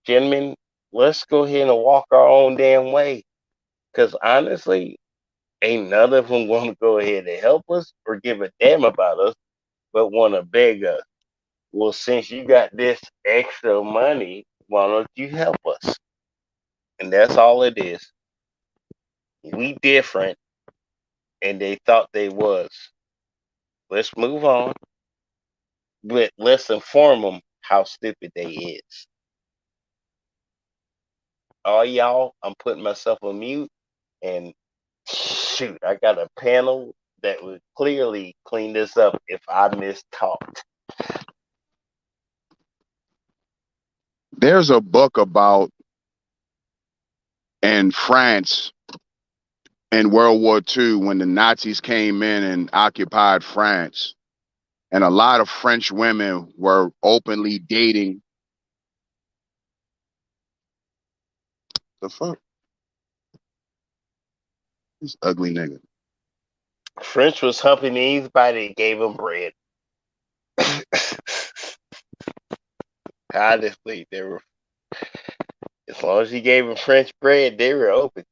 gentlemen, let's go ahead and walk our own damn way, because honestly, ain't none of them want to go ahead and help us or give a damn about us, but want to beg us. Well, since you got this extra money, why don't you help us? And that's all it is. We different, and they thought they was. Let's move on, but let's inform them how stupid they is. All y'all, I'm putting myself on mute, and shoot, I got a panel that would clearly clean this up if I mistalked. There's a book about in France in World War II when the Nazis came in and occupied France, and a lot of French women were openly dating. The fuck? This ugly nigga. French was humping anybody that gave them bread. Honestly, they were, as long as you gave them French bread, they were open.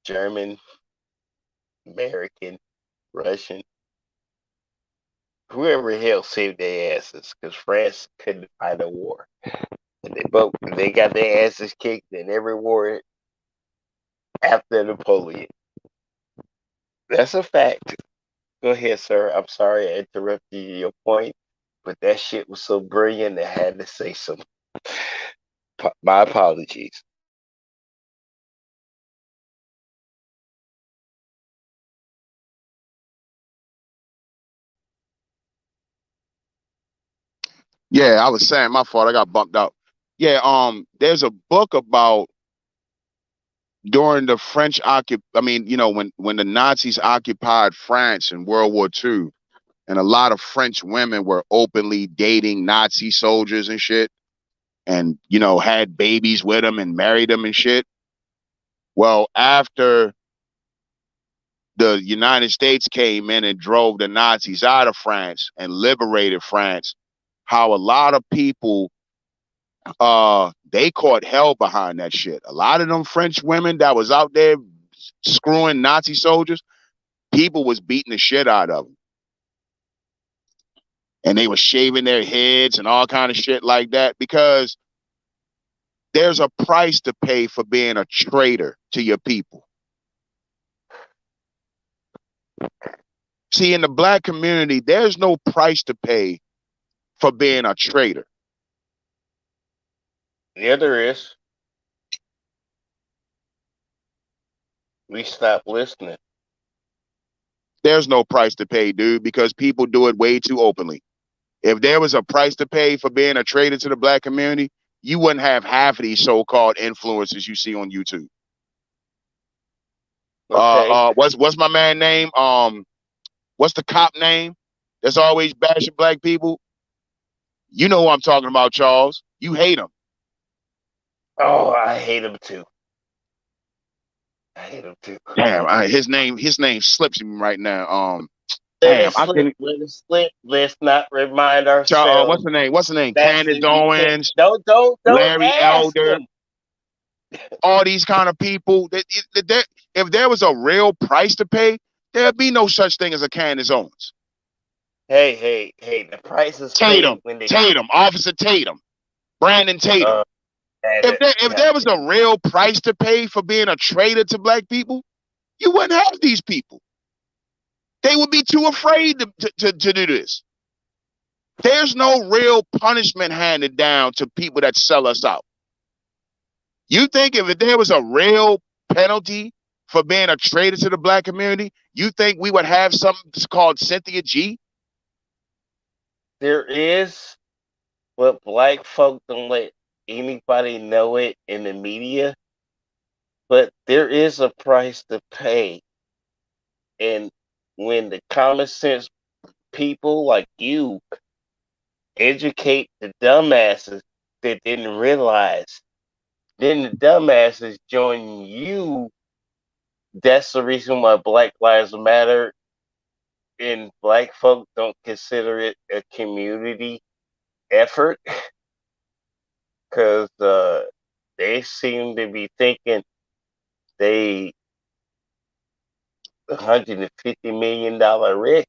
German, American, Russian, whoever the hell saved their asses, because France couldn't fight a war. And they got their asses kicked in every war after Napoleon. That's a fact. Go ahead, sir. I'm sorry I interrupted your point, but that shit was so brilliant I had to say something. My apologies. Yeah, I was saying, my fault. I got bumped out. Yeah, there's a book about during the French I mean, when the Nazis occupied France in World War II, and a lot of French women were openly dating Nazi soldiers and shit, and had babies with them and married them and shit. Well, after the United States came in and drove the Nazis out of France and liberated France, how a lot of people they caught hell behind that shit. A lot of them French women that was out there screwing Nazi soldiers, people was beating the shit out of them. And they were shaving their heads and all kind of shit like that, because there's a price to pay for being a traitor to your people. See, in the black community, there's no price to pay for being a traitor. Yeah, there is. We stopped listening. There's no price to pay, dude, because people do it way too openly. If there was a price to pay for being a traitor to the black community, you wouldn't have half of these so-called influencers you see on YouTube. Okay. What's my man name? What's the cop name that's always bashing black people? You know who I'm talking about, Charles. You hate him. Oh, I hate him too. I hate him too. Damn, his name slips me right now. Let it slip. Let's not remind ourselves. What's the name? Candace Owens. Don't Larry ask Elder. him. All these kind of people. If there was a real price to pay, there'd be no such thing as a Candace Owens. Hey, the price is Tatum, Officer Tatum, Brandon Tatum. If there was a real price to pay for being a traitor to black people, you wouldn't have these people. They would be too afraid to do this. There's no real punishment handed down to people that sell us out. You think if there was a real penalty for being a traitor to the black community, you think we would have something called Cynthia G? There is, but black folk don't let anybody know it in the media. But there is a price to pay. And when the common sense people like you educate the dumbasses that didn't realize, then the dumbasses join you. That's the reason why Black Lives Matter and black folk don't consider it a community effort, because they seem to be thinking they $150 million rich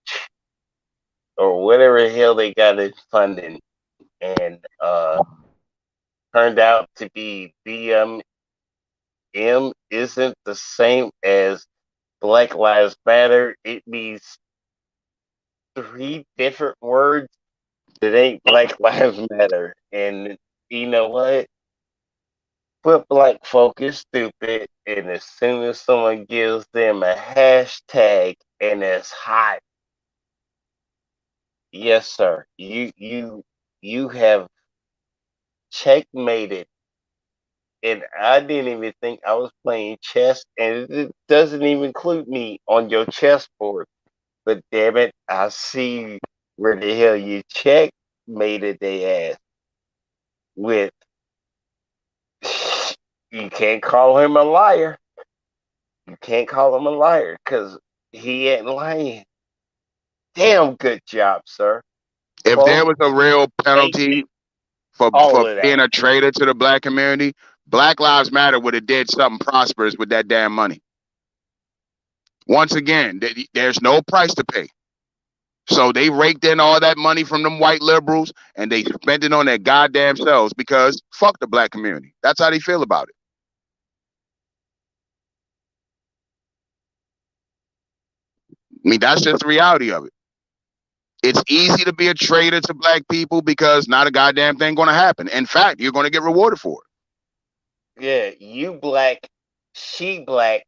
or whatever the hell they got in funding, and turned out to be BMM isn't the same as Black Lives Matter. It means 3 different words that ain't Black Lives Matter. And you know what? But black folk is stupid, and as soon as someone gives them a hashtag and it's hot, yes, sir, you have checkmated. And I didn't even think I was playing chess, and it doesn't even include me on your chessboard. But damn it, I see where the hell you checkmated they ass with. You can't call him a liar. You can't call him a liar because he ain't lying. Damn good job, sir. If there was a real penalty for being a traitor to the black community, Black Lives Matter would have did something prosperous with that damn money. Once again, there's no price to pay. So they raked in all that money from them white liberals and they spent it on their goddamn selves because fuck the black community. That's how they feel about it. I mean, that's just the reality of it. It's easy to be a traitor to black people because not a goddamn thing going to happen. In fact, you're going to get rewarded for it. Yeah, you black, she black,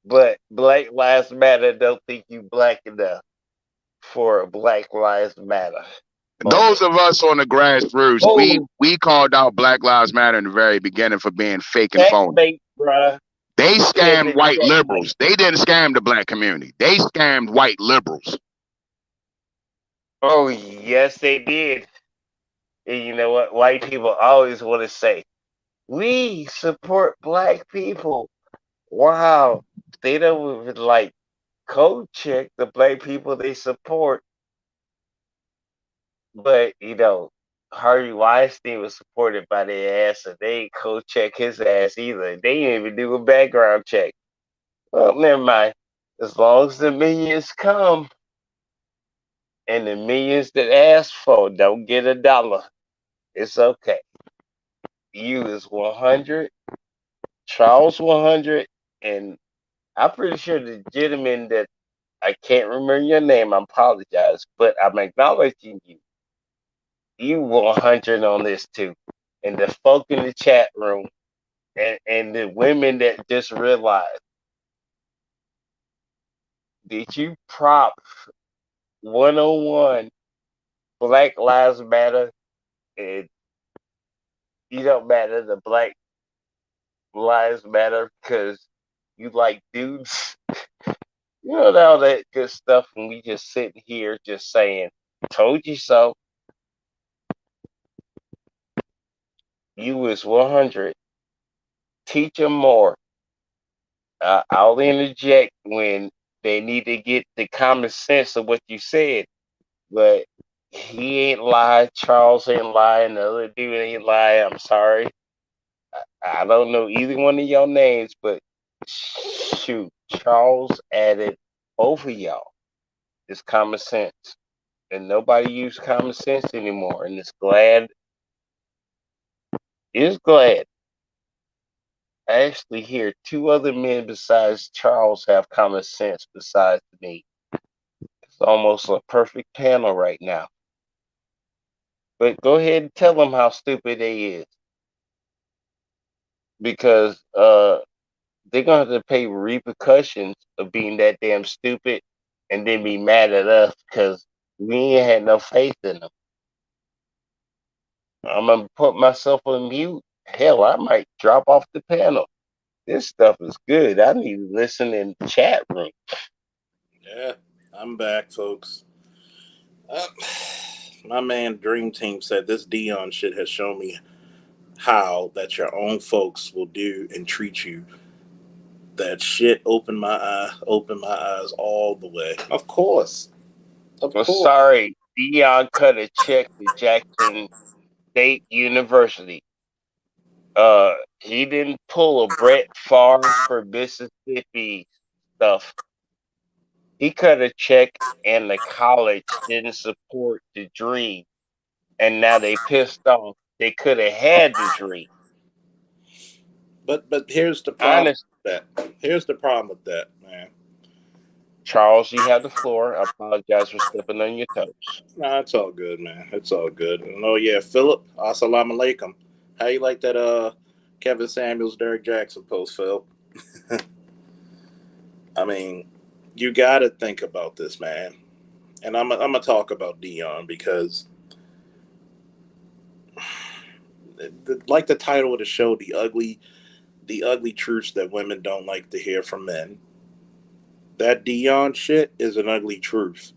but Black Lives Matter don't think you black enough for a Black Lives Matter Those moment. of us on the grassroots, Oh, we called out Black Lives Matter in the very beginning for being fake and phony. checkmate, bruh. They Said scammed the white checkmate. liberals. They didn't scam the black community. They scammed white liberals. Oh, yes, they did. And you know what? White people always want to say, we support black people. Wow. They don't even like code check the black people they support. But, Harvey Weinstein was supported by their ass, and they ain't code check his ass either. They didn't even do a background check. Well, never mind. As long as the millions come and the millions that ask for don't get $1, it's okay. You is 100, Charles 100, and I'm pretty sure the gentleman that I can't remember your name, I apologize, but I'm acknowledging you. You 100 on this too. And the folk in the chat room and the women that just realized, did you prop 101 Black Lives Matter, and you don't matter the Black Lives Matter because you like dudes? You know, all that good stuff, and we just sitting here just saying, told you so. You was 100. Teach them more. I'll interject when they need to get the common sense of what you said, but he ain't lied. Charles ain't lying. The other dude ain't lying. I'm sorry. I don't know either one of your names, but shoot, Charles added both of y'all. It's common sense. And nobody use common sense anymore. And is glad. I actually hear two other men besides Charles have common sense besides me. It's almost a perfect panel right now. But go ahead and tell them how stupid they is. Because they're gonna have to pay repercussions of being that damn stupid and then be mad at us because we ain't had no faith in them. I'm gonna put myself on mute. Hell, I might drop off the panel. This stuff is good. I need to listen in the chat room. Yeah, I'm back, folks. My man Dream Team said this Dion shit has shown me how that your own folks will do and treat you. That shit opened my eyes all the way. Of course. Of I'm course. sorry, Dion cut a check to Jackson State University. He didn't pull a Brett Favre for Mississippi stuff. He cut a check and the college didn't support the dream. And now they pissed off. They could have had the dream. But here's the problem Honest, with that. Here's the problem with that, man. Charles, you have the floor. I apologize for stepping on your toes. Nah, it's all good, man. It's all good. And oh yeah, Philip, assalamu alaikum. How you like that Kevin Samuels, Derek Jackson post, Phil? I mean, you gotta think about this, man. And I'm gonna talk about Dion because like the title of the show, the ugly truths that women don't like to hear from men. That Dion shit is an ugly truth.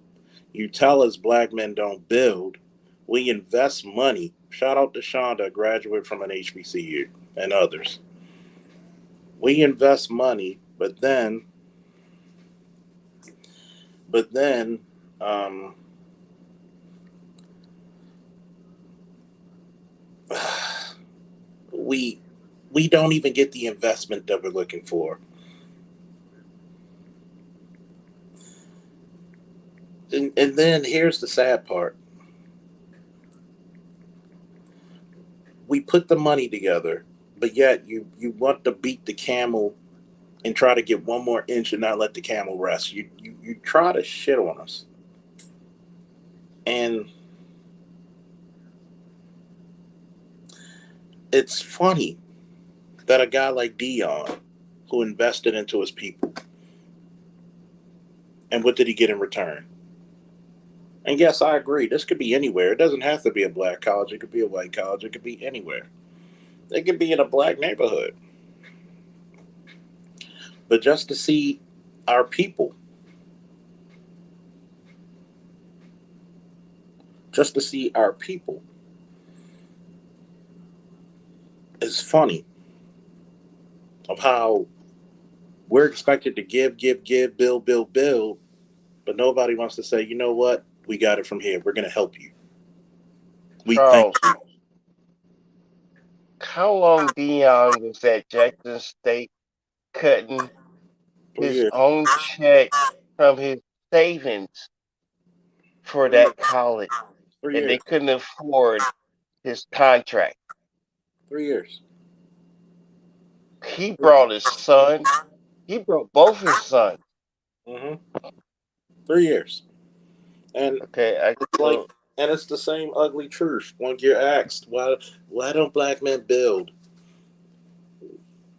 You tell us black men don't build, we invest money. Shout out to Shonda, a graduate from an HBCU, and others. We invest money, but then, um, we don't even get the investment that we're looking for. And then here's the sad part. We put the money together, but yet you want to beat the camel and try to get one more inch and not let the camel rest. You try to shit on us. And it's funny that a guy like Dion, who invested into his people, and what did he get in return? And yes, I agree. This could be anywhere. It doesn't have to be a black college. It could be a white college. It could be anywhere. It could be in a black neighborhood. But just to see our people, is funny of how we're expected to give, build, but nobody wants to say, you know what? We got it from here. We're going to help you. We thank Charles, how long Dion was at Jackson State cutting you. his Yeah, own check from his savings for that college, 3 and they years. couldn't afford his contract? 3 years. He brought his son. He brought both his sons. Mm-hmm. 3 years. And Okay, it's like, and it's the same ugly truth. When you're asked, why don't black men build?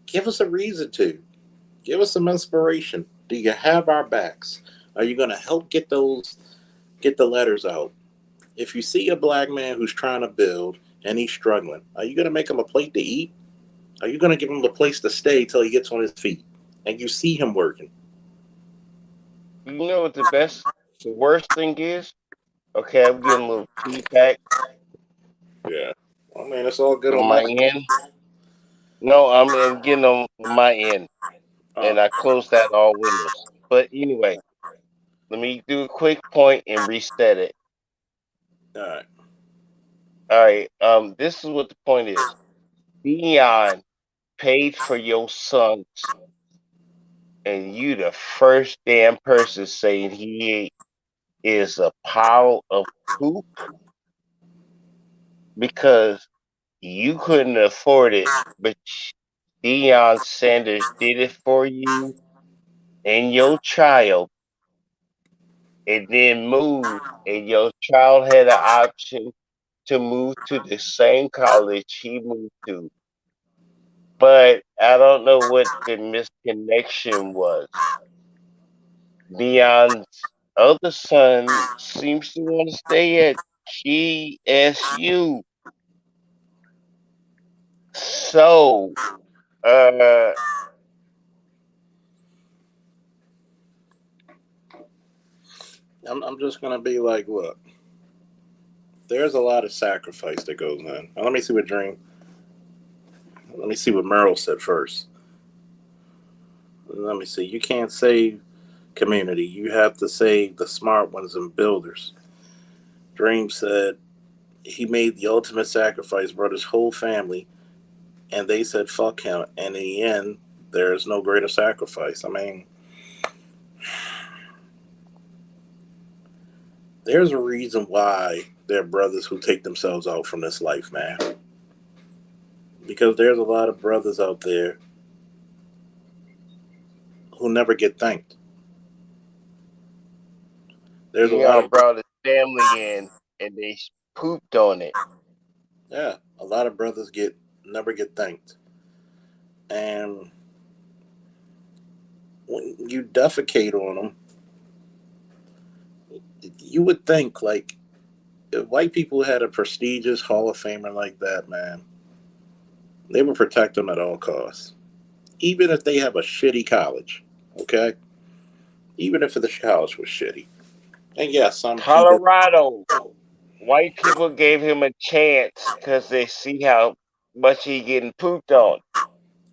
Give us a reason to. Give us some inspiration. Do you have our backs? Are you going to help get the letters out? If you see a black man who's trying to build and he's struggling, are you going to make him a plate to eat? Are you going to give him a place to stay till he gets on his feet and you see him working? you know what the worst thing is? Okay, I'm getting a little feedback Yeah. I mean, it's all good on on my that. end. No, I'm getting on my end, and I closed that all windows. But anyway, let me do a quick point and reset it. All right. All right. This is what the point is. Dion paid for your sons, and you the first damn person saying he is a pile of poop because you couldn't afford it, but Deion Sanders did it for you and your child, and then moved, and your child had an option to move to the same college he moved to. But I don't know what the misconnection was. Deion's other son seems to want to stay at GSU. So, uh, I'm just going to be like, look, there's a lot of sacrifice that goes in. Now, let me see what Merrill said first. Let me see. You can't save community. You have to save the smart ones and builders. Dream said he made the ultimate sacrifice, brought his whole family, and they said fuck him. And in the end, there's no greater sacrifice. I mean, there's a reason why there are brothers who take themselves out from this life, man. Because there's a lot of brothers out there who never get thanked. There's a lot of brought his family in and they pooped on it. Yeah, a lot of brothers never get thanked. And when you defecate on them, you would think, like, if white people had a prestigious Hall of Famer like that, man, they would protect them at all costs. Even if they have a shitty college, okay? Even if the college was shitty. And yes, some Colorado, white people gave him a chance because they see how much he getting pooped on.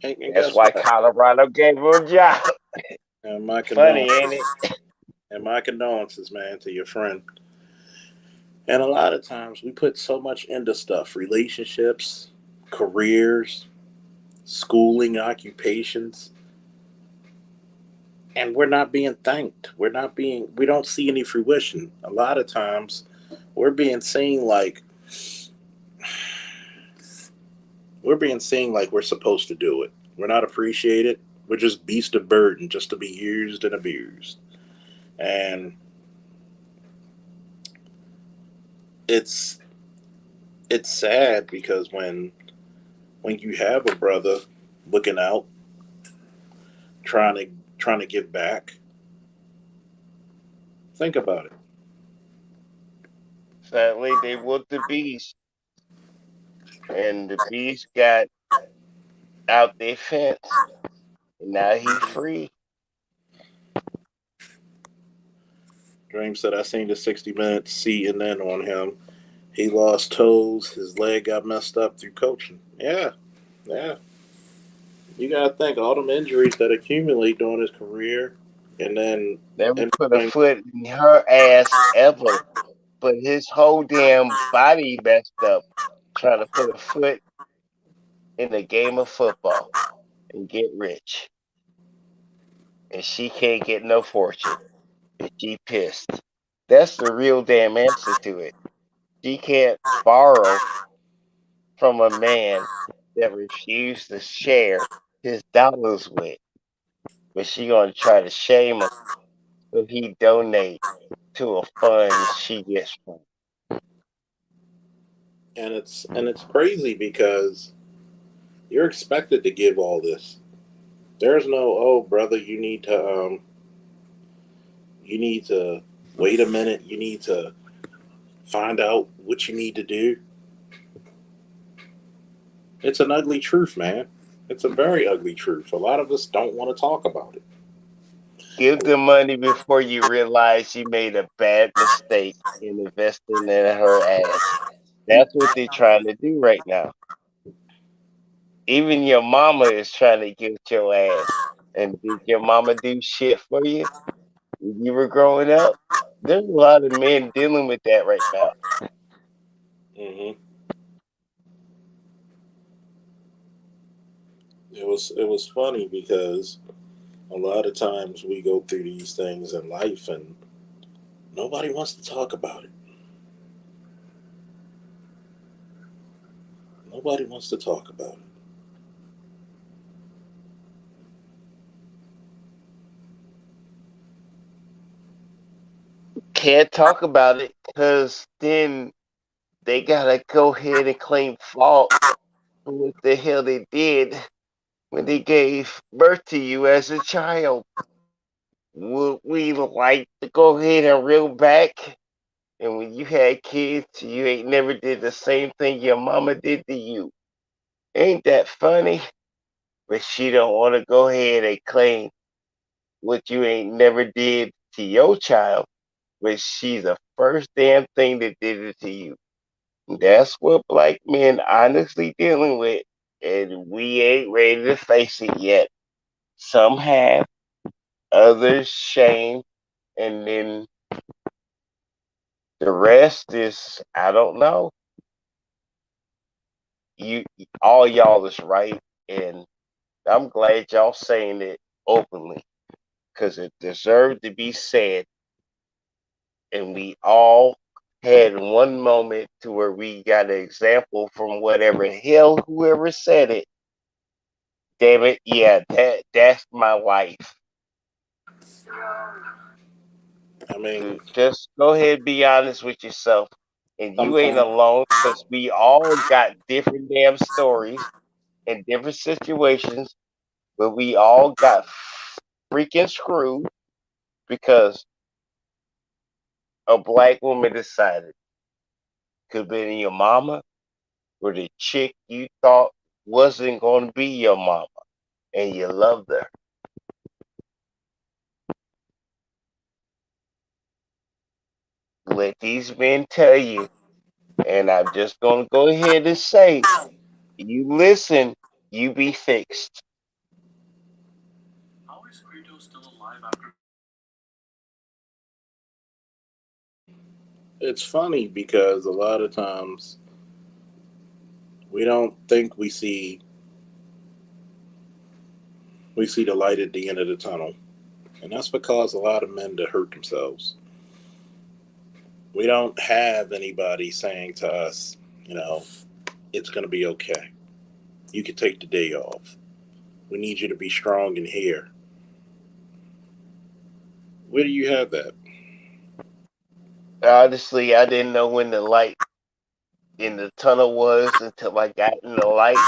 And That's why Colorado gave him a job. And my Funny, ain't it? And my condolences, man, to your friend. And a lot of times we put so much into stuff, relationships, careers, schooling, occupations, and we're not being thanked. We don't see any fruition. A lot of times we're being seen like we're supposed to do it. We're not appreciated. We're just beasts of burden just to be used and abused. And it's sad because when you have a brother looking out, trying to give back. Think about it. Sadly, they whooped the beast, and the beast got out their fence, and now he free. Dream said, I seen the 60 Minutes CNN on him. He lost toes. His leg got messed up through coaching. Yeah, yeah. You got to think all them injuries that accumulate during his career, and then Never in put a between, foot in her ass ever, but his whole damn body messed up trying to put a foot in a game of football and get rich. And she can't get no fortune. And she pissed. That's the real damn answer to it. She can't borrow from a man that refused to share his dollars with, but she gonna try to shame him so he donate to a fund she gets from. and it's crazy because you're expected to give all this. There's no, oh brother, you need to wait a minute. You need to find out what you need to do. It's an ugly truth, man. It's a very ugly truth. A lot of us don't want to talk about it. Give the money before you realize you made a bad mistake in investing in her ass. That's what they're trying to do right now. Even your mama is trying to get your ass. And did your mama do shit for you when you were growing up? There's a lot of men dealing with that right now. hmm it was funny because a lot of times we go through these things in life and nobody wants to talk about it. Nobody wants to talk about it. Can't talk about it because then they gotta go ahead and claim fault for what the hell they did when they gave birth to you as a child. Would we like to go ahead and reel back? And when you had kids, you ain't never did the same thing your mama did to you. Ain't that funny? But she don't want to go ahead and claim what you ain't never did to your child, but she's the first damn thing that did it to you. That's what black men honestly dealing with, and we ain't ready to face it yet. Some have, others shame, and then the rest is I don't know. You all y'all is right, and I'm glad y'all saying it openly because it deserved to be said, and we all had one moment to where we got an example from whatever hell whoever said it. Damn it, yeah, that's my wife. I mean, Just go ahead and be honest with yourself. And you ain't sometimes, alone because we all got different damn stories and different situations, but we all got freaking screwed because a black woman decided. Could have been your mama or the chick you thought wasn't going to be your mama and you loved her. Let these men tell you, and I'm just going to go ahead and say, you listen, you be fixed. How is Credo still alive after? it's funny because a lot of times we don't think we see the light at the end of the tunnel, and that's because a lot of men that hurt themselves. We don't have anybody saying to us, you know, it's going to be okay. You can take the day off. We need you to be strong in here. Where do you have that? Honestly, I didn't know when the light in the tunnel was until I got in the light.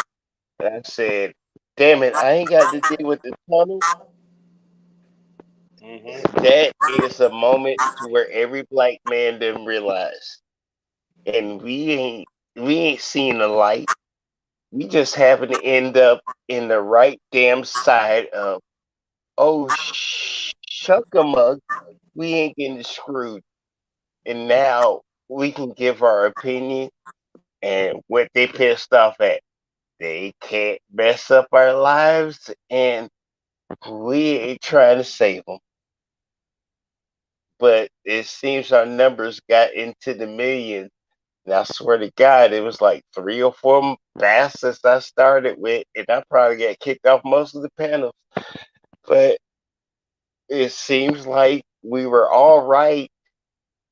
And I said, damn it, I ain't got to deal with the tunnel. That is a moment to where every black man didn't realize, and we ain't seen the light. We just happen to end up in the right damn side of oh shuck a mug. We ain't getting screwed, and now we can give our opinion and what they pissed off at. They can't mess up our lives, and we ain't trying to save them. But it seems our numbers got into the millions. And I swear to God, it was like 3 or 4 bastards I started with, and I probably got kicked off most of the panels. But it seems like we were all right.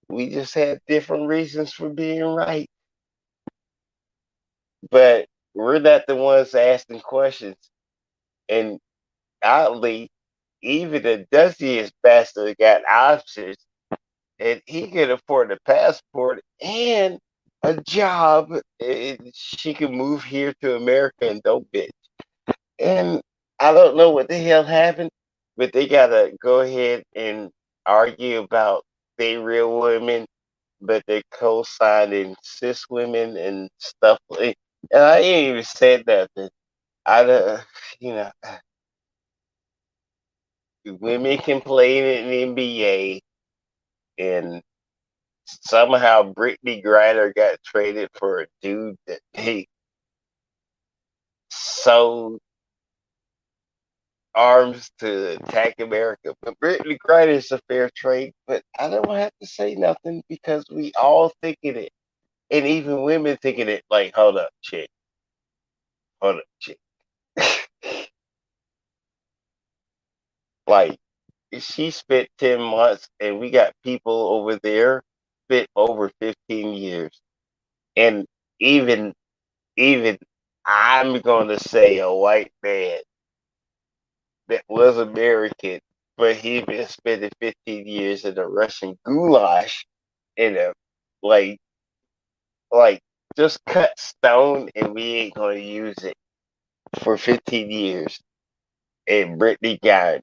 We just had different reasons for being right. But we're not the ones asking questions. And oddly, even the dustiest bastard got options, and he could afford a passport and a job. And she could move here to America and don't bitch. And I don't know what the hell happened, but they gotta go ahead and argue about they real women, but they're co-signing cis women and stuff. And I ain't even said nothing. You know, women can play in the NBA, and somehow Brittany Griner got traded for a dude that they sold arms to attack America. But Brittany Griner is a fair trade, but I don't have to say nothing because we all thinking it. And even women thinking it like, hold up, chick. Hold up, chick. Like, she spent 10 months and we got people over there spent over 15 years. And even even I'm gonna say a white man that was American, but he been spending 15 years in a Russian goulash in a like like just cut stone, and we ain't gonna use it for 15 years. And Brittany Garner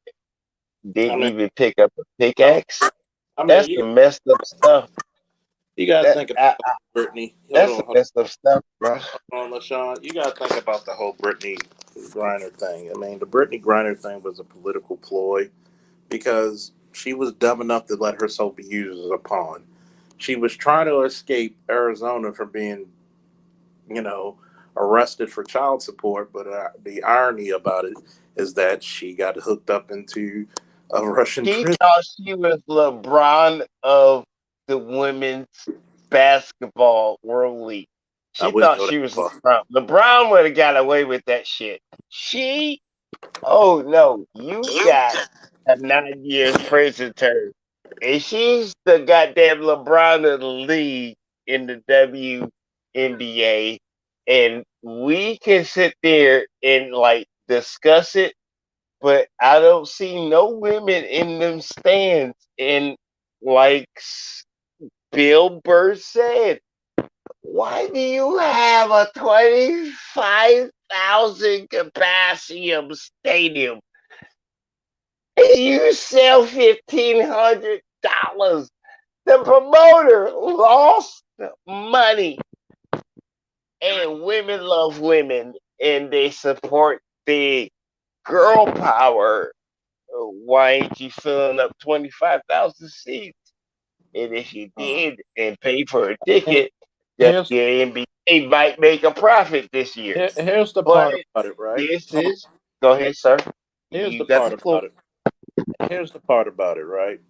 I didn't mean, even pick up a I mean, pickaxe. I mean, That's some messed up stuff. you gotta That think about Brittany. that's some messed up stuff, bro. Hold on, LaShawn. You gotta think about the whole Brittany Griner thing. I mean, the Brittany Griner thing was a political ploy because she was dumb enough to let herself be used as a pawn. She was trying to escape Arizona from being, you know, arrested for child support. But the irony about it is that she got hooked up into a Russian She prison. thought she was LeBron of the women's basketball world league. I She wouldn't thought go that she was far. LeBron. LeBron would have got away with that shit. Oh no, you got a 9 years prison term. And she's the goddamn LeBron of the league in the WNBA. And we can sit there and like discuss it, but I don't see no women in them stands. And like Bill Burr said, why do you have a 25,000 capacity stadium and you sell $1,500? The promoter lost money, and women love women, and they support the girl power. Why ain't you filling up 25,000 seats? And if you did and paid for a ticket, Here's WNBA might make a profit this year. here's the But part about it, right? this is, go ahead, sir. Here's You the got part the floor. about it. Here's the part about it, right?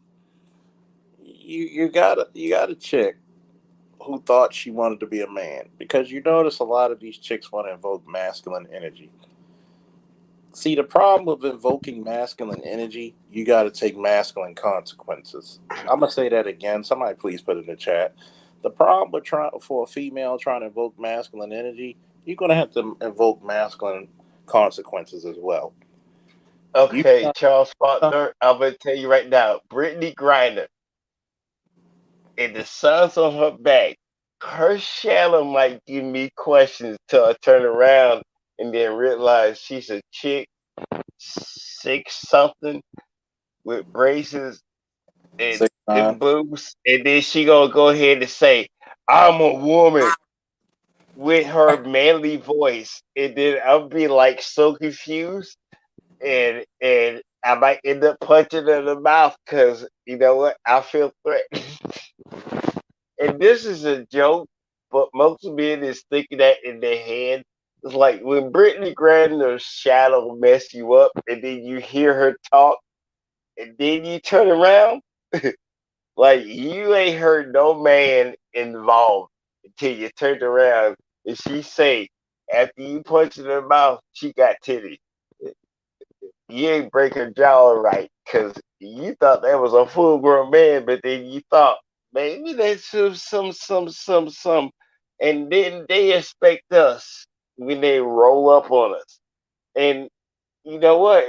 You got a chick who thought she wanted to be a man because you notice a lot of these chicks want to invoke masculine energy. See, the problem with invoking masculine energy, you got to take masculine consequences. I'm gonna say that again. Somebody please put it in the chat. The problem with trying for a female trying to invoke masculine energy, you're gonna have to invoke masculine consequences as well. You Okay, Charles Faulkner, I'm going to tell you right now, Brittany Griner and the suns on her back, her shadow might give me questions till I turn around and then realize she's a chick, 6 something with braces and Six them nine. boobs, and then she gonna go ahead and say, "I'm a woman," with her manly voice, and then I'll be like so confused, and I might end up punching her in the mouth because you know what? I feel threatened. And this is a joke, but most men is thinking that in their head. It's like when Brittany Grander's shadow mess you up, and then you hear her talk, and then you turn around, like you ain't heard no man involved until you turned around and she say, after you punch in her mouth, she got titties. You ain't break her jaw right because you thought that was a full grown man, but then you thought maybe that's some, and then they expect us when they roll up on us. And you know what?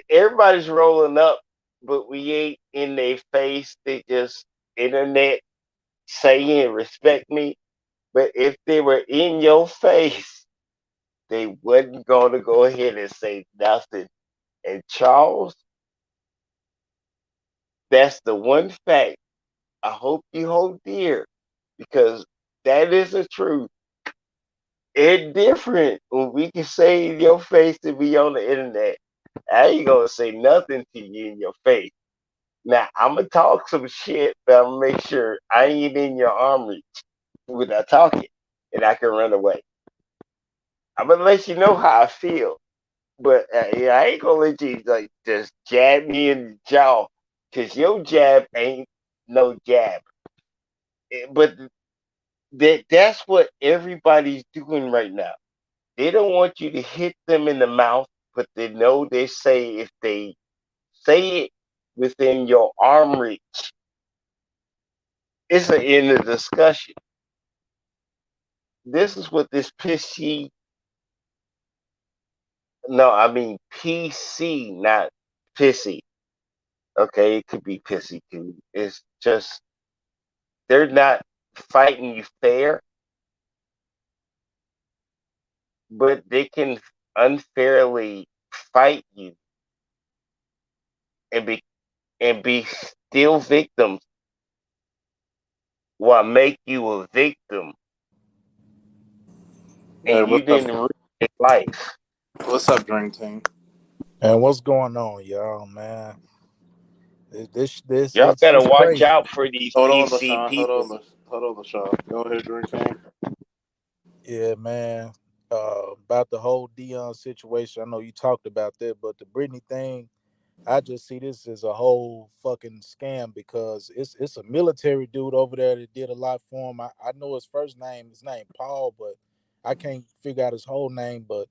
Everybody's rolling up, but we ain't in their face. They just internet saying respect me. But if they were in your face, they wasn't gonna go ahead and say nothing. And Charles, that's the one fact I hope you hold dear because that is the truth. It's different when we can say in your face to be on the internet. I ain't gonna say nothing to you in your face. Now I'm gonna talk some shit, but I'm gonna make sure I ain't in your arm reach without talking, and I can run away. I'm gonna let you know how I feel, but yeah, I ain't gonna let you like just jab me in the jaw, cause your jab ain't no jab. But that's what everybody's doing right now. They don't want you to hit them in the mouth, but they know they say if they say it within your arm reach, it's an end of discussion. This is what this PC, no, I mean PC, not pissy. Okay, it could be pissy too. It's just they're not fighting you fair, but they can unfairly fight you and be still victims while make you a victim Hey, and you what's up? didn't ruin your life. What's up, Dream Team? And what's going on, y'all, man? This Y'all it's gotta it's watch crazy. out for these Hold on, PC LaShawn. people. Hold on, LaShawn. Go ahead, Dream Team. Yeah, man. About the whole Dion situation. I know you talked about that, but the Britney thing, I just see this as a whole fucking scam because it's a military dude over there that did a lot for him. I know his name Paul, but I can't figure out his whole name. But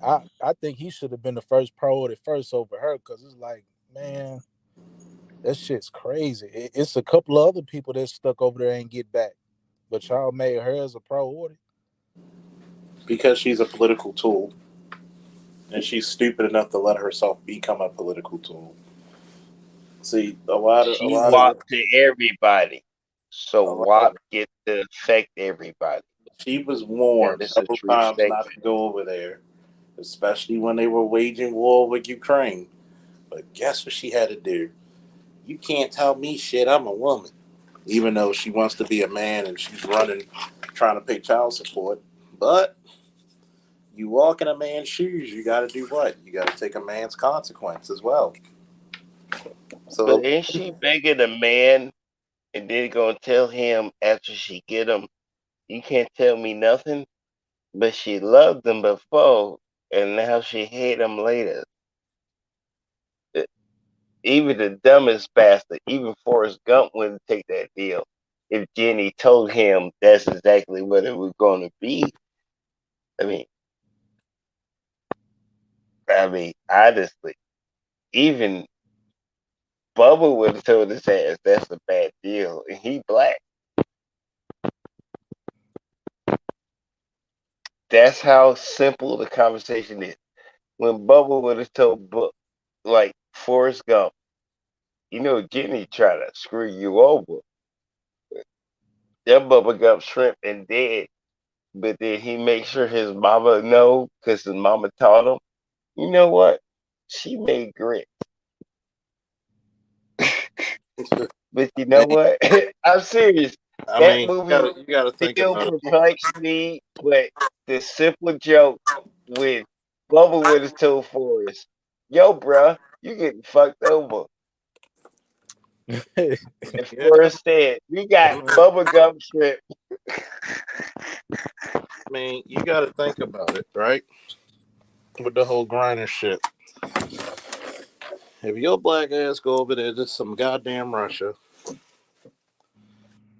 I think he should have been the first priority first over her because it's like, man, that shit's crazy. It's a couple of other people that stuck over there and get back, but y'all made her as a priority. Because she's a political tool, and she's stupid enough to let herself become a political tool. See, a She lot of WAP to everybody. So a lot of WAP gets to affect everybody. she was warned a That's a couple true times not statement. to go over there, especially when they were waging war with Ukraine. But guess what she had to do? You can't tell me shit. I'm a woman. Even though she wants to be a man and she's running, trying to pay child support. But you walk in a man's shoes, you got to do what? You got to take a man's consequence as well. But So ain't she begging a man and then gonna tell him after she get him, you can't tell me nothing? But she loved him before and now she hate him later. Uh, Even the dumbest bastard, even Forrest Gump wouldn't take that deal if Jenny told him that's exactly what it was gonna be. I mean, honestly, even Bubba would have told his ass that's a bad deal, and he black. That's how simple the conversation is. When Bubba would have told like Forrest Gump, you know, Jenny try to screw you over. That Bubba Gump shrimp and dead. but then he makes sure his mama know because his mama taught him. You know what? She made grit. But you know Man, what? I'm serious. I That mean, movie you gotta think still about it. perplexes me, but the simple joke with Bubba with his toe Forrest. Yo, bruh, you getting fucked over. And Yeah, Forrest said, we got bubble gum shrimp. I mean, you gotta think about it, right? With the whole grinder shit. If your black ass go over there to some goddamn Russia,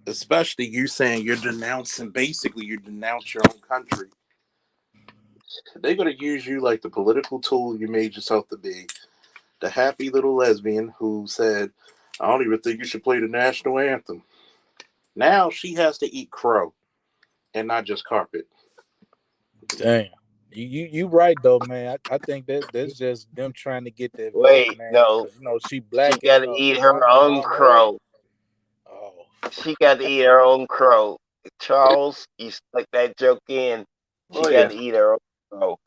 especially you saying you're denouncing, basically you denounce your own country, they're gonna use you like the political tool you made yourself to be. The happy little lesbian who said, I don't even think you should play the national anthem. Now she has to eat crow and not just carpet. Damn. You right though, man. I think that's just them trying to get that vote, Wait, man. no. Cause she She black got and to her eat her mama own all that. crow. Oh, She got to eat her own crow. Charles, you stuck that joke in. She Oh got yeah. to eat her own crow.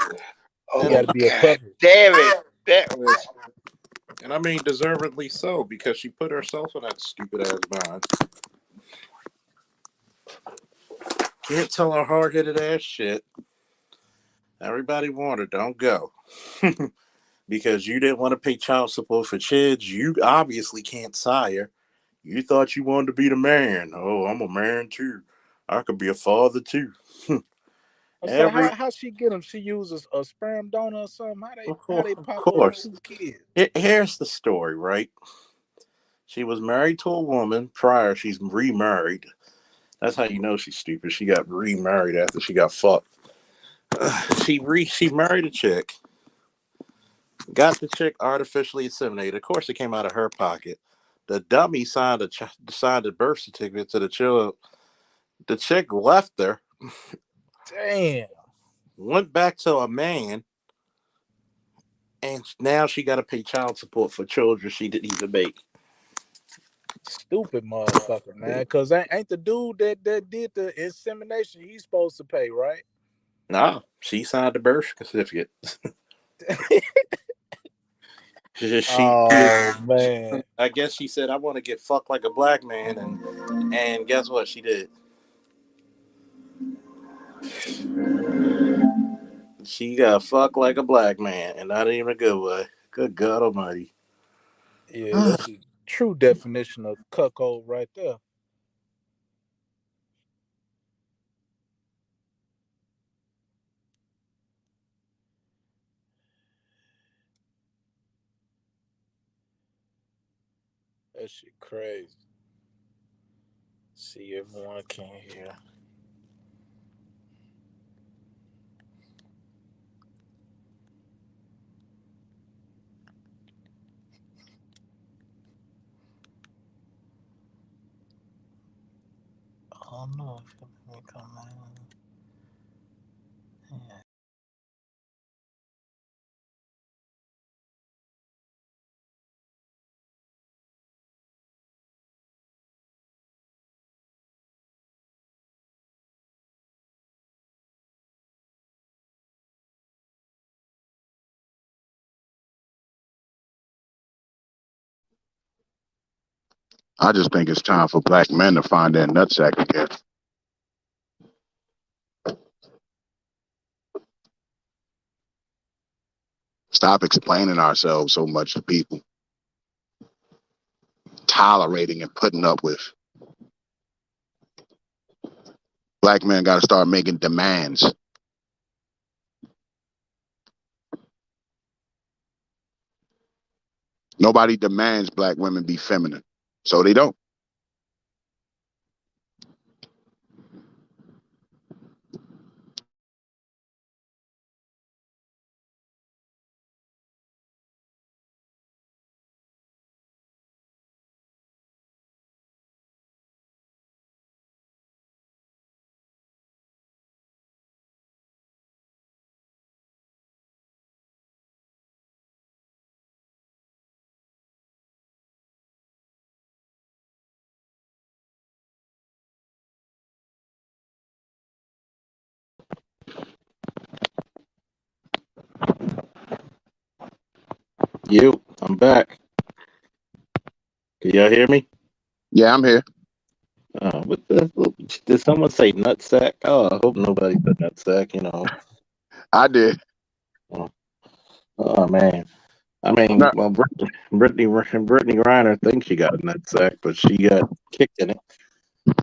she And got Oh, to be a God puppet. damn it. That was. and I mean deservedly so, because she put herself in that stupid ass bind. Can't tell her hard headed ass shit. Everybody want her, don't go. Because you didn't want to pay child support for kids, you obviously can't sire. You thought you wanted to be the man. Oh, I'm a man too. I could be a father too. I say, Every how she get them? She uses a sperm donor or something. How they of pop up course. 2 kids? Here's the story, right? She was married to a woman prior. She's remarried. That's how you know she's stupid. She got remarried after she got fucked. She married a chick. Got the chick artificially inseminated. Of course, it came out of her pocket. The dummy signed a birth certificate to the child. The chick left her, Damn. went back to a man, and now she got to pay child support for children she didn't even make. Stupid motherfucker, man. Cause ain't the dude that did the insemination, he's supposed to pay, right? Nah, she signed the birth certificate. she, Oh man. I guess she said, "I want to get fucked like a black man," and guess what? She did. She got fucked like a black man, and not even a good way. Good God Almighty. Yeah, that's the true definition of cuckold right there. That shit crazy. See, everyone can hear. Oh no, if you come in. Yeah. I just think it's time for black men to find their nutsack again. Stop explaining ourselves so much to people, tolerating and putting up with. Black men got to start making demands. Nobody demands black women be feminine, so they don't. I'm back. Can y'all hear me? Yeah, I'm here. What the, did someone say nutsack? Oh, I hope nobody said nutsack, I did. Oh, man. I mean, No, well, Brittany Griner thinks she got a nutsack, but she got kicked in it. no,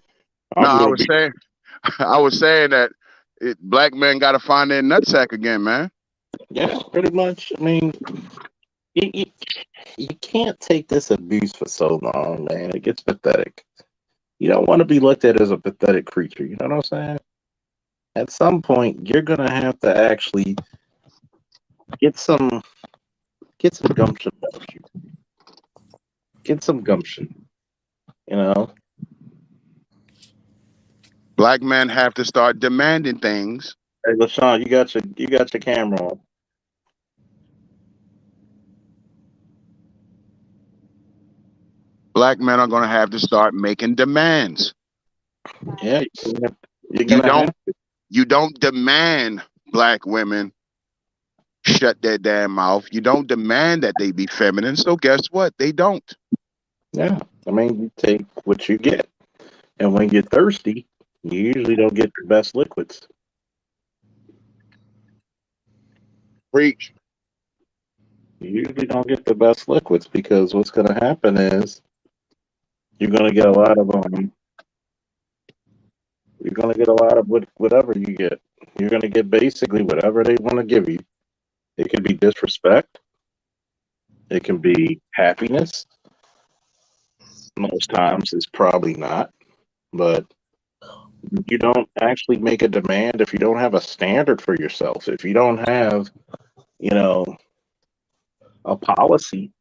I Arguably, was saying, I was saying that black men got to find their nutsack again, man. yeah, pretty much. I mean, you, you, you can't take this abuse for so long, man. It gets pathetic. You don't want to be looked at as a pathetic creature. You know what I'm saying? At some point, you're gonna have to actually get some gumption about you. Get some gumption. You know? Black men have to start demanding things. Hey, LaShawn, you got your camera on. Black men are going to have to start making demands. Yeah, you're You gonna have. don't demand black women shut their damn mouth. You don't demand that they be feminine. So guess what? They don't. Yeah, I mean, you take what you get, and when you're thirsty, you usually don't get the best liquids. Preach. You usually don't get the best liquids because what's going to happen is you're going to get a lot of You're going to get a lot of whatever you get. You're going to get basically whatever they want to give you. It can be disrespect. It can be happiness. Most times it's probably not, but you don't actually make a demand if you don't have a standard for yourself. If you don't have, you know, a policy,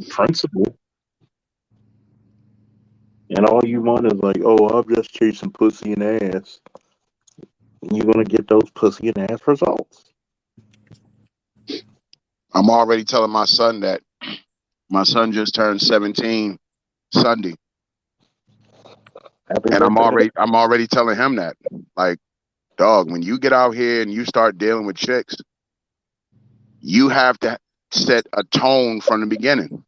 principle, and all you want is like, oh, I'm just chasing pussy and ass. You're gonna get those pussy and ass results. I'm already telling my son that. My son just turned 17 Sunday. Happy And birthday. I'm already telling him that. Like, dog, when you get out here and you start dealing with chicks, you have to set a tone from the beginning.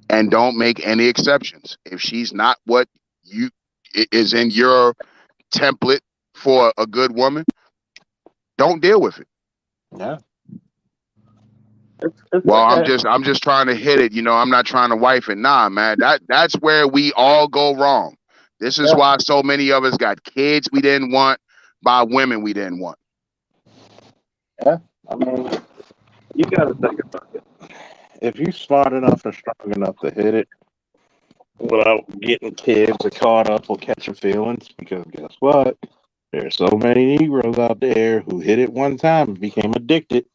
And don't make any exceptions. If she's not what you is in your template for a good woman, don't deal with it. Yeah. Well, I'm just trying to hit it, I'm not trying to wife it. Nah, man. That's where we all go wrong. This is why so many of us got kids we didn't want by women we didn't want. Yeah. I mean, you gotta think about it. If you're smart enough and strong enough to hit it without getting kids or caught up or catching feelings, because guess what? There's so many Negroes out there who hit it one time and became addicted.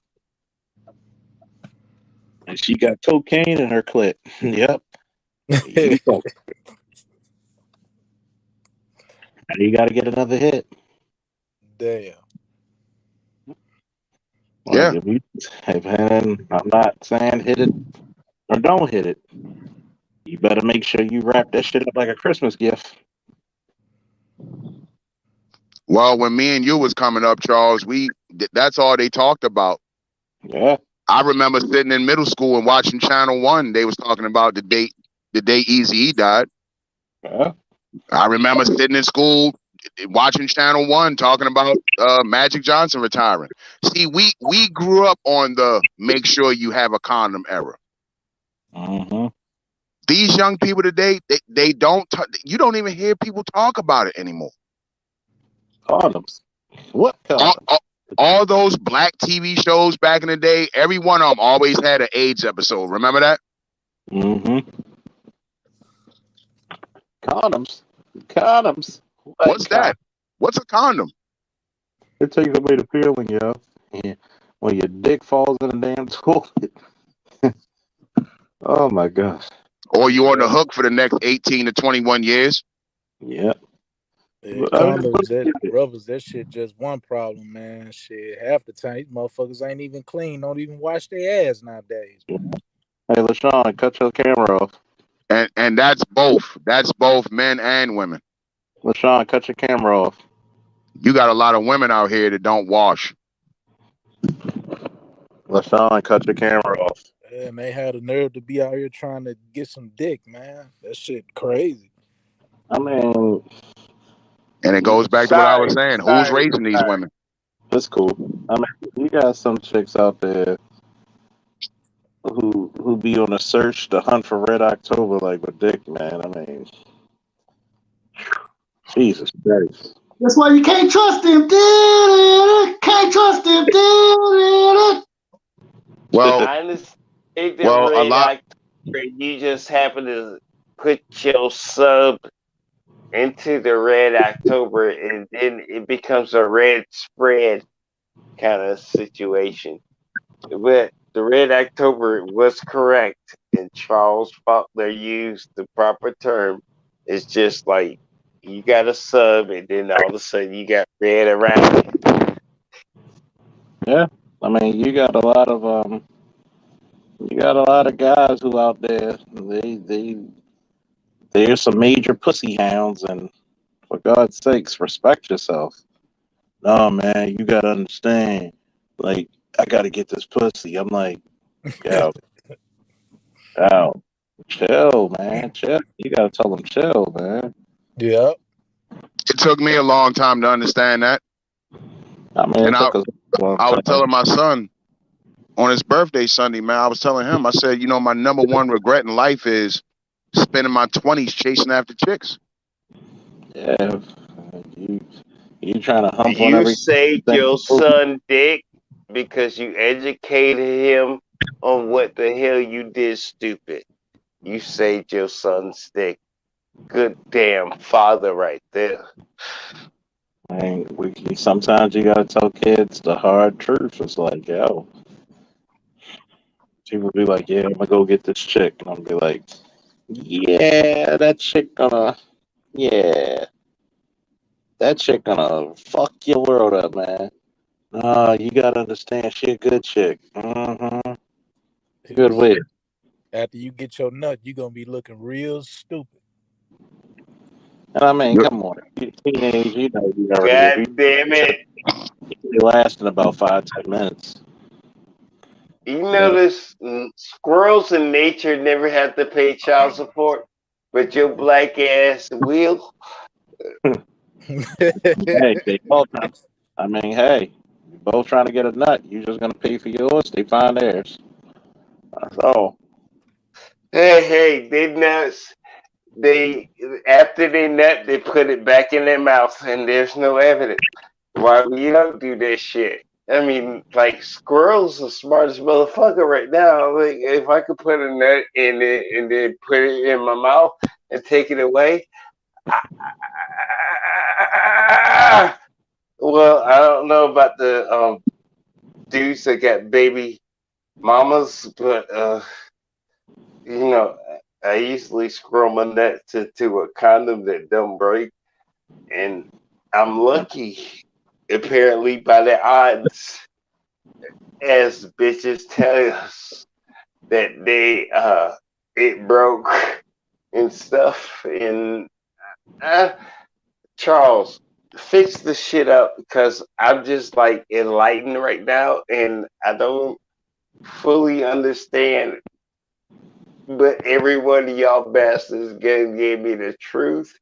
And she got cocaine in her clit. Yep. You got to get another hit. Damn. Yeah. Hey, man, I'm not saying hit it or don't hit it. You better make sure you wrap that shit up like a Christmas gift. Well, when me and you was coming up, Charles, that's all they talked about. Yeah. I remember sitting in middle school and watching Channel 1. They was talking about the day Eazy-E died. Yeah. I remember sitting in school watching Channel 1 talking about Magic Johnson retiring. See, we grew up on the make sure you have a condom era. Mm-hmm. These young people today, they don't. You don't even hear people talk about it anymore. Condoms. What condoms? All those black TV shows back in the day, every one of them always had an AIDS episode. Remember that? Mm-hmm. Condoms. What's that? What's a condom? It takes away the feeling, yo. Yeah. When your dick falls in a damn toilet. Oh my gosh. Or you on the hook for the next 18 to 21 years. Yeah. Condoms, rubbers, that shit just one problem, man. Shit, half the time these motherfuckers ain't even clean, don't even wash their ass nowadays, man. Hey, LaShawn, cut your camera off. And that's both. That's both men and women. LaShawn, cut your camera off. You got a lot of women out here that don't wash. LaShawn, cut your camera off. And they had a nerve to be out here trying to get some dick, man. That shit crazy. I mean, And it goes back to what I was saying. Who's Sorry. raising these women? it's cool. I mean, you got some chicks out there who be on a search to hunt for Red October like with dick, man. I mean, Jesus Christ. That's why you can't trust him. Can't trust him. Well, I understand the well, a Red lot. October. You just happen to put your sub into the Red October, and then it becomes a red spread kind of situation. But the Red October was correct, and Charles Faulkner used the proper term. It's just like you got a sub, and then all of a sudden you got red around it. Yeah, I mean, you got a lot of guys who out there. There's some major pussy hounds, and for God's sakes, respect yourself. No, man, you gotta understand. Like, I gotta get this pussy. I'm like, yo, chill, man, chill. You gotta tell them chill, man. Yeah. It took me a long time to understand that. I mean, And it took us a long I was time. telling my son on his birthday Sunday, man, I was telling him, I said, you know, my number one regret in life is spending my 20s chasing after chicks. Yeah, you trying to hump on You every saved thing. your son dick because you educated him on what the hell you did stupid. You saved your son's dick. Good damn father right there. I mean, sometimes you gotta tell kids the hard truth. It's like, yo, people be like, yeah, I'm gonna go get this chick, and I'm be like, yeah, that chick gonna fuck your world up, man. You gotta understand, she a good chick. Mm-hmm. Good way. After you get your nut, you're gonna be looking real stupid. And I mean, come on, you teenage, you know, you already God damn it. you lasting about 5-10 minutes. You notice squirrels in nature never have to pay child support, but your black ass will. Hey, they both. I mean, hey, you both trying to get a nut. You just gonna pay for yours. They find theirs. That's all. Hey, they nuts. They after they nut, they put it back in their mouth, and there's no evidence. Why we don't do this shit? I mean, like squirrels the smartest motherfucker right now. Like if I could put a nut in it and then put it in my mouth and take it away. Well, I don't know about the dudes that got baby mamas, but you know, I easily scroll my nut to a condom that don't break, and I'm lucky. Apparently, by the odds, as bitches tell us that they it broke and stuff. And Charles, fix the shit up because I'm just like enlightened right now, and I don't fully understand. But every one of y'all bastards gave me the truth,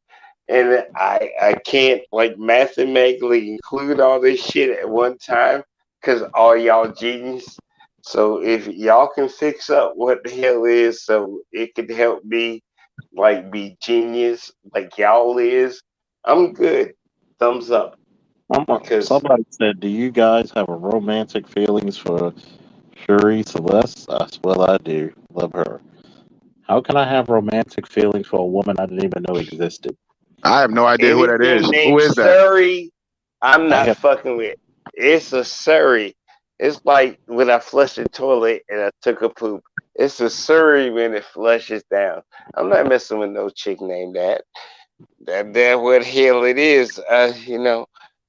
and I can't like mathematically include all this shit at one time because all y'all genius. So if y'all can fix up what the hell is, so it could help me like be genius like y'all is, I'm good. Thumbs up. Because Somebody said, "Do you guys have a romantic feelings for Shuri Celeste?" Well, I do. Love her. How can I have romantic feelings for a woman I didn't even know existed? I have no idea who that anything is. Who named is that? Surrey, I'm I not have. fucking with. It's a Surrey. It's like when I flushed the toilet and I took a poop. It's a Surrey when it flushes down. I'm not messing with no chick named that. That what hell it is. You know,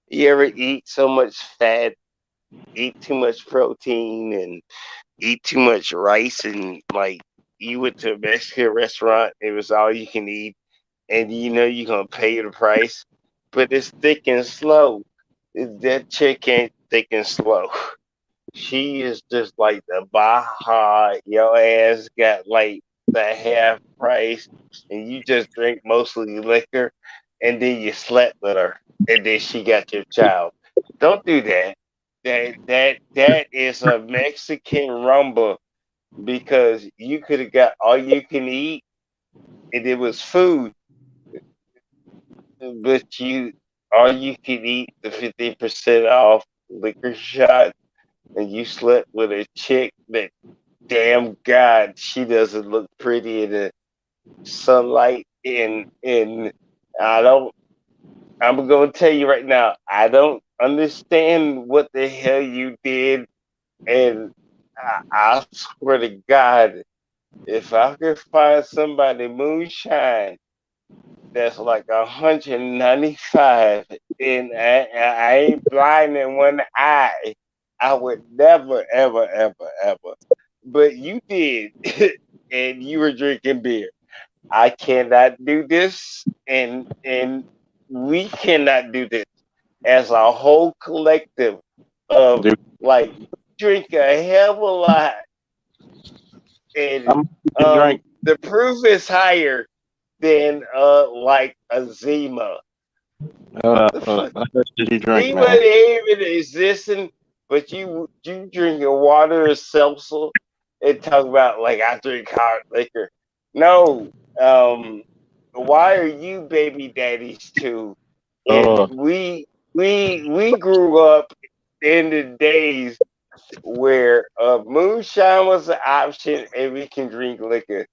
you ever eat so much fat, eat too much protein, and eat too much rice, and like you went to a Mexican restaurant, it was all you can eat, and you know you're gonna pay the price, but it's thick and slow. That chick ain't thick and slow. She is just like the Baja. Your ass got like the half price, and you just drink mostly liquor, and then you slept with her, and then she got your child. Don't do that. That is a Mexican rumba because you could have got all you can eat, and it was food, but you all you can eat the 50% off liquor shot, and you slept with a chick that, damn God, she doesn't look pretty in the sunlight. And I don't. I'm gonna tell you right now. I don't understand what the hell you did, and I swear to God, if I could find somebody moonshine that's like 195, and I ain't blind in one eye, I would never, ever, ever, ever. But you did, and you were drinking beer. I cannot do this, and we cannot do this as a whole collective of Dude, like drink a hell of a lot, and I'm gonna drink. the proof is higher than like a Zima. The fuck, How much did you drink, Zima man? ain't even existing, but you drinking water or seltzer and talk about like I drink hard liquor. No, why are you baby daddies too? And Oh, we grew up in the days where moonshine was an option and we can drink liquor.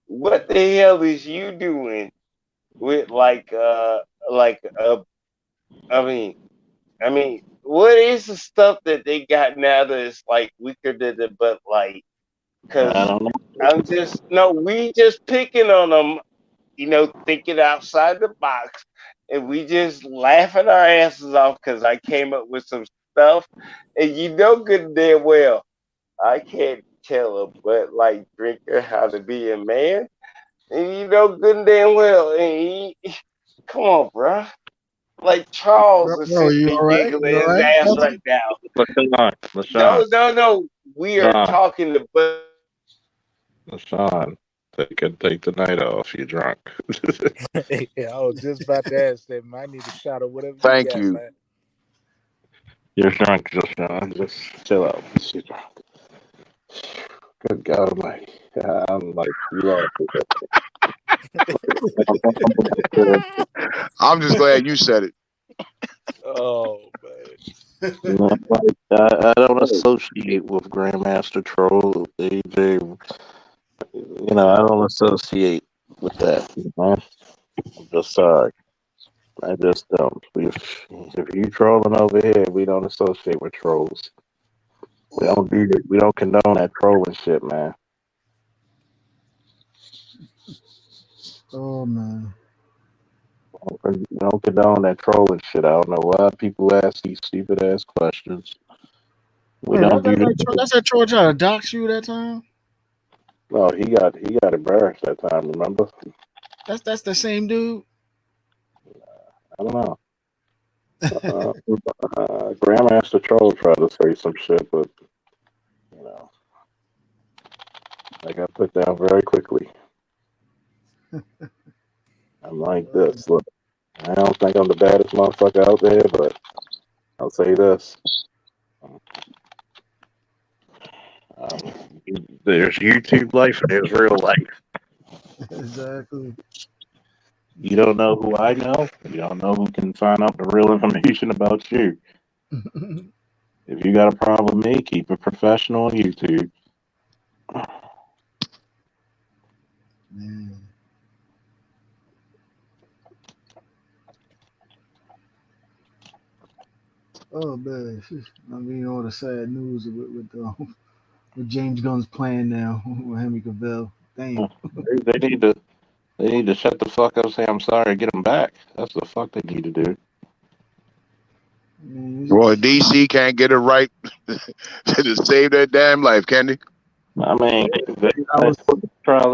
What the hell is you doing with like I mean what is the stuff that they got now that's like weaker than the Bud Light? I Because don't know. I'm just no, we just picking on them, thinking outside the box, and we just laughing our asses off because I came up with some stuff, and good and damn well I can't tell a Bud Light drinker how to be a man, and good and damn well, and come on, bruh. Like Charles is Bro, sitting you there all right? giggling You all his right, ass brother? right now. LaShawn, No, LaShawn, no, no. We are LaShawn, talking to Bud. LaShawn. Take the night off. You're drunk. Yeah, I was just about to ask that. Man, I need a shot of whatever you Thank got, you. man. You're drunk, LaShawn. Just chill out. You're drunk. Good God Almighty. I'm like, you are. I'm just glad you said it. Oh man. No, I don't associate with Grandmaster Troll, AJ. I don't associate with that. I'm just sorry. I just don't. If you trolling over here, we don't associate with trolls. We don't do it. We don't condone that trolling shit, man. Oh man. We don't condone that trolling shit. I don't know why people ask these stupid ass questions. We Wait, don't do that. that's that Troy trying to dox you that time? No, he got embarrassed that time. Remember? That's the same dude. I don't know. Grandmaster Troll tried to say some shit, but I got put down very quickly. I'm like this. Look, I don't think I'm the baddest motherfucker out there, but I'll say this. There's YouTube life and there's real life. Exactly. You don't know who I know. You don't know who can find out the real information about you. If you got a problem with me, keep it professional on YouTube. Man. Oh man, I mean all the sad news with James Gunn's plan now with Henry Cavill. Damn. They need to shut the fuck up and say I'm sorry and get them back. That's the fuck they need to do. Well, DC can't get it right to save their damn life, can they? I mean,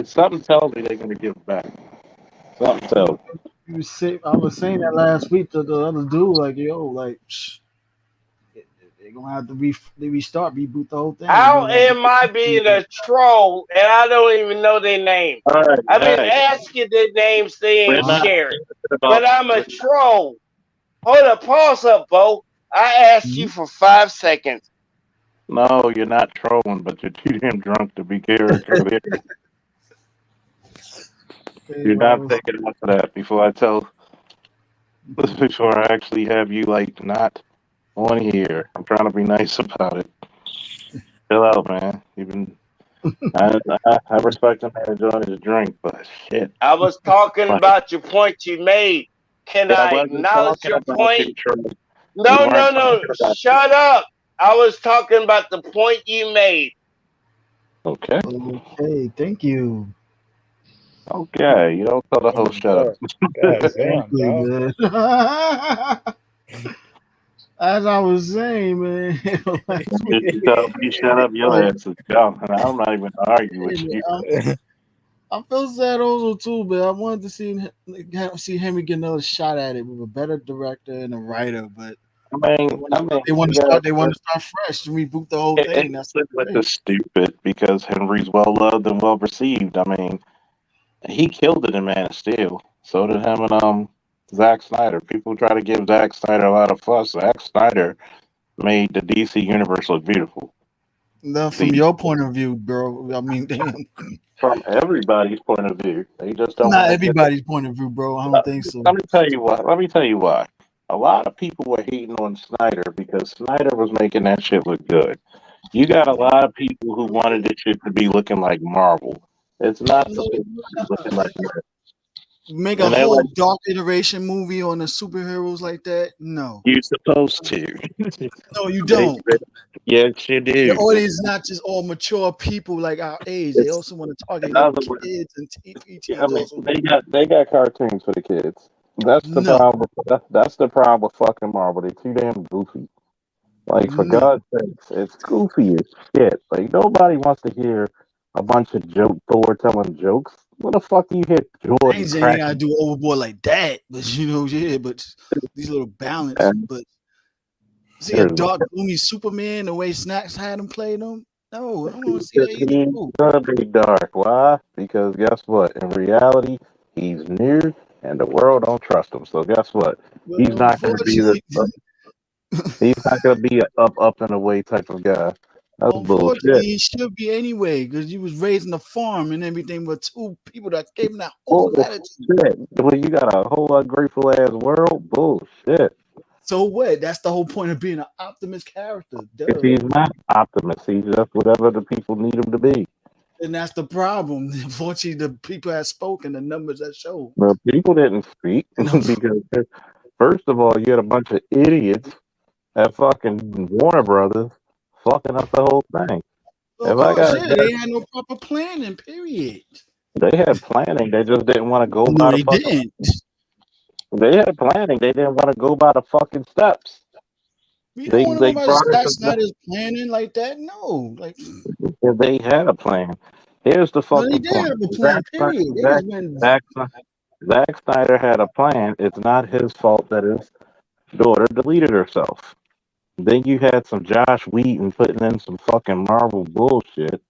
something tells me they're gonna give it back. Something tells me. I was saying that last week to the other dude, like, yo, like, They're gonna have to reboot the whole thing. How am I being a troll and I don't even know their name? All right, I've been hey, asking their names, they we're ain't not sharing. talking But about. I'm a troll. Hold up, pause up, Bo. I asked you for 5 seconds. No, you're not trolling, but you're too damn drunk to be character. You're not picking up for that before I actually have you like not on here. I'm trying to be nice about it. Chill out, man. I respect a man enjoying his drink, but shit. I was talking Like, about your point you made. Can I I wasn't acknowledge talking your about point? you, Troy. No, We weren't no. talking about Shut up. I was talking about the point you made. Okay. Okay, thank you. Okay, you don't tell the host shut up. God damn, Exactly, dog. man. As I was saying, man. Like, If you tell me shut up, your ass is dumb, and I'm not even arguing with you. I feel sad also too, but I wanted to see Henry get another shot at it with a better director and a writer. But they want to start fresh and reboot the whole thing. That's It's stupid because Henry's well loved and well received. I mean, he killed it in Man of Steel. So did him and Zack Snyder. People try to give Zack Snyder a lot of fuss. Zack Snyder made the DC universe look beautiful. Now, from your point of view, bro. I mean, damn. From everybody's point of view, they just don't. Not everybody's point of view, bro. I don't think so. Let me tell you why. A lot of people were hating on Snyder because Snyder was making that shit look good. You got a lot of people who wanted this shit to be looking like Marvel. It's not supposed to be looking like that. Make a whole dark iteration movie on the superheroes like that? No. You're supposed to. No, you don't. Yes, you do. The audience is not just all mature people like our age. They also want to target young kids and teens. I mean, they got cartoons for the kids. That's the problem. That's the problem with fucking Marvel. They're too damn goofy. Like, for God's sakes, it's goofy as shit. Like, nobody wants to hear a bunch of Thor telling jokes. What the fuck do you hit Jordan? I ain't saying you gotta do overboard like that, but but these little balance. But see a dark, gloomy Superman the way Snacks had him play them. No, I don't want to see that either. He's gonna be dark. Why? Because guess what? In reality, he's new, and the world don't trust him. So guess what? He's not gonna be he's not gonna be an up and away type of guy. That's Unfortunately, bullshit. he should be anyway, because he was raised in a farm and everything with two people that gave him that whole attitude. Well, you got a whole ungrateful ass world. Bullshit. So what? That's the whole point of being an optimist character. Duh. If he's not optimist, he's just whatever the people need him to be. And that's the problem. Unfortunately, the people have spoken, the numbers that show. The people didn't speak because, first of all, you had a bunch of idiots at fucking Warner Brothers fucking up the whole thing. They had no proper planning, period. They had planning. They just didn't want to go by the fucking. They had planning. They didn't want to go by the fucking steps. You don't want to go by Zack Snyder's planning like that? No. Like, they had a plan. Here's the fucking they did have a plan, period. Zack Snyder had a plan. It's not his fault that his daughter deleted herself. Then you had some Josh Whedon putting in some fucking Marvel bullshit.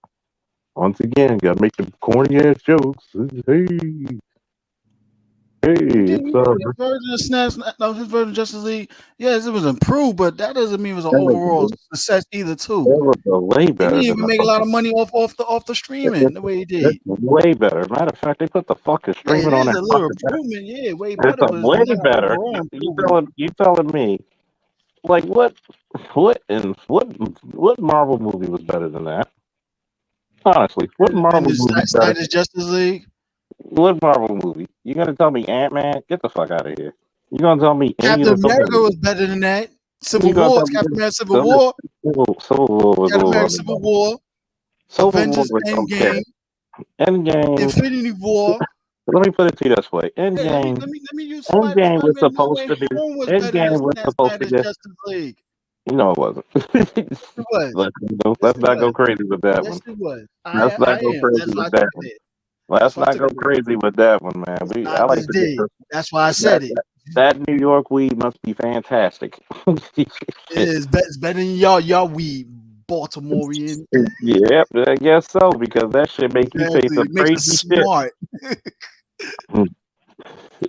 Once again, gotta make the corny ass jokes. His version of Justice League, yes, it was improved, but that doesn't mean it was an overall success either. Too. It was way better. He didn't even make a lot of money off the streaming the way he did. Way better. Matter of fact, they put the fucking streaming on there. A little improvement, way better. Way better. You telling me? Like what Marvel movie was better than that? Honestly, what Marvel movie was better? Justice League. What Marvel movie? You gonna tell me Ant-Man? Get the fuck out of here. You gonna tell me Captain America was better than that? Civil War, Captain America Civil War. Civil War was Captain America Civil War. Avengers Endgame. Endgame. Infinity War. Let me put it to you this way. Endgame. Endgame was supposed to be. Endgame was supposed to be. No, it wasn't. It was. Let's not go crazy with that one. Yes, it was. Let's not go crazy with that one. Let's not go crazy with that one, man. That's why I said it. that New York weed must be fantastic. It's better than y'all weed, Baltimorean. Yep, I guess so, because that shit make you say Exactly. some It makes us crazy shit. smart.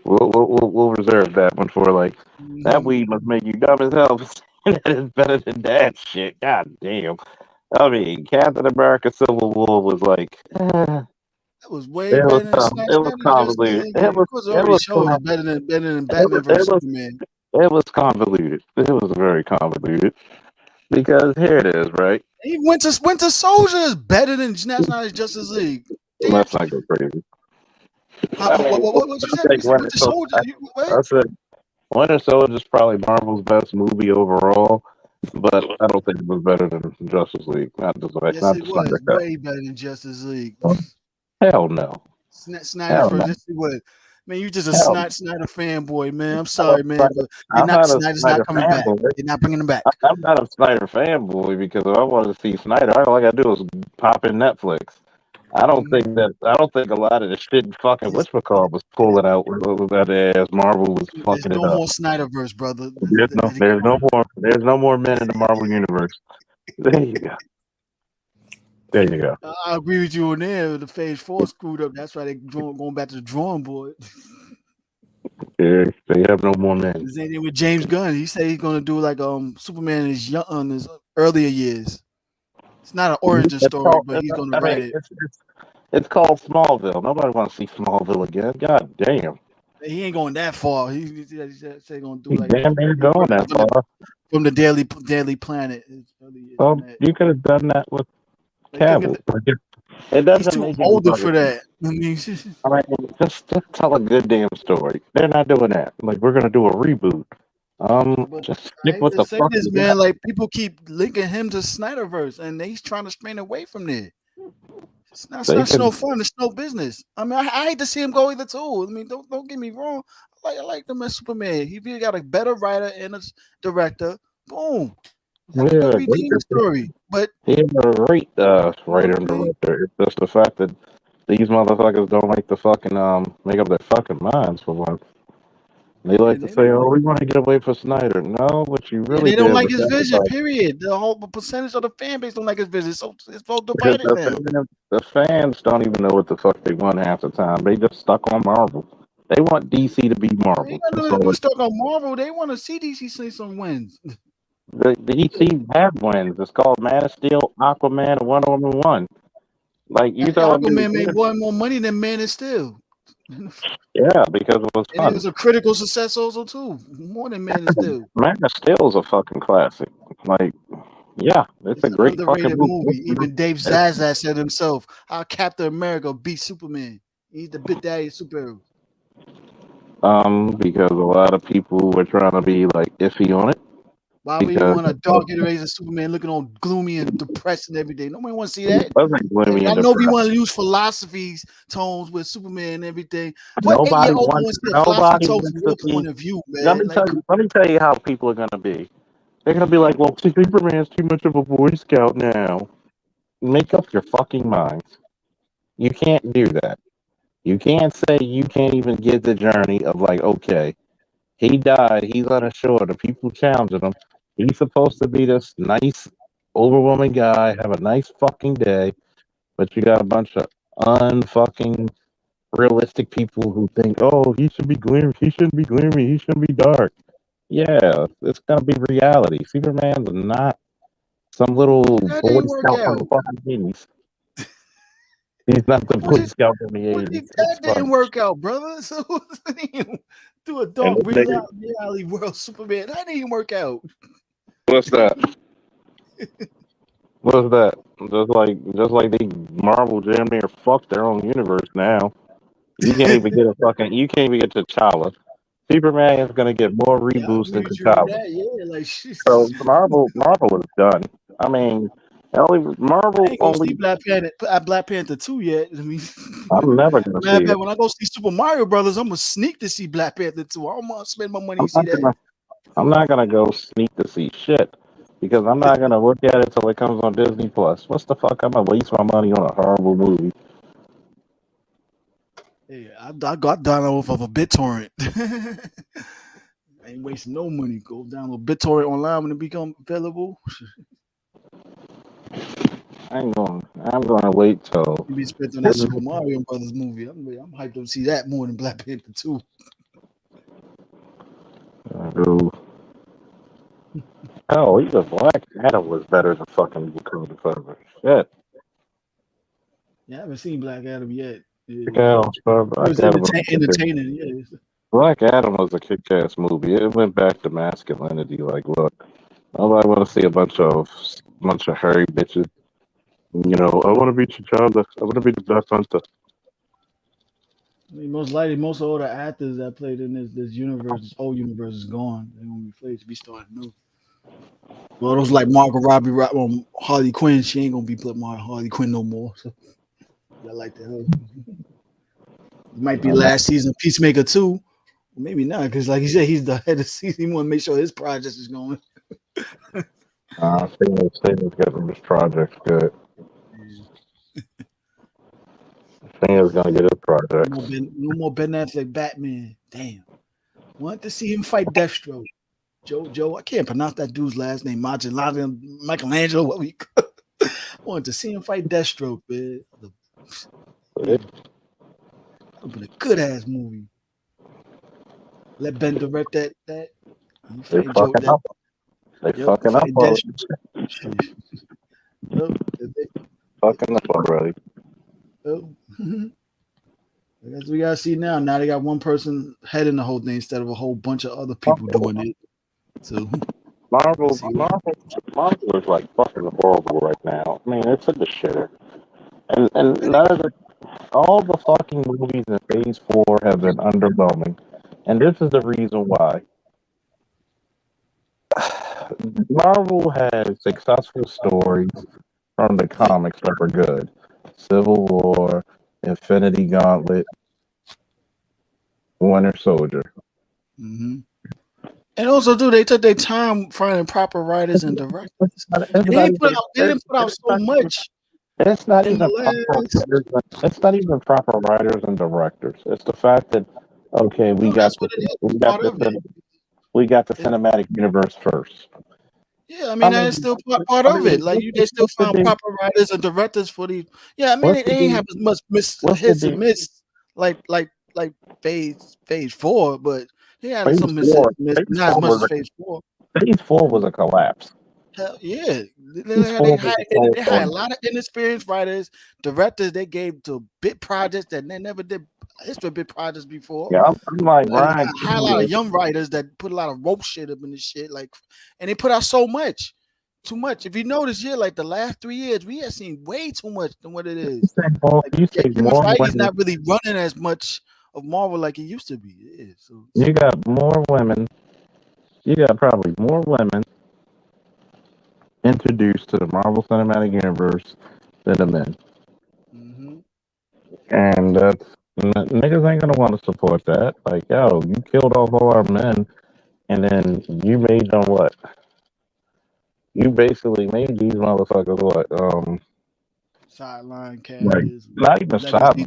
We'll reserve that one for like that Mhm. weed must make you dumb as hell. That is better than that shit. God damn. I mean, Captain America: Civil War was like, That was way better than Snack it was Snappy. Just convoluted. of course, it already showed it's better than Batman versus Superman. It was convoluted. It was very convoluted because here it is, right? Even Winter Soldier is better than National Justice League. Damn. Let's not go crazy. What you said? Winter Soldier. I said Winter Soldier is probably Marvel's best movie overall, but I don't think it was better than Justice League. Not just like Yes, not it just was like that. way better than Justice League. Hell no. Snyder Hell first. no. This is what. Man, you just a Hell Snyder fanboy, man. I'm sorry, man, but I'm not a Snyder's Snyder not coming back. fanboy. They're not bringing him back. I'm not a Snyder fanboy because if I wanted to see Snyder, all I gotta do is pop in Netflix. I don't think a lot of the shit fucking whatchamacallit was pulling out with that ass Marvel was There's fucking no it up. more Snyderverse, brother. There's no more men in the Marvel universe. There you go. There you go. I agree with you on there. The Phase 4 screwed up. That's why they're going back to the drawing board. Yeah, they have no more men. The same thing with James Gunn. He said he's going to do like Superman in his earlier years. It's not an origin story, but he's going to write it. It's called Smallville. Nobody wants to see Smallville again. God damn. He ain't going that far. He said he's going to do like Damn, they're going that far. From the Daily Planet. Well, you could have done that with Cavill. It doesn't He's too older for that. I mean, just tell a good damn story. They're not doing that. Like, we're gonna do a reboot. Just stick with the fuck. This man, like people keep linking him to Snyderverse, and he's trying to strain away from there. It's not no fun. It's no business. I mean, I hate to see him go either too. I mean, don't get me wrong. I like him as Superman. He really got a better writer and a director. Boom. Yeah, redeem story. But he has a great writer and director. It's just the fact that these motherfuckers don't like to fucking make up their fucking minds for once. They like to say, "Oh, we want to get away from Snyder." No, but you really they don't like his vision. Period. The whole percentage of the fan base don't like his vision. So it's so divided now. The fans don't even know what the fuck they want half the time. They just stuck on Marvel. They want DC to be Marvel. They stuck on Marvel. They want to see DC see some wins. The DC have wins. It's called Man of Steel, Aquaman, and Wonder Woman 1. Like you thought, Aquaman made more money than Man of Steel. Yeah, because it was fun. And it was a critical success also too, more than Man of Steel. Man of Steel is a fucking classic. Like, yeah, it's a great fucking movie. Even Dave Zaza said himself, "How Captain America beat Superman. He's the big daddy superhero." Because a lot of people were trying to be like iffy on it. Why would you want a dark iteration of Superman looking all gloomy and depressed and everything? Nobody want to see that. I know we want to use philosophies tones with Superman and everything. Nobody wants to see. Point of view, man. Let me tell you how people are gonna be. They're gonna be like, "Well, Superman's too much of a Boy Scout now." Make up your fucking minds. You can't do that. You can't say you can't even get the journey of like, okay, he died. He's on a shore. The people challenging him. He's supposed to be this nice, overwhelming guy, have a nice fucking day, but you got a bunch of unfucking realistic people who think, oh, he should be gloomy. He shouldn't be gloomy. He shouldn't be dark. Yeah, it's gonna be reality. Superman's not some little Boy Scout from the fucking 80s. He's not the Boy Scout from the 80s. That didn't work out, brother. So do a dark reality world Superman. That didn't work out. What's that? What's that? Just like they Marvel damn near fucked their own universe now. You can't even get T'Challa. Superman is gonna get more reboots than T'Challa. So Marvel is done. I mean, Marvel only Black Panther 2 yet. I mean, I'm never gonna see it. When I go see Super Mario Brothers, I'm gonna sneak to see Black Panther 2. I don't want to spend my money to see that. I'm not gonna go sneak to see shit because I'm not gonna look at it till it comes on Disney Plus. What's the fuck? I'm gonna waste my money on a horrible movie. Yeah, I got done off of a BitTorrent. ain't wasting no money. Go download BitTorrent online when it become available. I'm gonna wait till. You be spent on that Super Mario Brothers movie. I'm hyped to see that more than Black Panther 2. Oh, even Black Adam was better than fucking Wakanda Forever. Shit. Yeah, I haven't seen Black Adam yet. Yeah. Black It was Adam entertaining. Yeah. Black Adam was a kick-ass movie. It went back to masculinity. Like, look, nobody want to see a bunch of hairy bitches. You know, I want to be T'Challa. I want to be the Black Panther. I mean, most likely, most of all the actors that played in this universe, this whole universe, is gone. They're gonna be replaced. We starting new. Well, those like Margot Robbie, Harley Quinn. She ain't gonna be playing Harley Quinn no more. So I like that. It might be last season Peacemaker 2. Maybe not, because like you said, he's the head of season. He want to make sure his project is going. Stevens getting this project good. Stevens gonna get his project. No more Ben Affleck Batman. Damn. Want to see him fight Deathstroke. Joe, I can't pronounce that dude's last name. Michelangelo. What we want to see him fight Deathstroke, man. That would be a good ass movie. Let Ben direct that. They fucking up. They fucking up already. Fucking up already. Oh. I guess we gotta see now. Now they got one person heading the whole thing instead of a whole bunch of other people doing it. So Marvel is like fucking horrible right now. I mean, it's a shitter. And none of all the fucking movies in Phase 4 have been underwhelming. And this is the reason why. Marvel has successful stories from the comics that were good. Civil War, Infinity Gauntlet, Winter Soldier. Mm-hmm. And also, too, they took their time finding proper writers and directors. They didn't put out so much. It's not even it's not even proper writers and directors. It's the fact that we got the cinematic universe first. Yeah, I mean that's still part of it. Like they still found proper writers and directors for these. Yeah, I mean they ain't have as much hits and miss like phase 4, but he had some misses, not as much as phase 4. Phase 4 was a collapse. Hell yeah, they had a lot of inexperienced writers, directors. They gave to big projects that they never did history big projects before. Yeah, I'm like Ryan. Had a lot of young writers that put a lot of rope shit up in this shit, and they put out so much, too much. If you notice, like the last 3 years, we have seen way too much than what it is. He's not really running as much of Marvel like he used to be. Yeah, so you got more women. You got probably more women introduced to the Marvel Cinematic Universe than the men. Mm-hmm. And niggas ain't gonna want to support that. Like, yo, you killed off all our men, and then you made them what? You basically made these motherfuckers what? Sideline characters. Not even sideline. You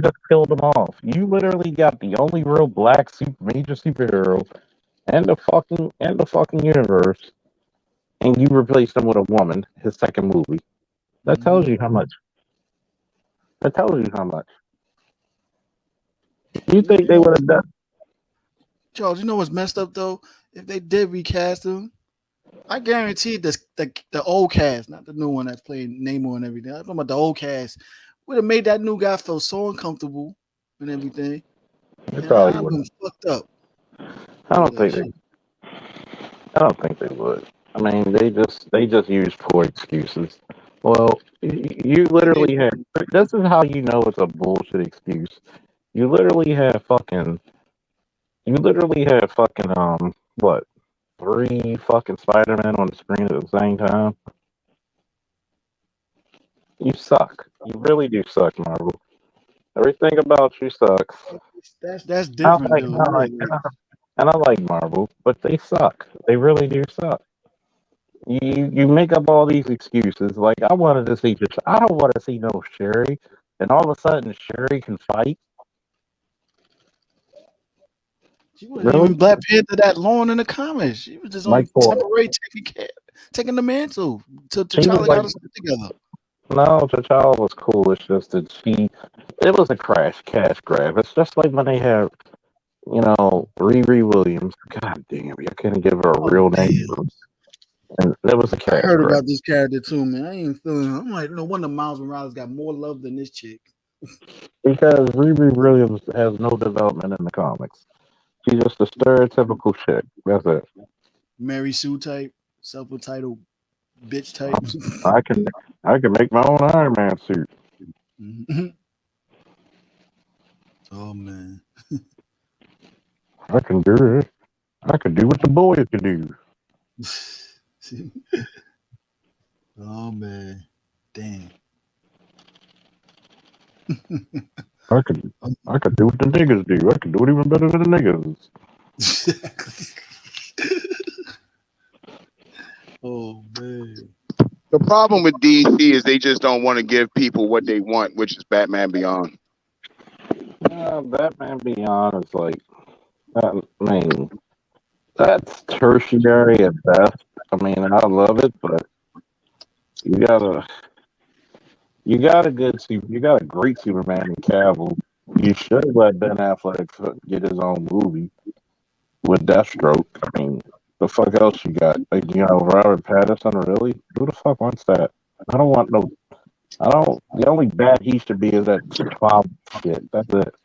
just killed them off. You literally got the only real black major superhero and the fucking universe, and you replaced him with a woman. His second movie. That tells you how much. That tells you how much. You think they would have done? Charles, you know what's messed up though? If they did recast him, I guarantee the old cast, not the new one that's playing Namor and everything. I'm talking about the old cast would have made that new guy feel so uncomfortable and everything. It probably would. Fucked up. I don't think they would. I mean, they just use poor excuses. Well, you literally have. This is how you know it's a bullshit excuse. You literally have fucking. What? 3 fucking Spider-Man on the screen at the same time. You suck. You really do suck, Marvel. Everything about you sucks. That's different. And I like Marvel, but they suck. They really do suck. You make up all these excuses. Like, I don't want to see no Sherry, and all of a sudden Sherry can fight. She wasn't even Black Panther that long in the comics. She was just on temporary taking the mantle till T'Challa got us together. No, T'Challa was cool. It's just that it was a cash grab. It's just like when they had, Riri Williams. God damn, I couldn't give her a real name. And it was a cash I heard grab. about this character too, man. I ain't feeling. I'm like, no wonder Miles Morales got more love than this chick. Because Riri Williams has no development in the comics. She's just a stereotypical chick. That's it. Mary Sue type, self-entitled bitch type. I can make my own Iron Man suit. Oh man. I can do it. I can do what the boys can do. Oh man. Damn. I could do what the niggas do. I can do it even better than the niggas. Oh man. The problem with DC is they just don't want to give people what they want, which is Batman Beyond. Batman Beyond is like, I mean, that's tertiary at best. I mean, I love it, but you got a great Superman in Cavill. You should let Ben Affleck get his own movie with Deathstroke. I mean, the fuck else you got? Like, Robert Pattinson, really? Who the fuck wants that? The only bad he should be is that Bob shit. That's it.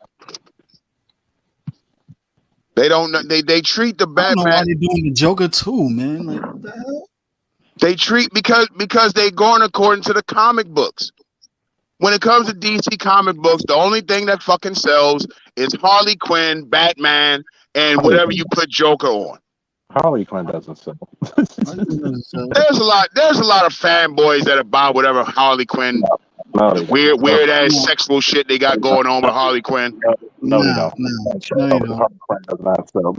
They don't know. They treat the Batman. I don't know why they're doing the Joker too, man. Like, what the hell? They treat because they going according to the comic books. When it comes to DC comic books, the only thing that fucking sells is Harley Quinn, Batman, and whatever you put Joker on. Harley Quinn doesn't sell. There's a lot of fanboys that buy whatever Harley Quinn weird ass sexual shit they got going on with Harley Quinn. No, Harley Quinn does not sell.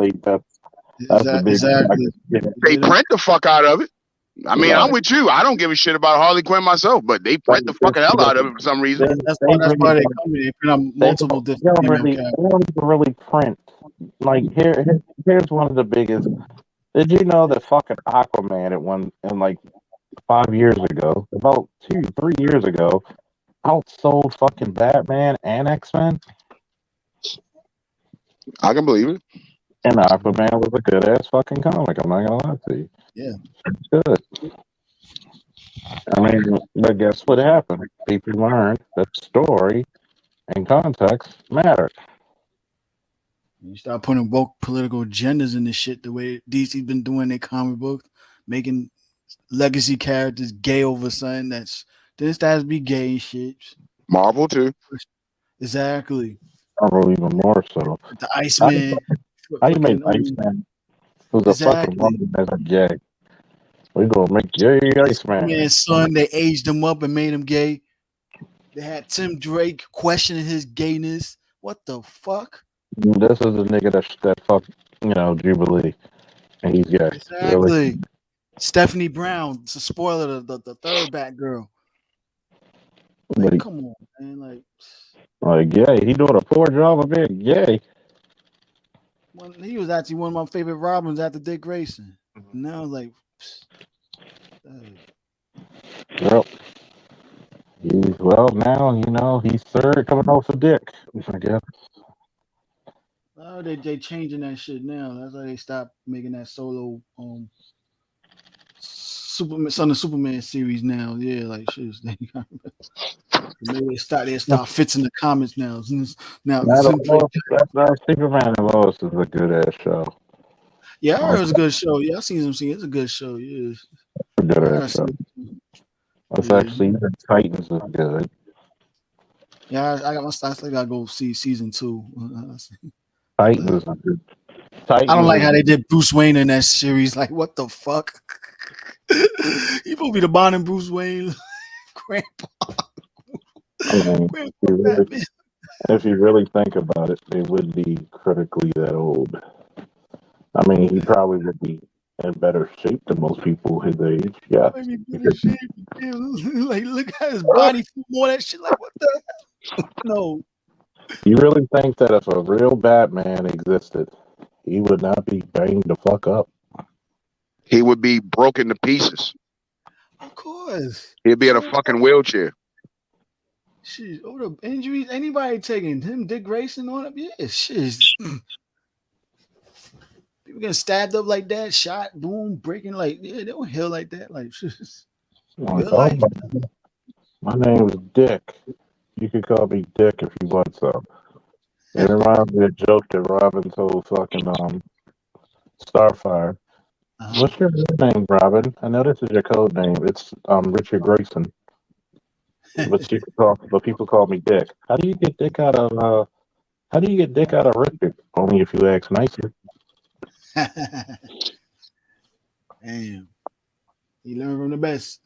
Exactly. They print the fuck out of it. I mean, I'm with you. I don't give a shit about Harley Quinn myself, but they print the fucking hell out of it for some reason. That's why they come in. They print out multiple different. They don't even really print. Like here's one of the biggest. Did you know that fucking Aquaman like 5 years ago, about 2-3 years ago, outsold fucking Batman and X-Men? I can believe it. And Aquaman was a good ass fucking comic. I'm not gonna lie to you. Yeah, it's good. I mean, but guess what happened? People learned that story and context mattered. You start putting woke political agendas in this shit the way DC's been doing their comic books, making legacy characters gay over something then it starts to be gay and shit. Marvel too. Exactly. Marvel even more so. The Iceman. How you made Iceman? Who's a fucking woman as a gay? We gonna make gay Iceman. Man's son, they aged him up and made him gay. They had Tim Drake questioning his gayness. What the fuck? This is a nigga that fucked, Jubilee, and he's gay. Exactly. Really. Stephanie Brown, it's a spoiler, the third Batgirl. Like, come on, man. Like, gay. He doing a poor job of being gay. He was actually one of my favorite Robins after Dick Grayson. Now, like, well, now he's third coming off of Dick, I guess. Oh, they changing that shit now. That's why they stopped making that solo Son of Superman series now. Yeah, like shit. They start fits in the comments now. Now Superman and Lois is a good ass show. Yeah, I heard it was a good show. Yeah, I seen some scenes. It's a good show. Yeah, a good ass show. It's actually the Titans is good. Yeah, I got my stats. I gotta go see season 2. Titans is good. I don't like how they did Bruce Wayne in that series. Like, what the fuck? You supposed to be the Bond and Bruce Wayne, Grandpa. If you really think about it, they would be critically that old. I mean, he probably would be in better shape than most people his age. Yeah. Like, look at his body, more that shit. Like, what the hell? No. You really think that if a real Batman existed, he would not be banged the fuck up. He would be broken to pieces. Of course. He'd be in a fucking wheelchair. Shit, all the injuries, anybody taking him, Dick Grayson on up? Yeah, shit. People getting stabbed up like that, shot, boom, breaking like, yeah, they don't heal like that. Like, shit. Real life. My name is Dick. You can call me Dick if you want some. It reminds me of a joke that Robin told fucking Starfire. What's your real name, Robin? I know this is your code name. It's Richard Grayson. But people call me Dick. How do you get Dick out of Richard? Only if you ask nicer. Damn. You learn from the best.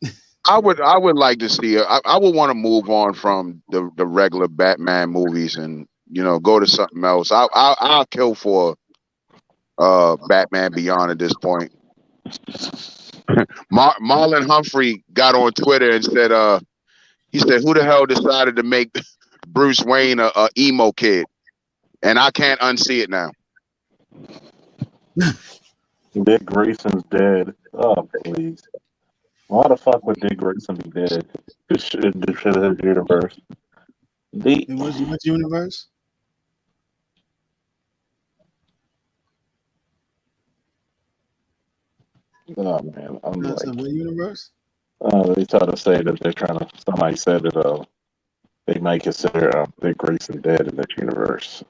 I would like to see. I would want to move on from the regular Batman movies and go to something else. I'll kill for Batman Beyond at this point. Marlon Humphrey got on Twitter and said, he said, "Who the hell decided to make Bruce Wayne a emo kid?" And I can't unsee it now. Dick Grayson's dead. Oh, please. Why the fuck would Dick Grayson be dead? This shit is his universe. What universe? Oh man, I'm That's like, what universe? they try to say that they're trying to. Somebody said that they might consider Dick Grayson dead in that universe.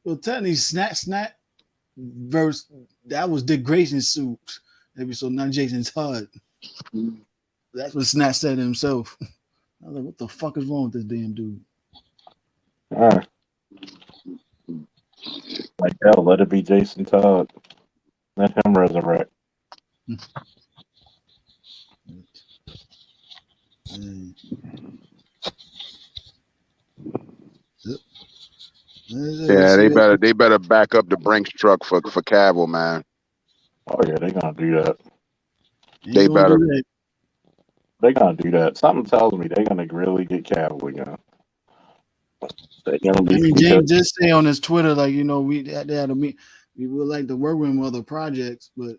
Well, technically, Snap verse that was Dick Grayson's suit. Maybe so, not Jason Todd. That's what Snap said himself. I was like, what the fuck is wrong with this damn dude? All right. Like hell, let it be Jason Todd. Let him resurrect. Yeah, they better back up the Brinks truck for Cavill, man. Oh yeah, they're gonna do that. They better. They're gonna do that. Something tells me they're gonna really get Cavill again. James did say on his Twitter, like, we had to meet. We would like to work with him on other projects, but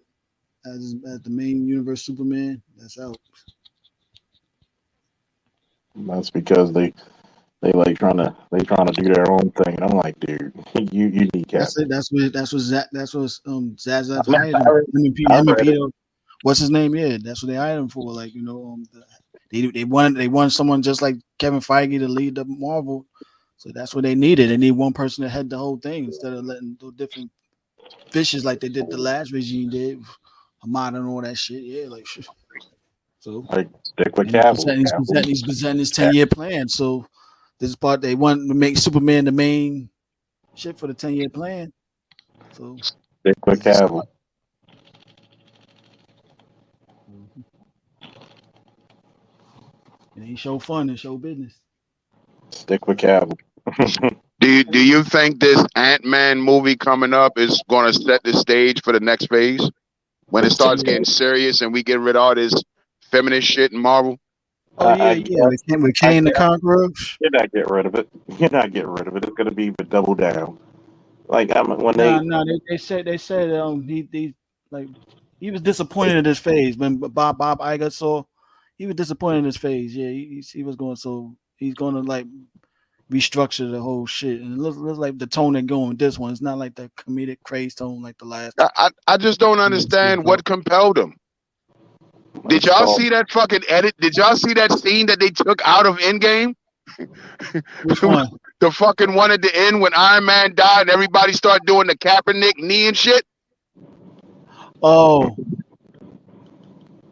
as the main universe Superman, that's out. That's because they like trying to do their own thing. And I'm like, dude, you need Cavill. That's what Zaz hired him and Peter. What's his name? Yeah, that's what they hired him for. Like, they wanted someone just like Kevin Feige to lead the Marvel. So that's what they needed. They need one person to head the whole thing instead of letting the different fishes like they did the last regime did, Hamada and all that shit. Yeah, like so. Like stick with Cavill. He's presenting his 10-year plan. So this part they want to make Superman the main shit for the 10-year plan. So stick with Cavill. It ain't show fun, it's show business. Stick with Cavill. Do you think this Ant-Man movie coming up is going to set the stage for the next phase when it starts getting serious and we get rid of all this feminist shit in Marvel? Oh yeah. With Kane the Conqueror. You're not getting rid of it. You're not getting rid of it. It's going to be the double down. Like they said he was disappointed in this phase when Bob Iger saw. He was disappointed in his phase. Yeah, he was going. So he's going to like restructure the whole shit, and it looks like the tone they're going with this one. It's not like the comedic craze tone like the last. I just don't understand what compelled him. Did y'all see that fucking edit? Did y'all see that scene that they took out of Endgame? Which one? The fucking one at the end when Iron Man died and everybody started doing the Kaepernick knee and shit. Oh.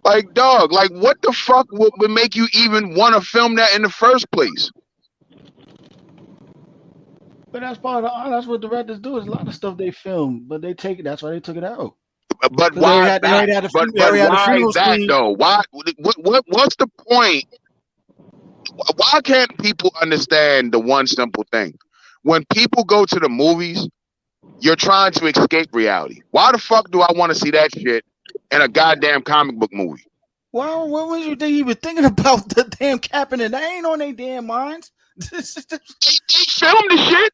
Like, dog, like what the fuck would make you even want to film that in the first place? But that's part of that's what directors do. There's a lot of stuff they film, but they take it. That's why they took it out. But why that? But why that though? Why? What's the point? Why can't people understand the one simple thing? When people go to the movies, you're trying to escape reality. Why the fuck do I want to see that shit in a goddamn comic book movie? Well, what was you think he was thinking about the damn Kaepernick? That ain't on their damn minds. They filmed the shit.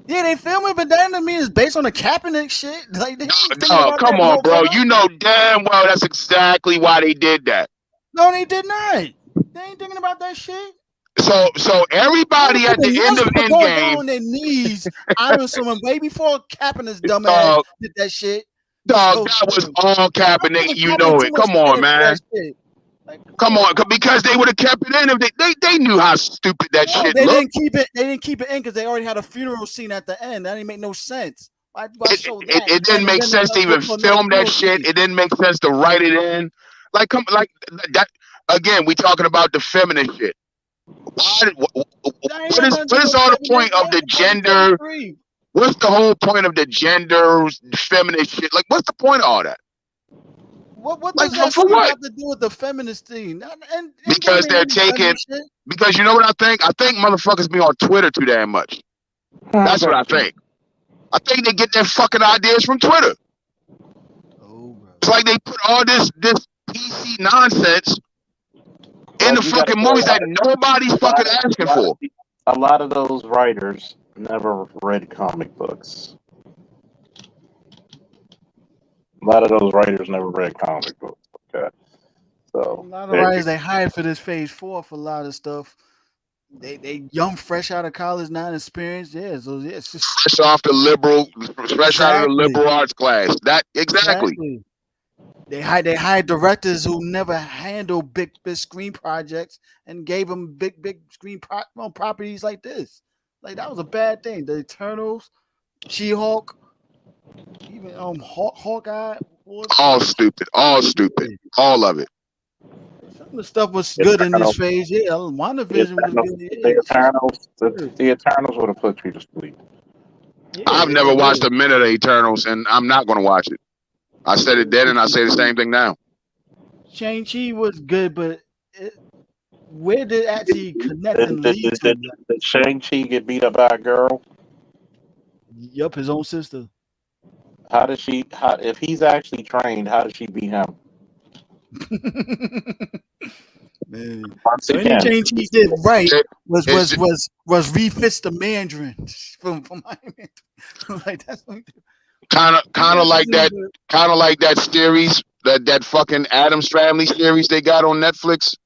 Yeah, they film it, but that doesn't mean it's based on the Kaepernick shit. Like they ain't thinking No, about come that on, no bro. time. You know damn well that's exactly why they did that. No, they did not. They ain't thinking about that shit. So everybody at the end of Young people going down Endgame, on their knees, honoring someone way before Kaepernick's dumbass dog, did that shit. dog, So, that was all Kaepernick. giving You Kaepernick know too it. much Come on, credit for man. that shit. Like, Come on, because they would have kept it in if they knew how stupid that no, shit they looked. didn't keep it. They didn't keep it in because they already had a funeral scene at the end. That didn't make no sense. Why show that? It didn't make then sense to even go to another film that funeral shit. scene. It didn't make sense to write it in. Like that again. We talking about the feminist shit. What is all the point of the gender? What's the whole point of the gender feminist shit? Like, what's the point of all that? What Like, does that for shit what? have to do with the feminist thing? And Because they're taking. Because you know what I think? I think motherfuckers be on Twitter too damn much. That's what I think. I think they get their fucking ideas from Twitter. It's like they put all this PC nonsense in the fucking movies that nobody's fucking asking for. A lot of those writers never read comic books. A lot of those writers never read comic books. Okay, so a lot of writers they hired for this phase 4 for a lot of stuff. They young, fresh out of college, not experienced. Yeah, so yeah, it's just fresh out of the liberal arts class. That exactly. They hired directors who never handled big screen projects and gave them big screen properties like this. Like that was a bad thing. The Eternals, She-Hulk, even Hawkeye. All stupid. All of it. Some of the stuff was good in this phase. Yeah, WandaVision was good. The Eternals would have put you to sleep. Yeah, I've never watched a minute of Eternals, and I'm not going to watch it. I said it then, and I say the same thing now. Shang-Chi was good, but where did it actually connect and lead to? Did Shang-Chi get beat up by a girl? Yup, his own sister. If he's actually trained, how does she beat him? Man, once so again, any change he did right was refist the Mandarin from Iron Man. Like that's kind of like that series that fucking Addams Family series they got on Netflix.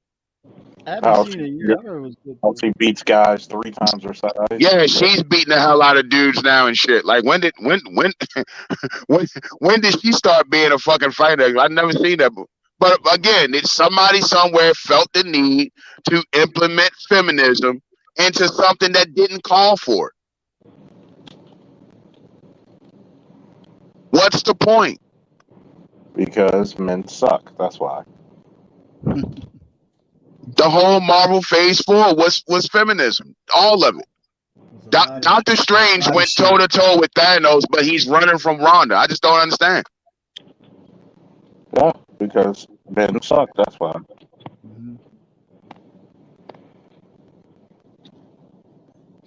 She beats guys 3 times her size. Yeah, she's beating the hell out of dudes now and shit. Like when did she start being a fucking fighter? I've never seen that. But again, it's somebody somewhere felt the need to implement feminism into something that didn't call for it. What's the point? Because men suck. That's why. The whole Marvel Phase 4 was feminism. All of it. Doctor Strange went toe to toe with Thanos, but he's running from Wanda. I just don't understand. Yeah, because men suck. That's why.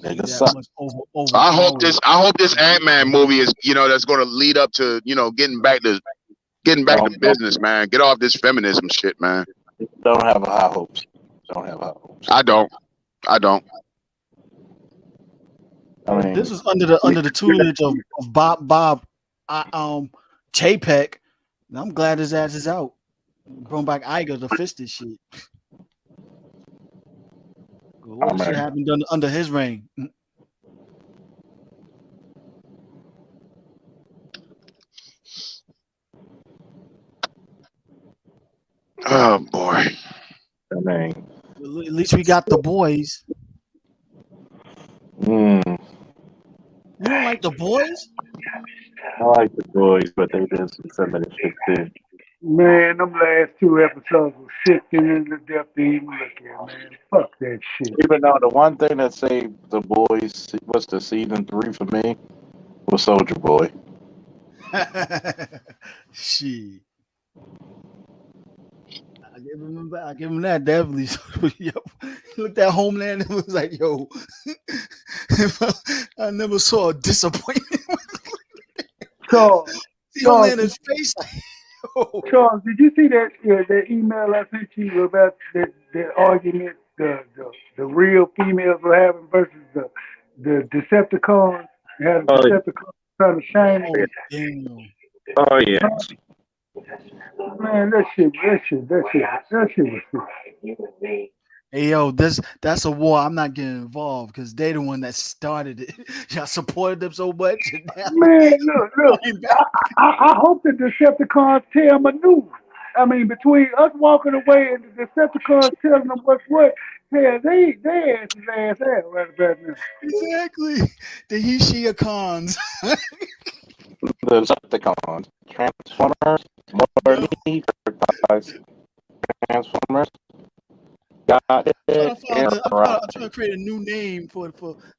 Niggas suck. I hope this Ant-Man movie is that's going to lead up to getting back to business, man. Get off this feminism shit, man. Don't have high hopes. Don't have high hopes. I don't. I mean, this is under the tutelage of Bob Chapek. And I'm glad his ass is out. Brought back Iger to fist this shit. What shit happened under his reign? Oh boy. I mean, at least we got the boys. You don't like the boys? I like the boys, but they did some feminist shit too. Man, them last 2 episodes was sickening in the depth to even look at, man. Fuck that shit. Even though the one thing that saved the boys was the season 3 for me was Soldier Boy. Shit. I give him that definitely. Yo, looked at Homeland and was like, yo, I never saw a disappointment. Charles, Homelander's face. Charles, did you see that email I sent you about the argument the real females were having versus the Decepticons Had a Oh, Decepticon trying to shame Oh me. damn. oh yeah. Man, that shit was sick. Hey yo, that's a war. I'm not getting involved because they the one that started it. Y'all supported them so much, and now Man, look. going back. I hope the Decepticons tell Manu. I mean, between us walking away and the Decepticons telling them what's what, hell, they ass his ass out right about now. Exactly. The Hishia cons. The Decepticons, Transformers, more Yo, need for guys, Transformers. Got it. I'm trying to create a new name for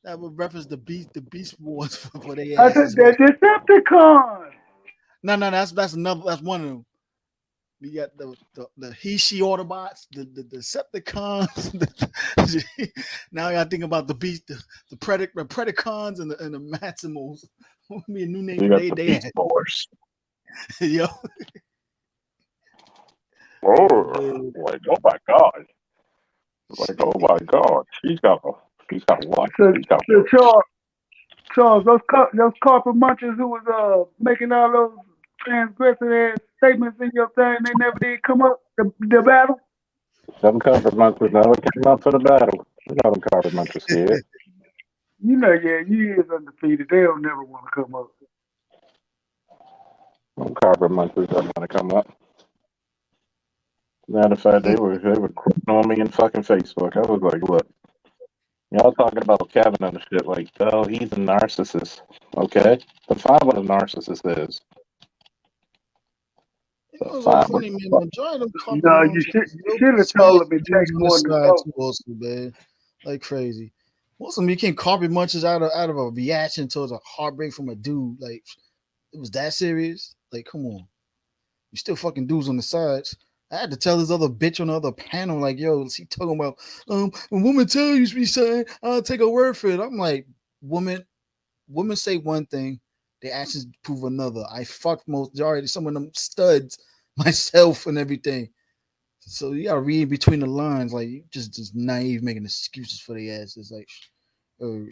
that would reference the Beast Wars for their I said asses. the Decepticons. No, that's another. That's one of them. We got the He-She Autobots, the Decepticons. Now I got to think about the Beast, the Predacons, and the Maximals. What would be a new name You for got they? the They Beast had Wars. yo. Oh, Oh man. like oh my god, like oh my god, she's got what? So, She's got so Charles, those carpet munchers who was making all those transgressive ass statements in your thing, they never did come up the battle. them carpet munchers never came up for the battle. You know them carpet munchers scared. You know, yeah, you is undefeated. They don't never want to come up. Them carpet munchers don't want to come up. Matter of fact, they were quoting on me in fucking Facebook. I was like, look, y'all talking about Kevin and the shit like, oh, he's a narcissist. Okay, define what a narcissist is. You know, it's so Define what funny, the man. fuck. Majority of them carpet No, you munchers should have told them it dudes takes on the more than side vote. too, also, man. Like crazy. Most of them became carpet munchers out of a reaction towards a heartbreak from a dude. Like it was that serious. Like, come on. You still fucking dudes on the sides. I had to tell this other bitch on the other panel, like, yo, she talking about, when woman tell you be saying, I'll take a word for it. I'm like, women say one thing, their actions prove another. I fucked majority, some of them studs myself and everything. So you gotta read between the lines, like you just naive making excuses for their asses. Like, oh,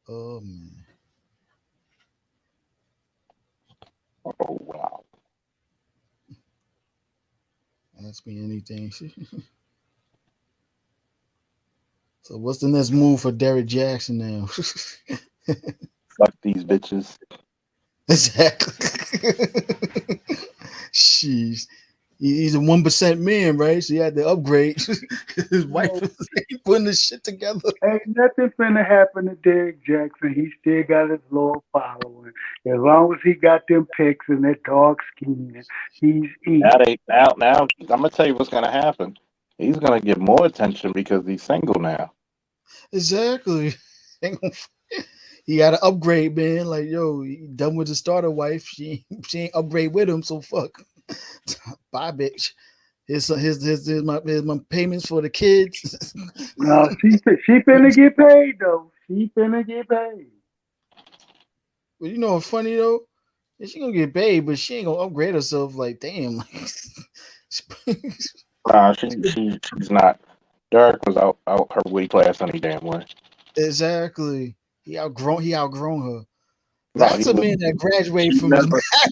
oh man. Oh wow. Ask me anything. So what's the next move for Derrick Jackson now? Fuck these bitches. Exactly. Sheesh. He's a 1% man, right? So he had to upgrade. His wife was putting this shit together. Ain't nothing finna happen to Derrick Jackson. He still got his loyal following. As long as he got them pics and that dark skin, he's eating. Now I'm gonna tell you what's gonna happen. He's gonna get more attention because he's single now. Exactly. He got to upgrade, man. Like, yo, he done with the starter wife. She ain't upgrade with him, so fuck. Bye, bitch. Here's my payments for the kids. No, she finna get paid though. She finna get paid. But you know what's funny though? She gonna get paid, but she ain't gonna upgrade herself. Like, damn. Nah, she's not. Derek was out her weight class any damn way. Exactly. He outgrown her. No, That's a man that graduated from his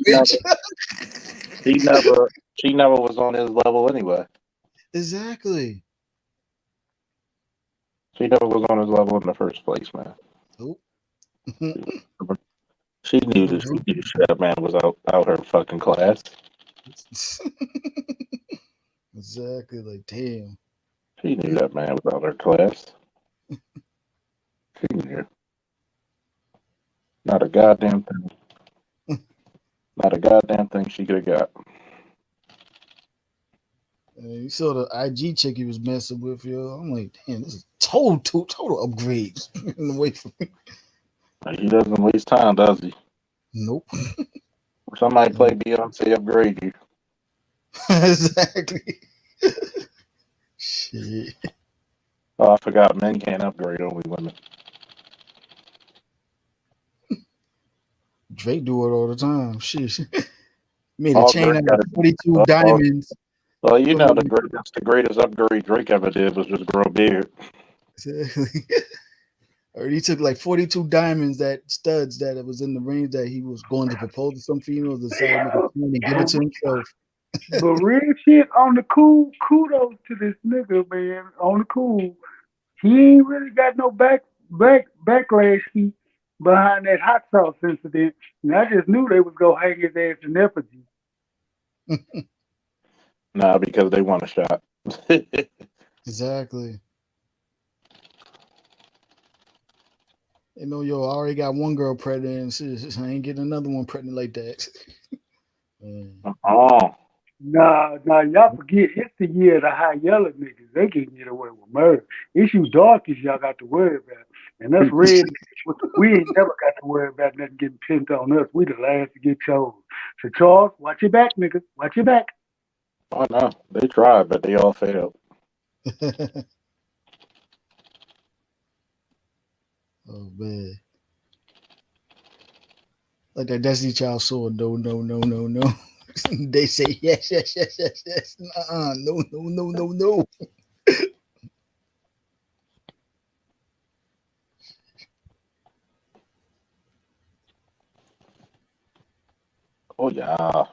marriage. She never was on his level anyway. Exactly. She never was on his level in the first place, man. Nope. She knew that man was out her fucking class. Exactly. Like, damn. She knew that man was out her class. She knew. Not a goddamn thing. Not a goddamn thing she could have got. You saw the IG chick he was messing with, yo. I'm like, damn, this is total upgrades away from me. He doesn't waste time, does he? Nope. Somebody play Beyonce upgrade you. Exactly. Shit. Oh, I forgot. Men can't upgrade, only women. Drake do it all the time. Shit. Made a All chain Drake out got of 42 to, diamonds. well, you know, From that's the greatest upgrade Drake ever did was just grow a beard. or he took like 42 diamonds, that studs that it was in the range that he was going to propose to some females, decided to make a chain and give it to himself. But real shit on the cool, kudos to this nigga, man. On the cool, he ain't really got no backlash heat behind that hot sauce incident. And I just knew they was gonna hang his ass in effigy. Nah, because they want a shot. Exactly. You know, yo, I already got one girl pregnant, and shit, I ain't getting another one pregnant like that. Oh, Nah, y'all forget it's the year of the high yellow niggas. They can get away with murder. It's you darkies y'all got to worry about. And us red niggas, we ain't never got to worry about nothing getting pinned on us. We the last to get chose. So Charles, watch your back, nigga. Watch your back. oh no, they tried, but they all failed. Oh man. Like that Destiny Child sword, no. They say yes. No. Oh yeah.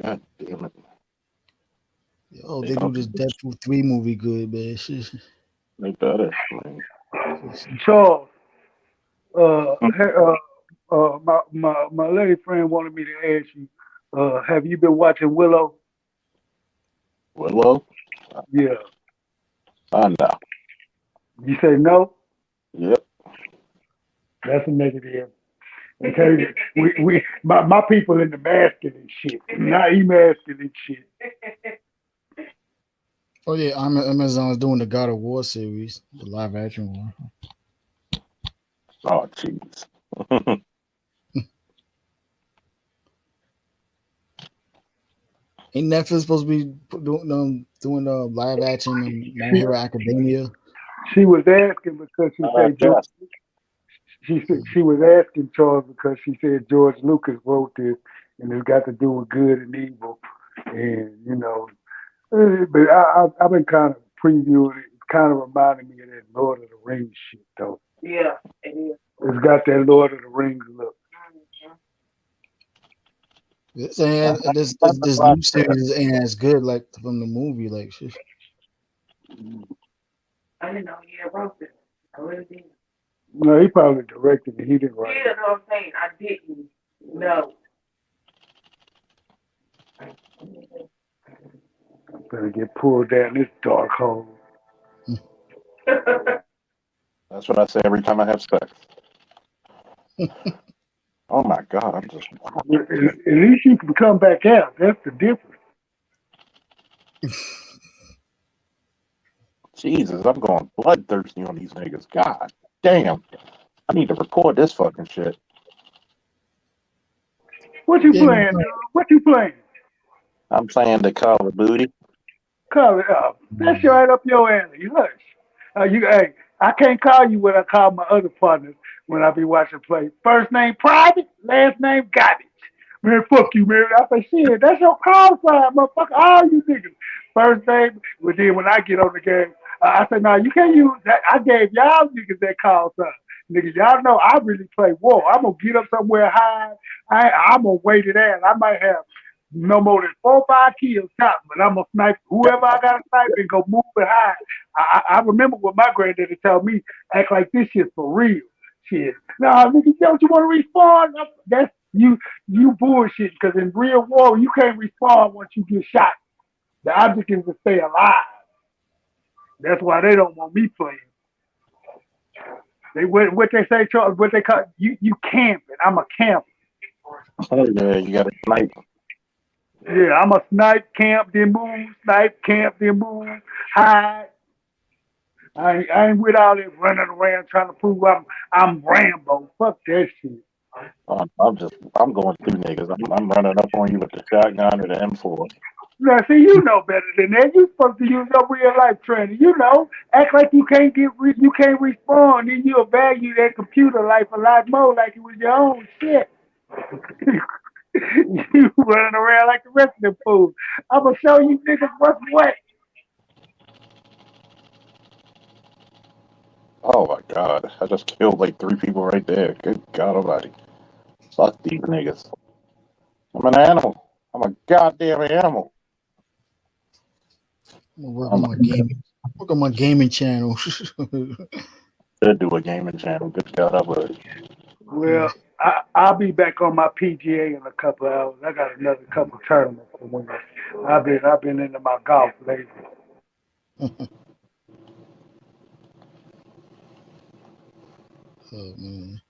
God damn it. Yo, they do this Deadpool 3 movie good, man. They better. Man. Charles, my lady friend wanted me to ask you, have you been watching Willow? Willow? Yeah. No. You say no? Yep. That's a negative. Okay, my people in the masculine shit, not emasculine shit. Oh yeah, Amazon's doing the God of War series, the live action one. Oh jeez. Ain't Netflix supposed to be doing live action My Hero Academia? She was asking because she said yes. she was asking Charles because she said George Lucas wrote this and it's got to do with good and evil, and you know, but I've been kind of previewing it. It's kind of reminding me of that Lord of the Rings shit though. Yeah, it is. It's got that Lord of the Rings look. This new series ain't as good like from the movie. Like shit. I didn't know he had wrote it. I really didn't. No, he probably directed it. He didn't write it. Yeah, that's what I'm saying. I didn't know. I'm gonna get pulled down this dark hole. That's what I say every time I have sex. Oh my God, I'm just. At least you can come back out. That's the difference. Jesus, I'm going bloodthirsty on these niggas. God damn. I need to record this fucking shit. What you playing, dude? What you playing? I'm playing the Call of Duty. Call it up. That's right up your alley. Hush. Hey, I can't call you what I call my other partners when I be watching play. First name Private, last name Garbage. Man, fuck you, man. I say, shit, that's your call sign, motherfucker. All you niggas. First name, but then when I get on the game, I say, no, you can't use that. I gave y'all niggas that call sign. Niggas, y'all know I really play war. I'm going to get up somewhere high. I'm going to wait it out. I might have no more than 4 or 5 kills top, but I'm going to snipe whoever I got to snipe and go move it high. I remember what my granddaddy told me, act like this shit for real. Shit. Nah, nigga, don't you want to respawn? That's you bullshit, because in real war, you can't respawn once you get shot. The object is to stay alive. That's why they don't want me playing. They what they say, Charles, what they call you camping. I'm a camper. Oh yeah, you got to snipe. Yeah, I'm a snipe, camp, then move, snipe, camp, then move, hide. I ain't with all that running around trying to prove I'm Rambo. Fuck that shit. I'm going through niggas. I'm running up on you with the shotgun or the M4. Now, see, you know better than that. You supposed to use your real life training. You know, act like you can't you can't respond, then you'll value that computer life a lot more, like it was your own shit. You running around like the rest of them fools. I'm gonna show you niggas what's what. Oh my God! I just killed like 3 people right there. Good God Almighty! Fuck these niggas. I'm an animal. I'm a goddamn animal. I'm gonna work Oh on my my God! gaming. Work on my gaming channel. Should do a gaming channel. Good God Almighty! Well, I'll be back on my PGA in a couple of hours. I got another couple tournaments to win. I've been into my golf lately. Oh man.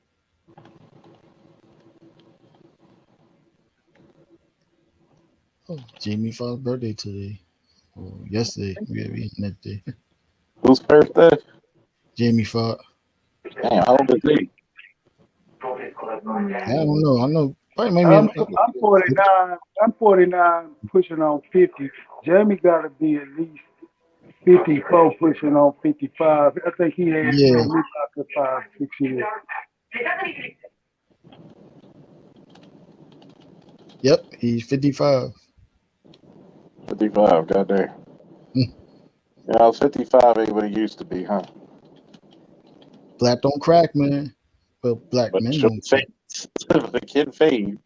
Oh, Jamie Foxx's birthday today. Or yesterday. We that day. Whose birthday? Jamie Foxx. Damn, how old is he? I don't know. I know probably I'm maybe 49. I'm 49, pushing on 50. Jeremy got to be at least 54, pushing on 55. I think he had yeah. me back at 5, 6 years. Yep, he's 55. 55. Goddamn. Yeah, 55 ain't what it used to be, huh? Black don't crack, man. Well, black But men sure don't crack. fades. The kid fade.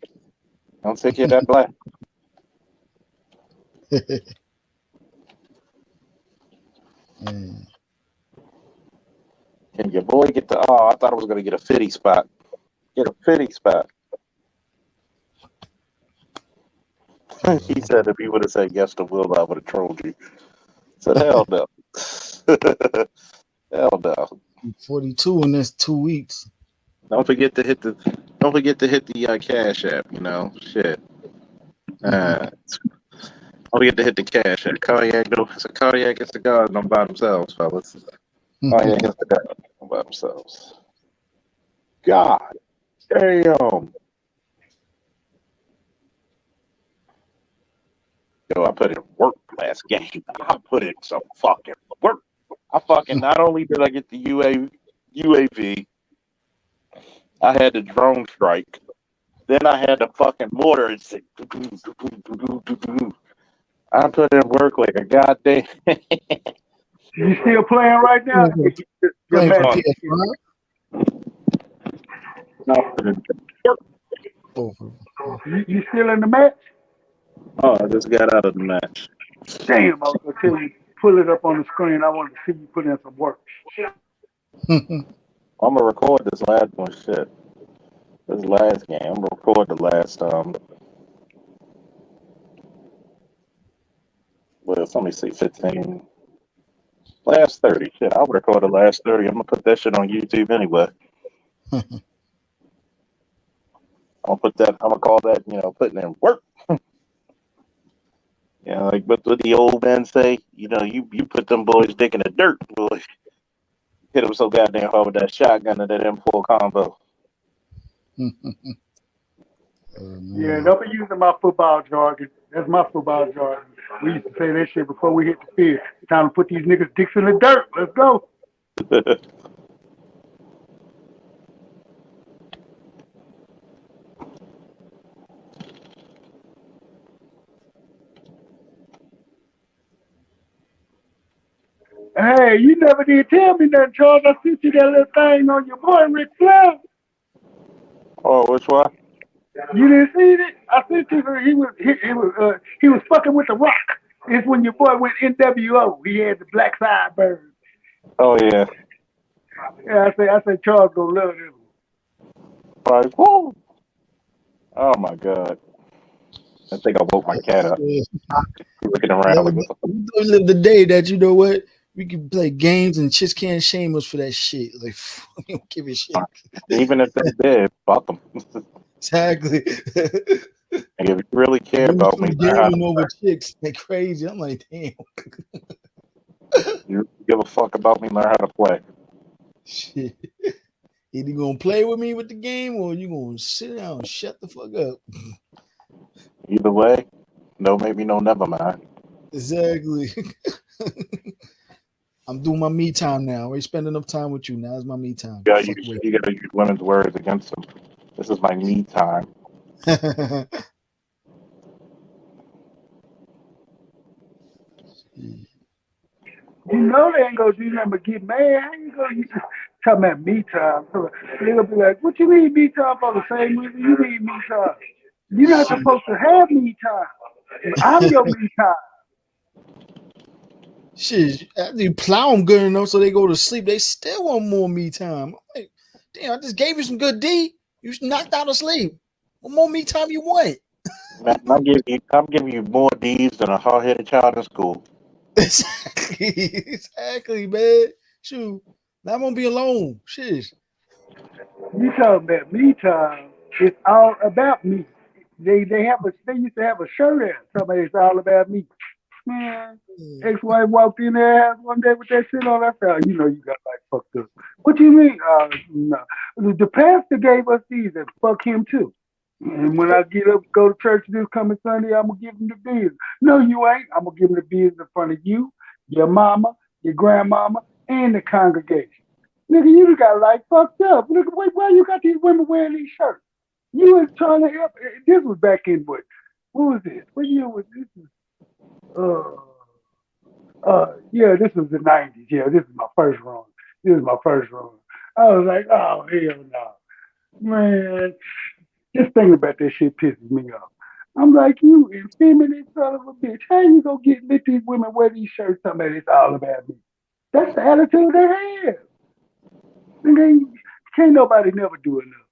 Don't take it that black. Man. Can your boy get the? Oh, I thought I was gonna get a 50 spot. Get a 50 spot. He said if he would have said yes to Will, I would have trolled you. Said hell no. Hell no. 42 in this 2 weeks. Don't forget to hit the Cash App. You know, shit. Don't forget to hit the Cash App. Cognac, it's a cognac and cigars don't by themselves, fellas. Cognac and cigars don't by themselves. God damn. Yo, I put in work last game. I put in some fucking work. I fucking not only did I get the UAV, I had the drone strike. Then I had the fucking mortar and say, I put in work like a goddamn. You still playing right now? Playing for match. PS5? No, You still in the match? oh, I just got out of the match. Damn, I was gonna tell you, pull it up on the screen. I wanted to see you put in some work. I'm gonna record this last one. Shit, this last game. I'm gonna record the last Well, let me see, 15. Last 30. Shit, I'll record the last 30. I'm gonna put that shit on YouTube anyway. I'm gonna call that, putting in work. Yeah, like what the old men say, you put them boys dick in the dirt, boy. Hit them so goddamn hard with that shotgun and that M4 combo. Yeah, don't be using my football jargon. That's my football jargon. We used to say that shit before we hit the field. It's time to put these niggas' dicks in the dirt. Let's go. Hey, you never did tell me nothing, Charles. I sent you that little thing on your boy Ric Flair. Oh, which one? You didn't see it? I sent you. He was fucking with the Rock. It's when your boy went NWO. He had the black sideburns. Oh yeah. Yeah, I say Charles gonna love him. Like, whoa. Oh my god. I think I woke my cat up. Looking around like, we live the day that, you know what, we can play games and chicks can't shame us for that shit. Like, we don't give a shit. Even if they did, fuck them. Exactly. And if you really care about me, gaming over chicks, they crazy. I'm like, damn. You give a fuck about me, learn how to play. Shit. Either you gonna play with me with the game or you gonna sit down and shut the fuck up. Either way, Don't make me know never mind. Exactly. I'm doing my me time now. I ain't spending enough time with you. Now it's my me time. You gotta use women's words against them. This is my me time. You know they ain't gonna do nothing but get mad. How you gonna talking about me time? So they gonna be like, "What you need me time for?" The same reason you need me time. You're not supposed to have me time. I'm your me time. Shit, after you plow them good enough so they go to sleep, they still want more me time. I'm like, damn, I just gave you some good D. You knocked out of sleep. What more me time you want? Man, I'm giving you more D's than a hard-headed child in school. Exactly, man. Shoot, now I'm gonna be alone. Shit. You talking about me time? It's all about me. They used to have a shirt out. Somebody, it's all about me. Man, ex-wife walked in their house one day with that shit on. I said, "Oh, you know you got like fucked up." What you mean? No. The pastor gave us these and fuck him too. And when I get up, go to church this coming Sunday, I'm gonna give him the business. No, you ain't. I'm gonna give him the business in front of you, your mama, your grandmama, and the congregation. Nigga, you got like fucked up. Nigga, why you got these women wearing these shirts? You was trying to help. This was back in what was this? What year was this? Yeah, this was the 90s. Yeah, this is my first run. This is my first run. I was like, oh, hell no. Man, just thinking about that shit pisses me off. I'm like, you effeminate son of a bitch. How you gonna let these women wear these shirts talking about it's all about me? That's the attitude they have. And can't nobody never do enough.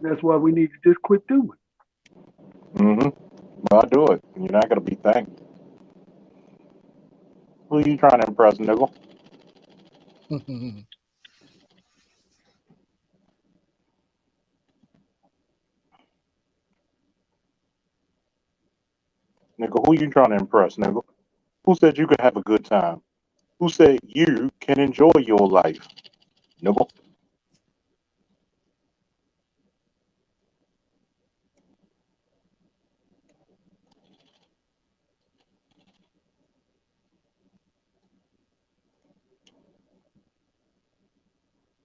That's why we need to just quit doing it. Mm-hmm. Well, I'll do it. You're not gonna be thanked. Who you trying to impress, nigga? Nigga, who you trying to impress, nigga? Who said you could have a good time? Who said you can enjoy your life, nigga?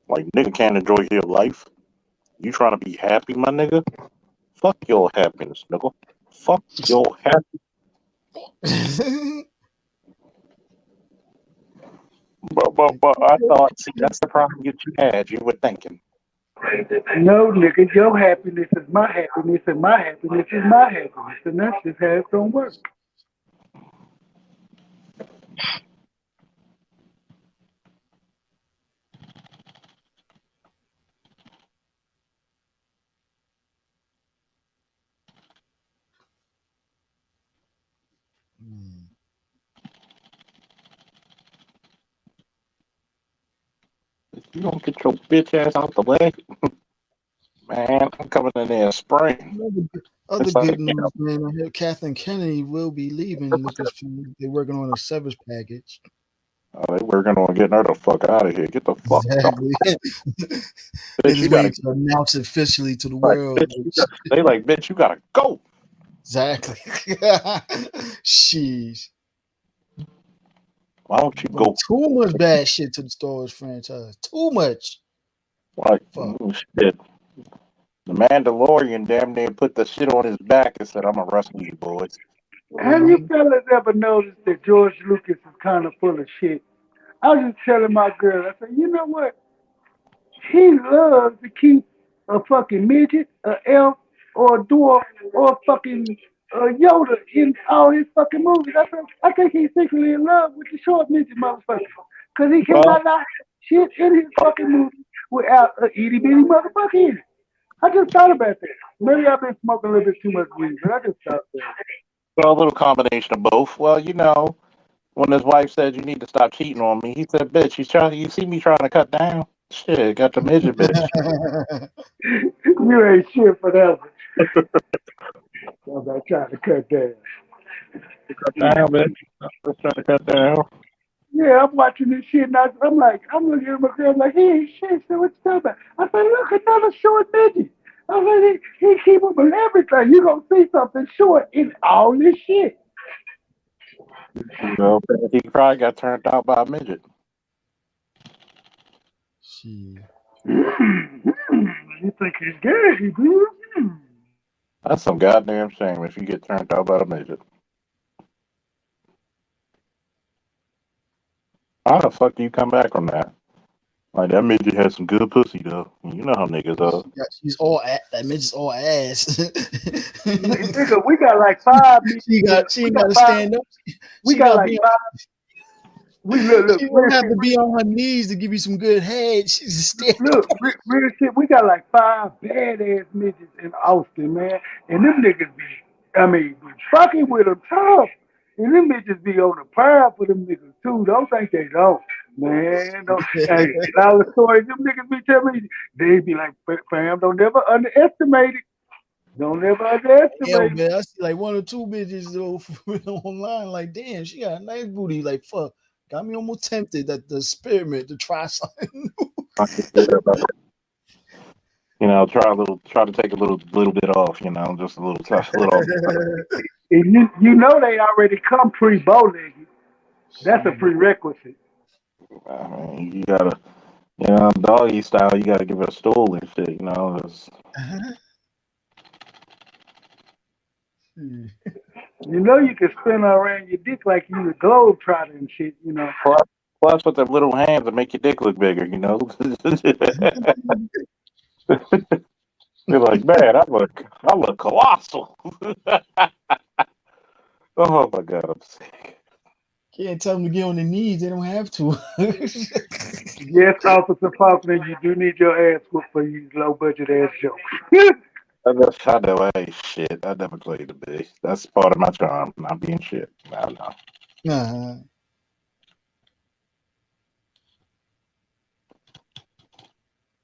Like, nigga can't enjoy your life. You trying to be happy, my nigga? Fuck your happiness, nigga. Fuck your happiness. But I thought, see, that's the problem that you had. You were thinking. No, nigga, your happiness is my happiness, and my happiness is my happiness, and that's just how it's gonna work. You don't get your bitch ass out the way, man. I'm coming in there spring. Other good news, man. I heard Kathleen Kennedy will be leaving Lucasfilm. They're working on a severance package. Oh, they working on getting her the fuck out of here. Get the fuck exactly. They just waiting to announce it officially to the world. Bitch, they like, bitch, you gotta go. Exactly. Sheesh. Why don't you go? Too much bad shit to the Star Wars franchise. Too much. Like, shit. The Mandalorian damn near put the shit on his back and said, I'm gonna rescue you, boys. Have you fellas ever noticed that George Lucas is kind of full of shit? I was just telling my girl, I said, you know what? He loves to keep a fucking midget, an elf, or a dwarf, or a fucking Yoda in all his fucking movies. I think he's secretly in love with the short midget motherfucker. Because he cannot have shit in his fucking movie without an itty bitty motherfucker in it. I just thought about that. Maybe I've been smoking a little bit too much weed, but I just thought that. Well, a little combination of both. Well, you know, when his wife said you need to stop cheating on me, he said, bitch, you see me trying to cut down? Shit, got the midget, bitch. You ain't shit for that one. I'm about trying to cut down. Cut down, bitch. I'm trying to cut down. Yeah, I'm watching this shit and I'm like, I'm looking at my girl like, hey, shit, so what's you talking about? I said, look, another short midget. I'm like, he capable of everything. You gonna see something short in all this shit. You know, he probably got turned out by a midget. Shit. You think he's gay, dude? That's some goddamn shame if you get turned out by a midget. How the fuck do you come back from that? Like, that midget had some good pussy, though. You know how niggas are. She's all that midget's all ass. Nigga, we got like 5 midgets. she ain't got to stand up. We She got got like be 5. We look, she real don't have shit. to be on her knees to give you some good head. She's just stand Look, up. real shit. We got like 5 badass midgets in Austin, man. And them niggas be fucking with them tough. And them bitches be on the prowl for them niggas too. Don't think they don't, man. Don't. Hey, all the stories them niggas be telling me, they be like, fam, don't never underestimate it. Don't ever underestimate Hell, it. man, I see like 1 or 2 bitches though online. Like, damn, she got a nice booty. Like, fuck, got me almost tempted that the experiment to try something. You know, try to take a little bit off. You know, just a little. And you know they already come pre-bow-legged. That's a prerequisite. I mean, you gotta, you know, doggy style. You gotta give it a stool and shit. You know, You know you can spin around your dick like you a globe trotter and shit, you know. Plus with them little hands that make your dick look bigger. You know. You're like, man, I look colossal. Oh my god, I'm sick. Can't tell them to get on their knees. They don't have to. Yes, Officer Faulkner, you do need your ass whooped for these low budget ass jokes. I know I ain't shit. I never played the bass. That's part of my charm, not being shit. I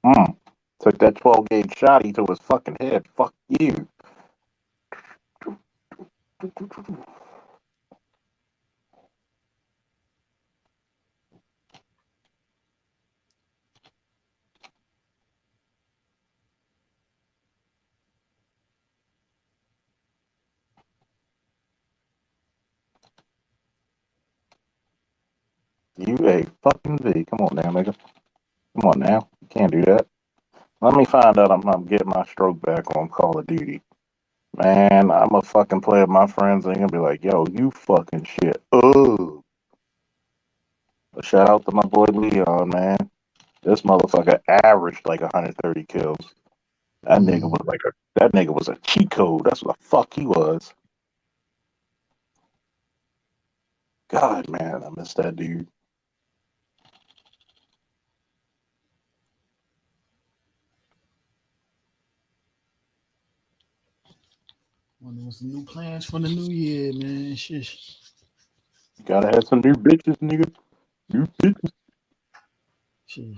know. Took that 12 gauge shotty to his fucking head. Fuck you. You a fucking V. Come on now, nigga. Come on now. You can't do that. Let me find out I'm getting my stroke back on Call of Duty. Man, I'm a fucking play with my friends and gonna be like, yo, you fucking shit. Oh. Shout out to my boy Leon, man. This motherfucker averaged like 130 kills. That nigga was a cheat code. That's what the fuck he was. God, man, I miss that dude. Wonder what's the new plans for the new year, man. Shit. Gotta have some new bitches, nigga. New bitches. Shit.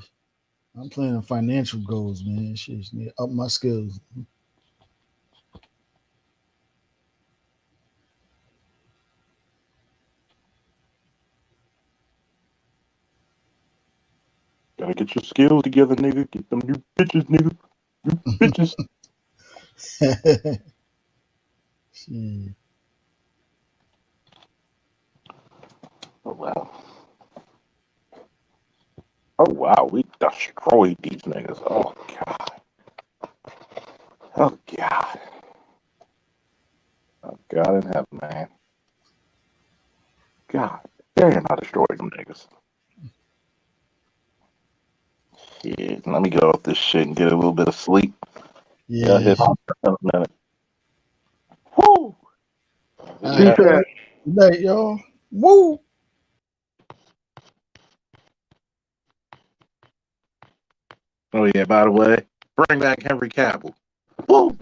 I'm playing on financial goals, man. Shit. Need to up my skills. Gotta get your skills together, nigga. Get them new bitches, nigga. New bitches. Shit. Oh, wow. Oh, wow. We destroyed these niggas. Oh, God. Oh, God. Oh, God in heaven, man. God damn, I destroyed them niggas. Shit, let me get off this shit and get a little bit of sleep. Yeah. Hit in a minute. Woo! Right, good night, y'all. Woo! Oh, yeah, by the way, bring back Henry Cavill. Woo!